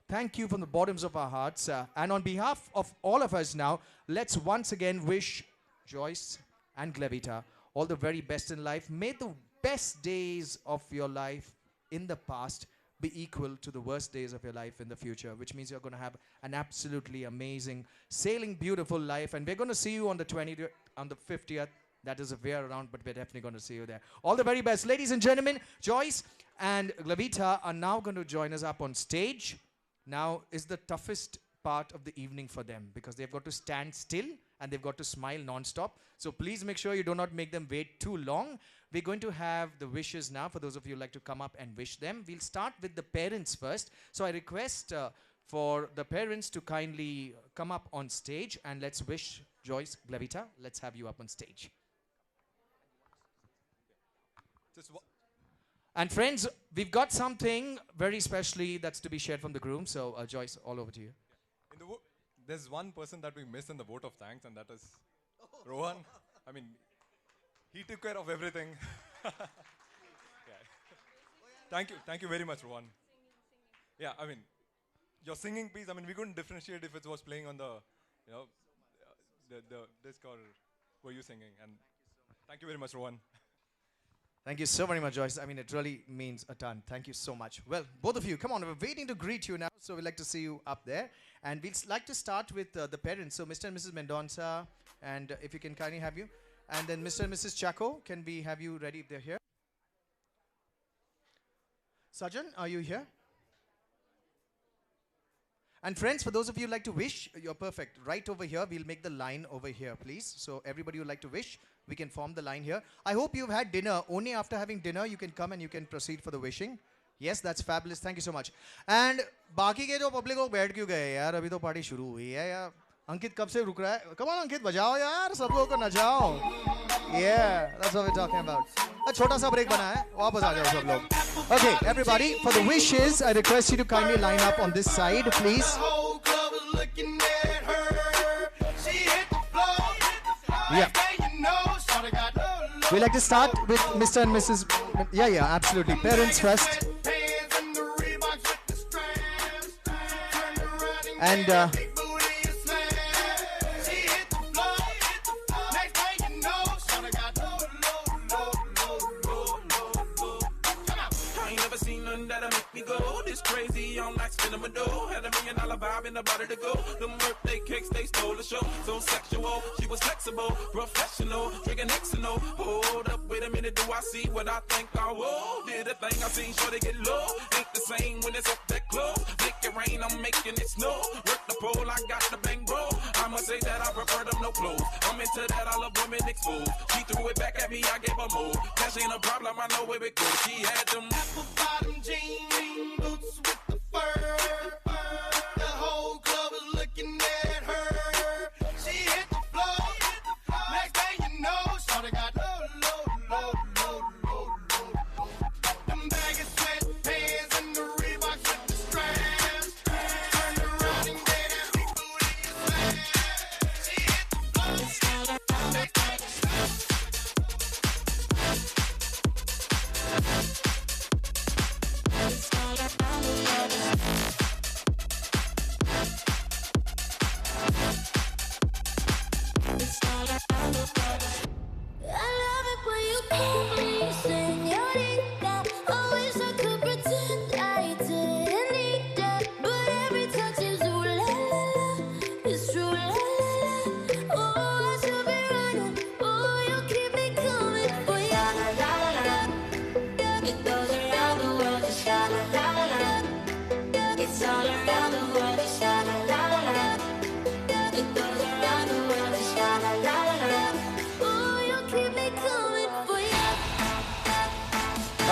Speaker 3: thank you from the bottoms of our hearts. And on behalf of all of us now, let's once again wish Joice and Glevita all the very best in life. May the best days of your life in the past be equal to the worst days of your life in the future, which means you're going to have an absolutely amazing, sailing, beautiful life. And we're going to see you on the 20th, on the 50th. That is a way around, but we're definitely going to see you there. All the very best. Ladies and gentlemen, Joice and Glevita are now going to join us up on stage. Now is the toughest part of the evening for them because they've got to stand still and they've got to smile non-stop. So please make sure you do not make them wait too long. We're going to have the wishes now for those of you who like to come up and wish them. We'll start with the parents first. So I request for the parents to kindly come up on stage and let's wish Joice, Glevita. Let's have you up on stage. And friends, we've got something very specially that's to be shared from the groom. So Joice, all over to you.
Speaker 9: In the there's one person that we missed in the vote of thanks, and that is Rohan. I mean, he took care of everything. Yeah. Thank you very much, Rohan. Yeah, I mean, your singing piece. I mean, we couldn't differentiate if it was playing on the, you know, the disc or were you singing. And thank you very much, Rohan.
Speaker 3: Thank you so very much, Joice. I mean, it really means a ton. Thank you so much. Well, both of you, come on. We're waiting to greet you now, so we'd like to see you up there. And we'd like to start with the parents. So Mr. and Mrs. Mendonça, and if you can kindly have you. And then Mr. and Mrs. Chaco, can we have you ready if they're here? Sajjan, are you here? And friends, for those of you who like to wish, you're perfect. Right over here, we'll make the line over here, please. So everybody who would like to wish, we can form the line here. I hope you've had dinner. Only after having dinner, you can come and you can proceed for the wishing. Yes, that's fabulous. Thank you so much. And बाकी के जो public लोग बैठ क्यों गए यार? अभी तो party शुरू हुई है यार. अंकित कब से रुक रहा है? Come on, अंकित बजाओ यार. सब लोगों को नचाओ. Yeah, that's what we're talking about. A छोटा सा break बना है. वापस आ जाओ सब लोग. Okay, everybody, for the wishes, I request you to kindly line up on this side, please.
Speaker 21: Whole club is looking at her. She hit the floor
Speaker 3: Yeah. We like to start with Mr. and Mrs. Yeah, absolutely. Parents first. And
Speaker 1: that'll make me go this crazy on like spinning my dough. Had $1 million vibe in the body to go. Them birthday cakes, they stole the show. So sexual, she was flexible, professional, drinking Xano. Hold up, wait a minute, do I see what I think I will? Did a thing I seen, sure they get low. Ain't the same when it's up that close. Make it rain, I'm making it snow. Work the pole, I got the bang bro. I must say that I prefer them no clothes. I'm into that, I love women exposed. She threw it back at me, I gave her more. Cash ain't a problem, I know where it goes. She had them apple bottom jeans, boots with the fur. The whole club is looking at her. She hit the floor. Next thing you know, shorty got low. Them baggy sweatpants and the Reeboks with the straps. Turned around and gave that big booty a slap. She hit the floor.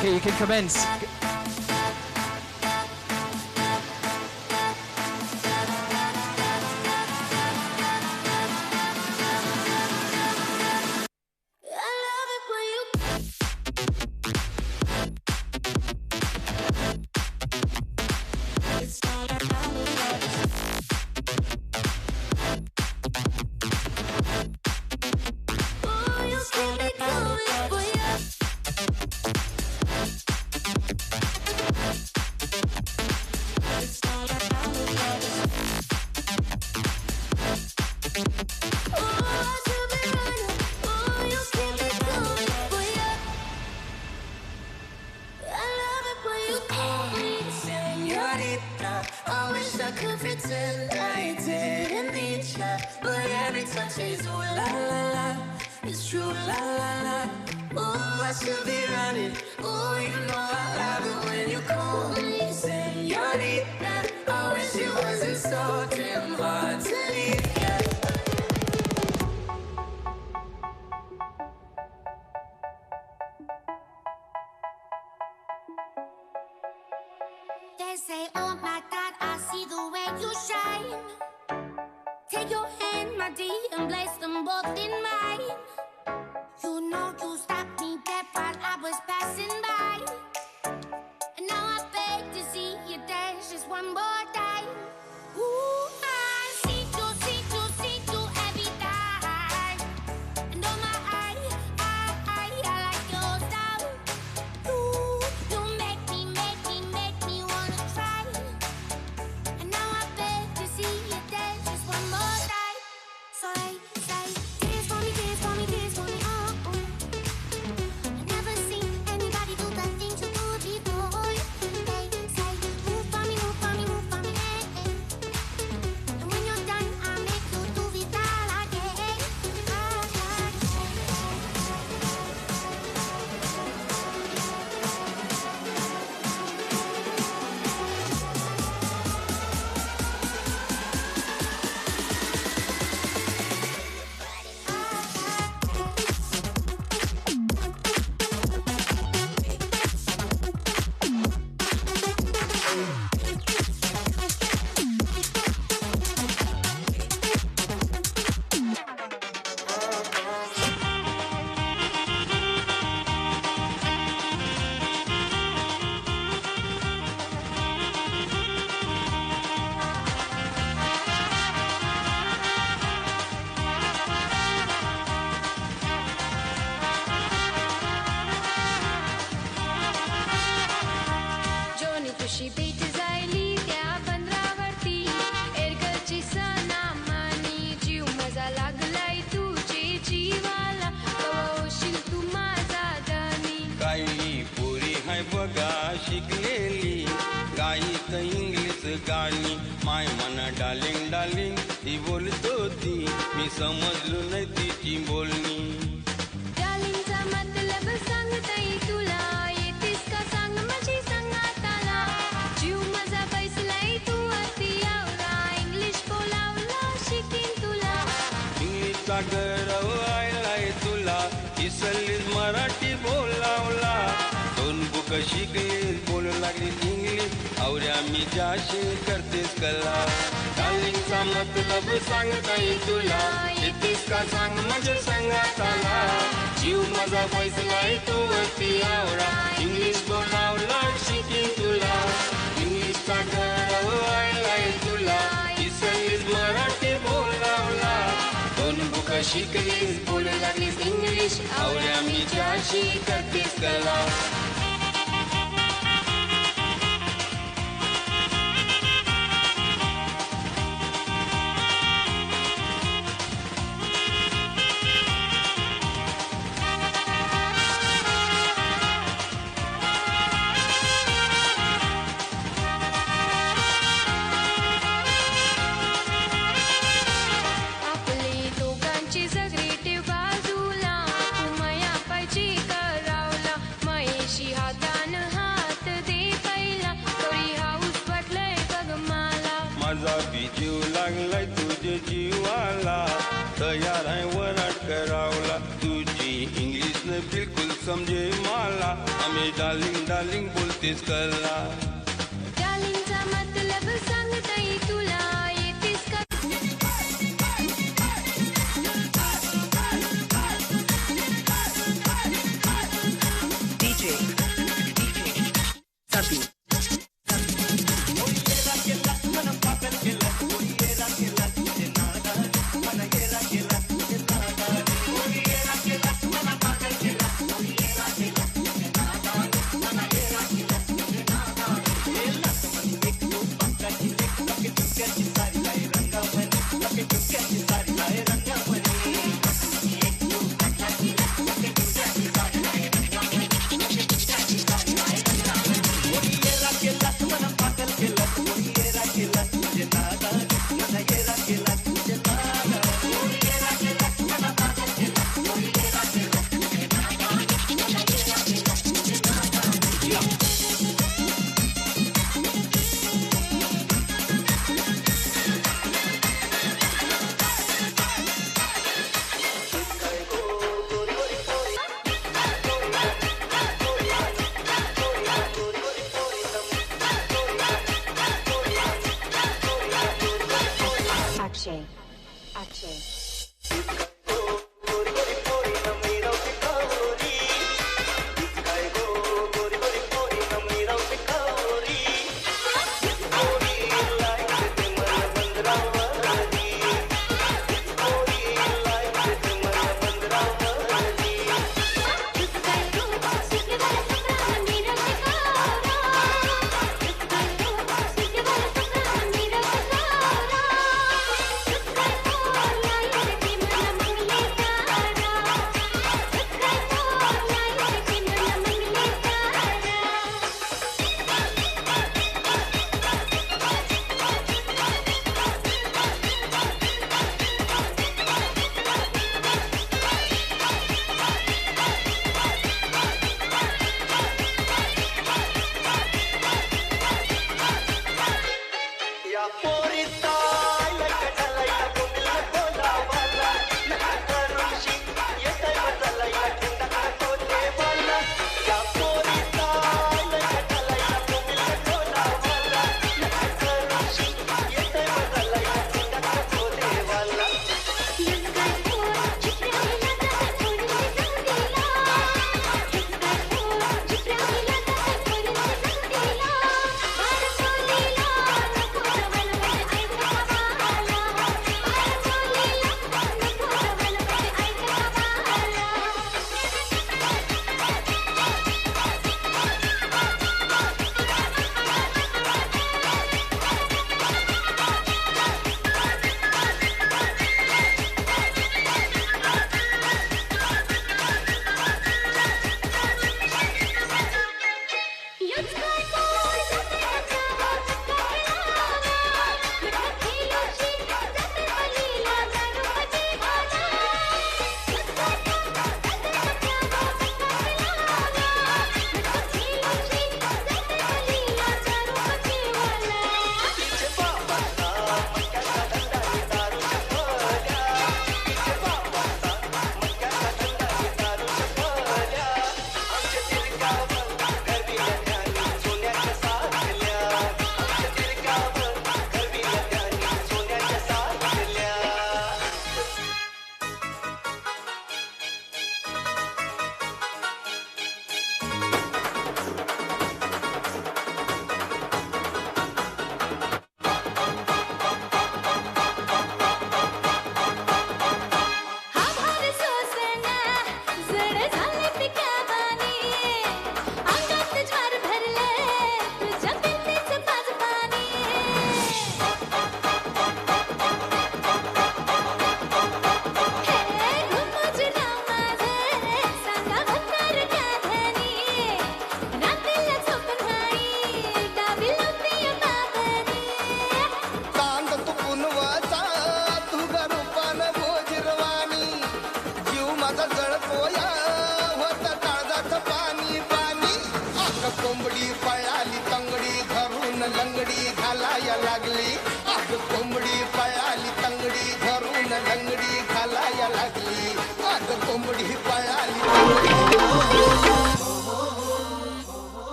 Speaker 3: okay, you can commence.
Speaker 2: They say, oh my God, I see the way you shine. Take your hand, my dear, and place them both in mine. You know you stopped me dead while I was passing by. And now I beg to see you dance just one more time. Ooh, I see you every time. And oh my, I like your style. You make me wanna try. And now I beg to see you dance just one more time. So they say, dance for me, oh, oh. I never seen anybody do
Speaker 5: my बघा शिकलेली गाईत English गाणी my मना darling darling ती बोलत होती मी समजलो नाही तिची बोलणी
Speaker 2: डार्लिंगचा मतलब सांगताय तुला येतीस का सांग माझी संगाताला जीव माझा बैसलाय तू अति आवरा इंग्लिश बोलावला शिकीन तुला
Speaker 5: इंग्लिशचा गरव आयलाय तुला इसलीस मराठी बोलावला दोन बुक शिकलीस बोलू लागली इंग्लिश आवऱ्या मी जाशी करतेस कला डार्लिंगचा मतलब सांगताय तुला येतीस का सांग म्हणजे सांगात आला जीव माझा पैसलाय तू अति आवरा इंग्लिश बोलावला शिकीन तुला इंग्लिशचा गरव आयलाय तुला इसलीस मराठी बोलावला दोन बुक शिकलीस बोलू लागलीस इंग्लिश आवऱ्या मी जाशी करतेस कला
Speaker 2: आपली दोघांची सगळी बाजूला तू माया पायची करावला मयेशी हातान हात दे पहिला थोडी हाऊस वाटलंय बघ मला
Speaker 5: माझा बी जीव लागलाय तुझे जीवाला तयार आहे वराट करावला तुझी इंग्लिश न बिलकुल समजे मला आम्ही डार्लिंग डार्लिंग बोलतेस कला
Speaker 2: डार्लिंगचा मतलब सांगताय तुला येतीस का
Speaker 8: DJ Sabi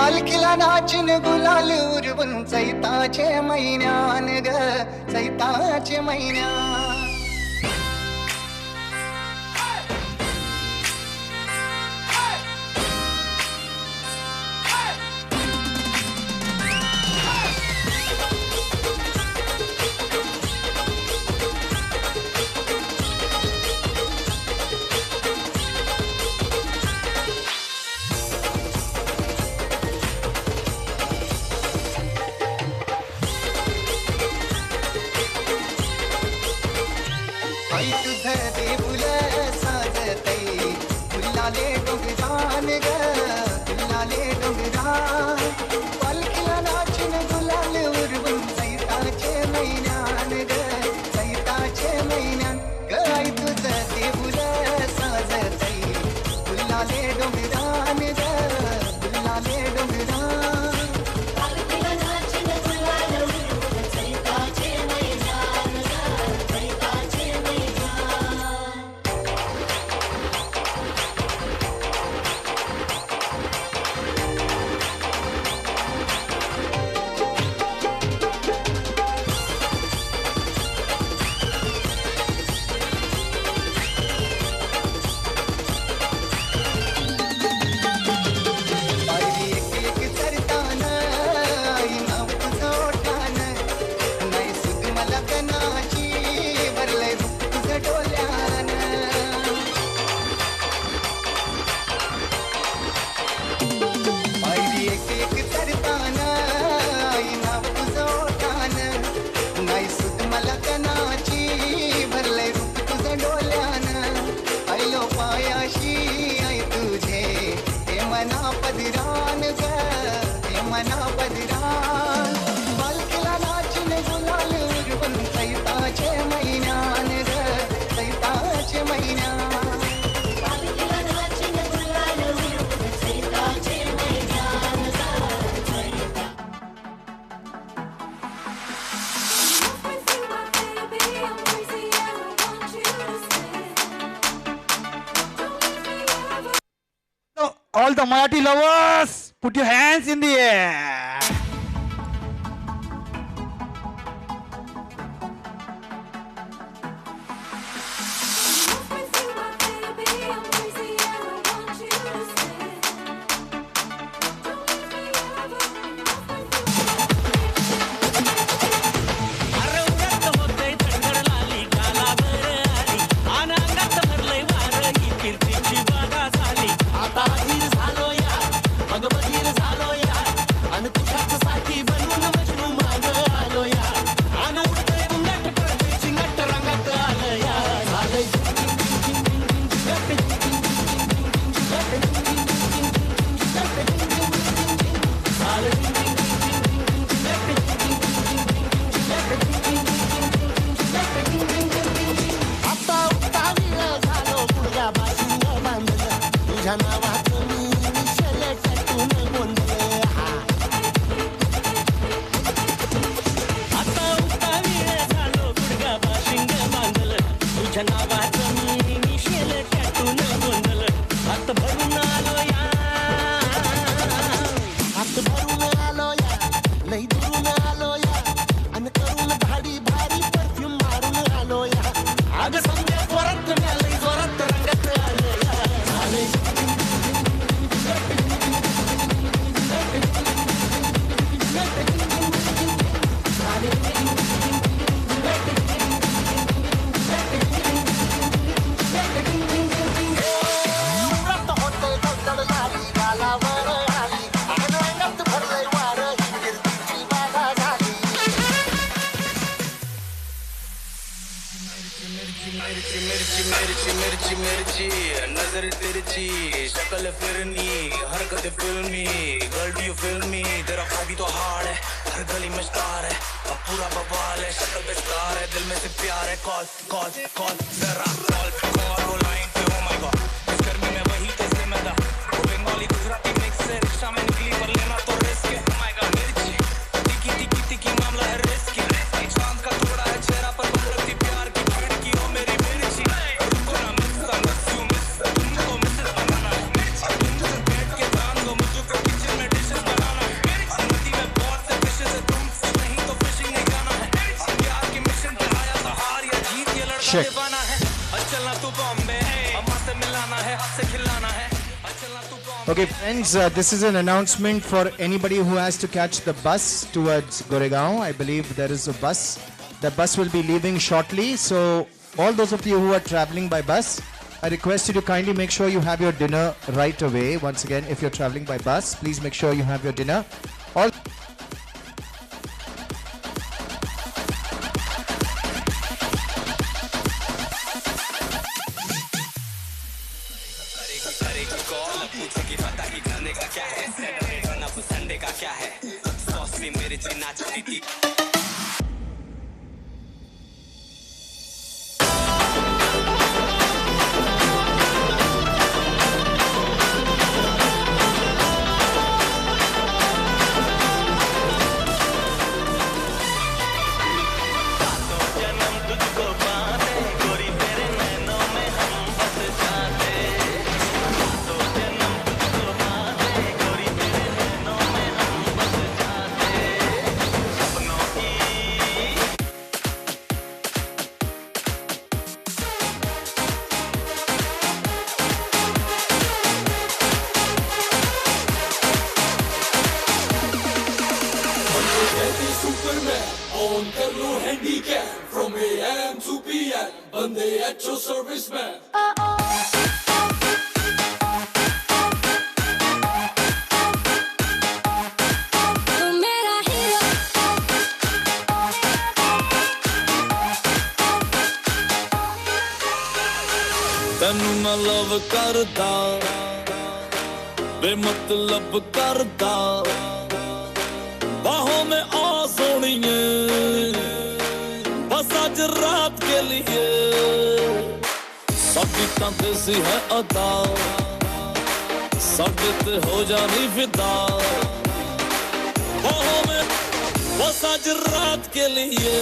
Speaker 10: पालखीला नाचून गुलाल उरवून चैताचे महिन्यान ग चैताचे महिन्यान आई तुझं देऊल साजतई फुलाले डोंगरान ग फुलाले डोंगरान पालखीला नाचून गुलाल उरवून चैताचे महिन्यान ग चैताचे महिन्यान ग आई तुझं देऊल साजतई फुलाले डोंगरान ग फुलाले डोंगरान पालखीला नाचून गुलाल उरवून चैताचे महिन्यान ग चैताचे पायरी एक एक चरताना आई नाव तुझं ओठान नाही सुख मला कनाची भरलंय रूप तुझं डोल्यान पायरी एक एक चरताना आई नाव तुझं ओठान नाही सुख मला कनाची भरलंय रूप तुझं डोल्यान आयलो पायाशी आई तुझे हे मना पदिरान ग हे मना पदिरान पालखीला नाचून गुलाल उरवून चैताचे महिन्यान ग चैताचे महिन्यान पालखीला नाचून गुलाल उरवून चैताचे महिन्यान ग Chaita
Speaker 16: All the Marathi lovers, put your hands in the air.
Speaker 1: मिर्ची मिर्ची नजर तिरछी शक्ल फिरनी हरकत फिल्मी girl do you feel me तेरा फ्लो भी तो हार्ड है हर गली में स्टार है अब पूरा बवाल है शक्ल पे स्टार है दिल में से प्यार है कॉल कॉल कॉल जरा कॉल कॉल लाइन पे ओ माय गॉड इस गर्मी में वही कैसे मैं था वो बंगाली गुजराती मिक्स से रिक्शा में निकली पर लेना तो रिस्क है ओ माय गॉड मिर्ची तिकी तिकी तिकी मामला है रिस्क है चांद का टुकड़ा है चेहरा पर बन रखी प्यार की खिड़की हो मेरी मिर्ची तुमको ना मिस तुमको मिस बनाना है मिर्ची तुम बैठ के जान दो मुझको किचन में dishes
Speaker 3: check. Okay, friends, this is an announcement for anybody who has to catch the bus towards Goregaon. I believe there is a bus. The bus will be leaving shortly. So, all those of you who are traveling by bus, I request you to kindly make sure you have your dinner right away. Once again, if you're traveling by bus, please make sure you have your dinner. All
Speaker 12: ਤੈਨੂੰ ਮੈਂ ਲਵ ਕਰਦਾ ਬੇਮਤਲਬ ਕਰਦਾ ਬਾਹੋਂ में आ सोनिए बस आज रात के लिए सबकी देसी है अदा साडे ते हो जानी फिदा बाहों में बस आज रात के लिए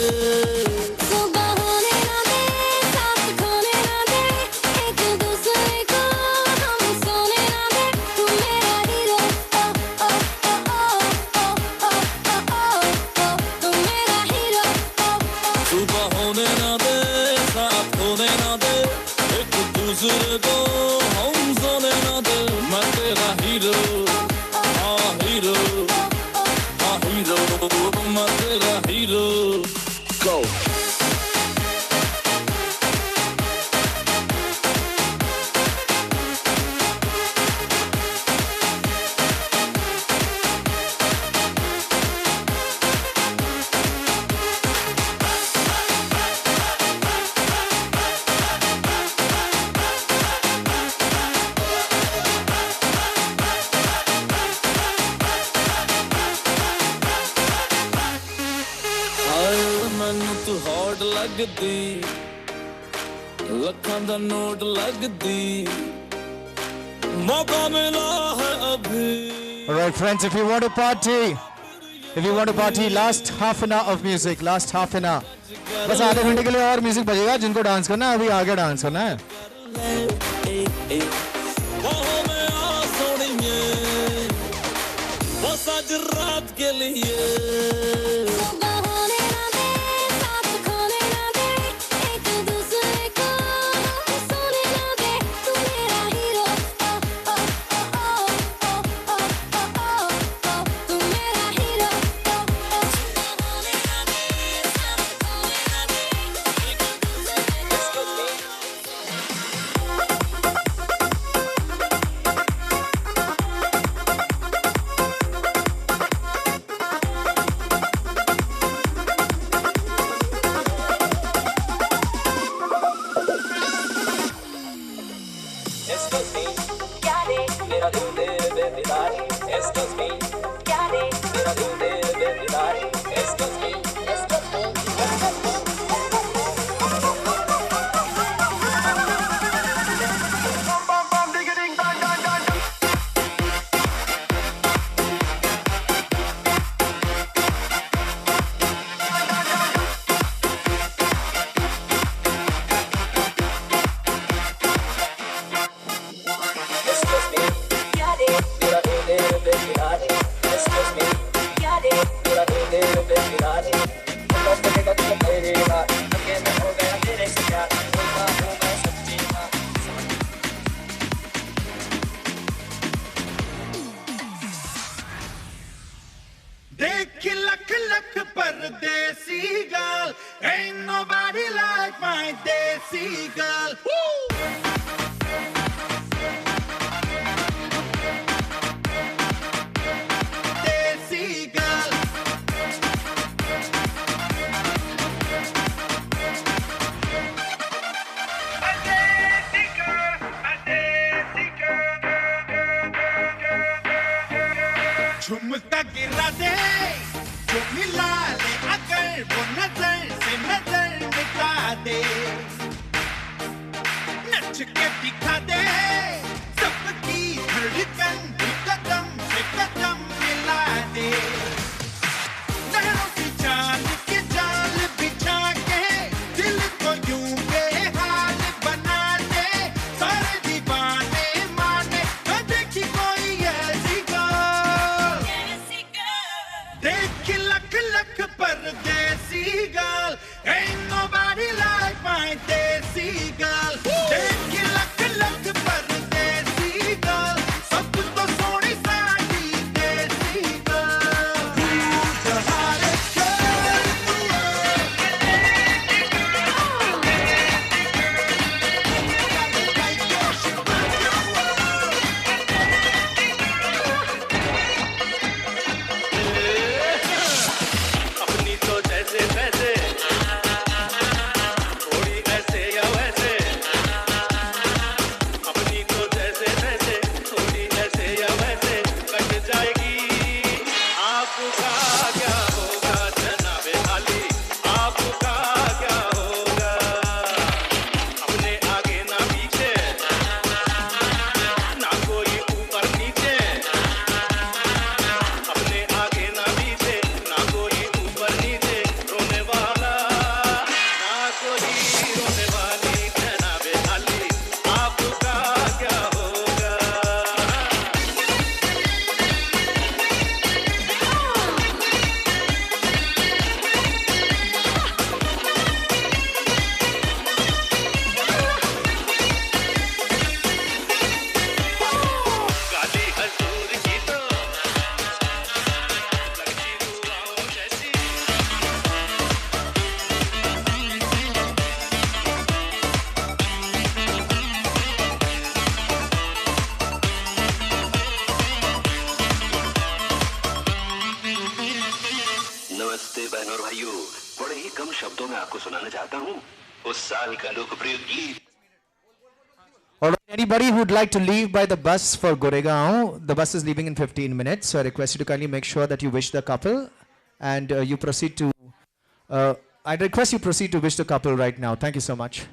Speaker 12: लखां दा नोट लगदी मौका मिला है अभी.
Speaker 3: All right, friends, if you want to party, last half an hour of music, last half an hour. बस आधे घंटे के लिए और म्यूजिक बजेगा. जिनको डांस करना है अभी आगे डांस करना है.
Speaker 12: बस आज रात के लिए
Speaker 22: Got it.
Speaker 19: Ain't nobody like my desi girl. Woo! Desi girl. झुमका गिरा दे जो मिला ले अगर वो नजर से नजर मिटा दे नच के दिखा दे सबकी धड़कन भी कदम से कदम मिला दे नहरों की चांद के जाल बिछा के दिल को यूं बेहाल बना दे सारे दीवाने माने न देखी कोई ऐसी देख लख लख परदेसी girl. Ain't nobody like my desi girl. देख लख लख परदेसी girl. सब तो सोनी साड़ी देसी girl. The hottest girl in the
Speaker 21: अपनी तो जैसे वैसे थोड़ी ऐसे या वैसे अपनी तो जैसे वैसे थोड़ी ऐसे या वैसे कट जाएगी आपका क्या होगा जनाबे आली आपका क्या होगा अपने आगे ना पीछे ना कोई ऊपर नीचे अपने आगे ना पीछे ना कोई ऊपर नीचे रोने वाला ना कोई रोने वाली जनाबे अली आपका क्या होगा गाली हजूर की तो लगती दुआओं जैसी
Speaker 13: नमस्ते बहनों और भाइयों बड़े ही कम शब्दों में आपको सुनाना चाहता हूँ उस साल का लोकप्रिय गीत
Speaker 3: Alright, anybody who'd like to leave by the bus for Goregaon, the bus is leaving in 15 minutes, so I request you to kindly make sure that you wish the couple and you proceed to, I'd request you proceed to wish the couple right now. Thank you so much.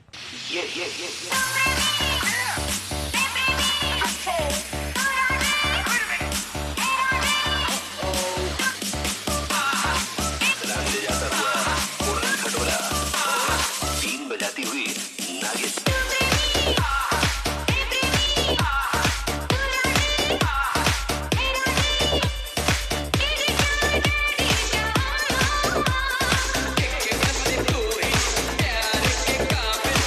Speaker 13: ले जाता हुआ उड़न खटोला been बजाती हुई नागिन
Speaker 21: प्यार के काबिल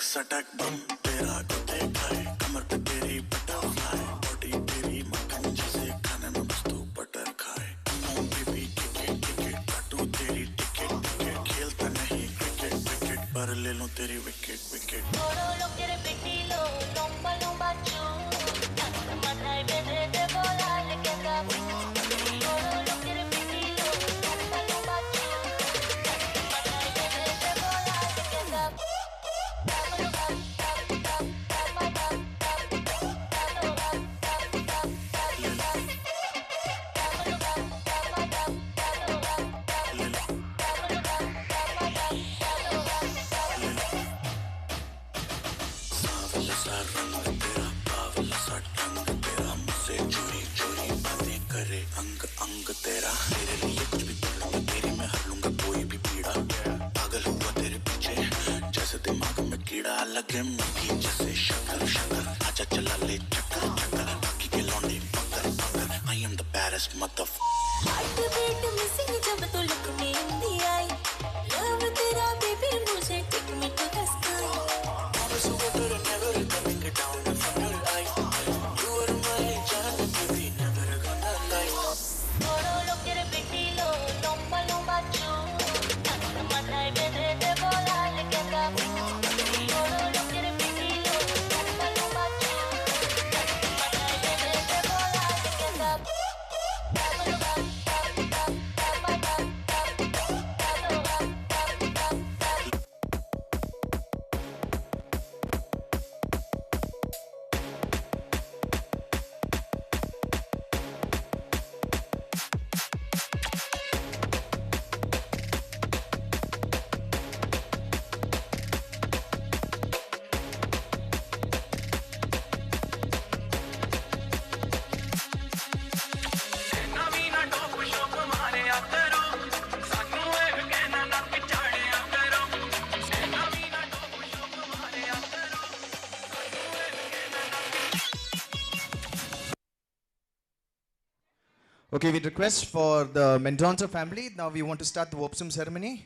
Speaker 14: सटक बम तेरा कुत्ते खाए कमर पे तेरी बटरफ्लाई बॉडी तेरी मक्खन जैसे खाने में बस तू बटर खाए बेबी टिकट काटू तेरी टिकट खेलता नहीं क्रिकेट पर ले लूं तेरी wicket
Speaker 2: Todo lo quiere petilo, lomba lomba chu. Mata y vete de volar le queda. Todo lo quiere petilo, lomba lomba chu. Mata y vete de volar le queda.
Speaker 14: सावला सा रंग तेरा बावला सा ढंग तेरा मुझसे चोरी चोरी बातें करे अंग अंग तेरा तेरे लिए कुछ भी कर लूंगा तेरी मैं हर लूंगा कोई भी पीड़ा पागल हुआ तेरे पीछे जैसे दिमाग में कीड़ा लगे मीठी जैसे शक्कर शक्कर आजा चला ले चक्कर चक्कर बाकी के लौंडे पकड़ पकड़ I am the baddest motherfucker
Speaker 2: Heartbeat missing जब तो look में हिंदी आई. Love तेरा baby मुझे take me to the sky.
Speaker 14: Promise you better never coming down from your eye You are my jaan baby never gonna lie
Speaker 2: Todo lo quiere petilo, lomba lomba chu. Mata y vete de volar le queda. Todo lo quiere petilo, lomba lomba chu. Mata y vete de volar le queda.
Speaker 3: Okay, we request for the Mendonça family. Now we want to start the Wopsum ceremony.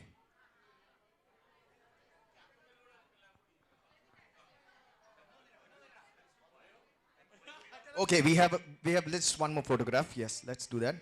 Speaker 3: Okay, we have just one more photograph. Yes, let's do that.